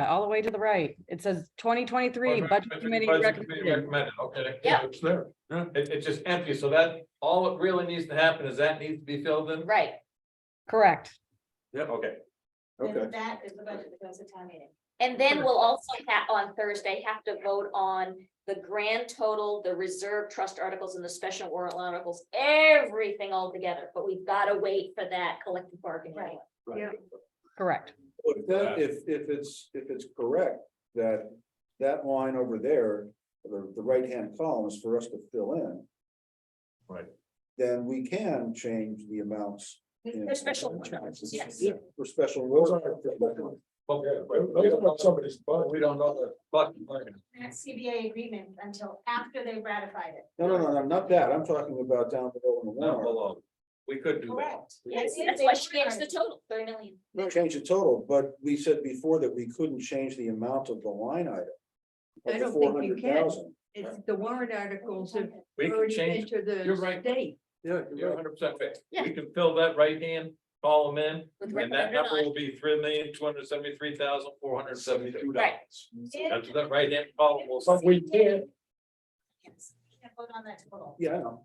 all the way to the right. It says 2023 Budget Committee recommended. recommended, okay. Yeah. It's there. It's just empty, so that, all it really needs to happen is that needs to be filled in? Right, Correct. Yep, okay. okay. And that is the budget that goes to town meeting. and then we'll also on Thursday have to vote on the grand total, the reserve trust articles and the special warrant articles, everything all together, but we've got to wait for that collective bargaining. Right. Yeah. Correct. But if it's correct, that line over there, the right-hand column is for us to fill in. Right. Then we can change the amounts. in- For special warrants, yes. For special. Those warrant. aren't, those are not somebody's budget. We don't know the, but, That CBA agreement until after they've ratified it. No, not that. I'm talking about down below in the not warrant. below. We could do that. Correct. That's why she changed the total, 30 million. Not change the total, but we said before that we couldn't change the amount of the line item. I don't think you can. It's the warrant articles have We can already change, been to you're the right. state. yeah, you're 100% right. Yeah. We can fill that right hand column in, With and that recommended number on. will be $3,273,472. Right. That's what that right hand column will. But we can't, Yes, can't vote on that total. Yeah, I know.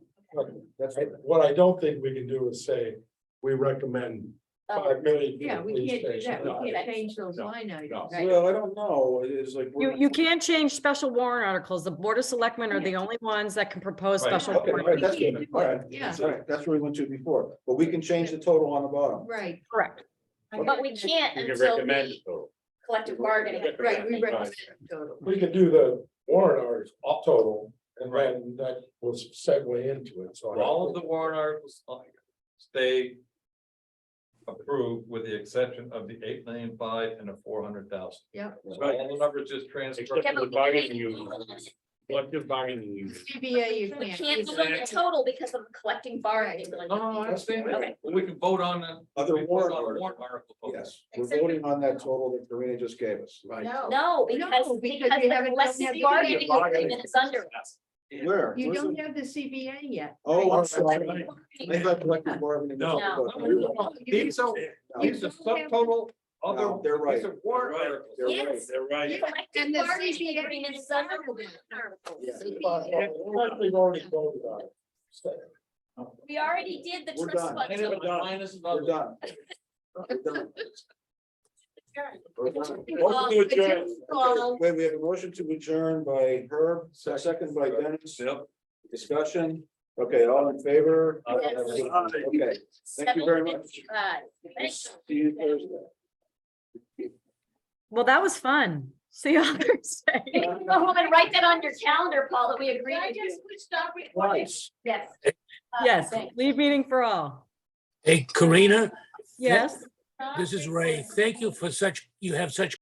That's what I don't think we can do is say, we recommend Oh, 5 million. for Yeah, the we police can't do station. that. No, We can't No. change those line items. Right. Well, I don't know. It's like. You can't change special warrant articles. The Board of Selectmen are the only ones that can propose Right. special. Okay, warrant. right, that's We can't good. do All it. right. Yeah. All right, that's where we went to before, but we can change the total on the bottom. Right, Correct. But we can't We can until recommend the it, though. collective bargaining. right, we agreement. recommend total. We could do the warrant articles total, and then that will segue into it, so. All of the warrant articles stay approved with the exception of the 8,000,005 and the 400,000. Yeah. So all the numbers just transfer. Except for the bargaining unit. Collective bargaining unit. CBA, you We can't. can't do vote that. the total because of the collecting bargaining. No, I understand. Okay. But we can vote on the. Other we vote warrant on the articles. warrant article. Yes, we're voting on that total that Karina just gave us. No. No, because No, because the you haven't done collective that bargaining bargaining. agreement is under us. Where? You Where's don't the- have the CBA yet. Oh, I'm sorry. Collective I bargaining. thought collective bargaining. No. was- No. These are, these are subtotal No, other, they're right. these are warrant articles. They're right. Yes. They're right. Collective And the bargaining CBA agreement is is under part of warrant articles. Yeah. We've already voted on it. We already did the We're trust done. fund. Any of it total. minus We're another. done. We're done. We're done. Wait, we have a motion to adjourn by Herb, second by Dennis. Yep. Discussion. Okay, all in favor? Yes. Okay, thank you very much. 7:55. Thanks. See you Thursday. Well, that was fun. See you on Thursday. You can go home and write that on your calendar, Paul, that we agreed Can I with you. just stop recording? Twice. Yes. Yes, Thanks. leave meeting for all. Hey, Karina, Yes. this is Ray. Thank you for you have such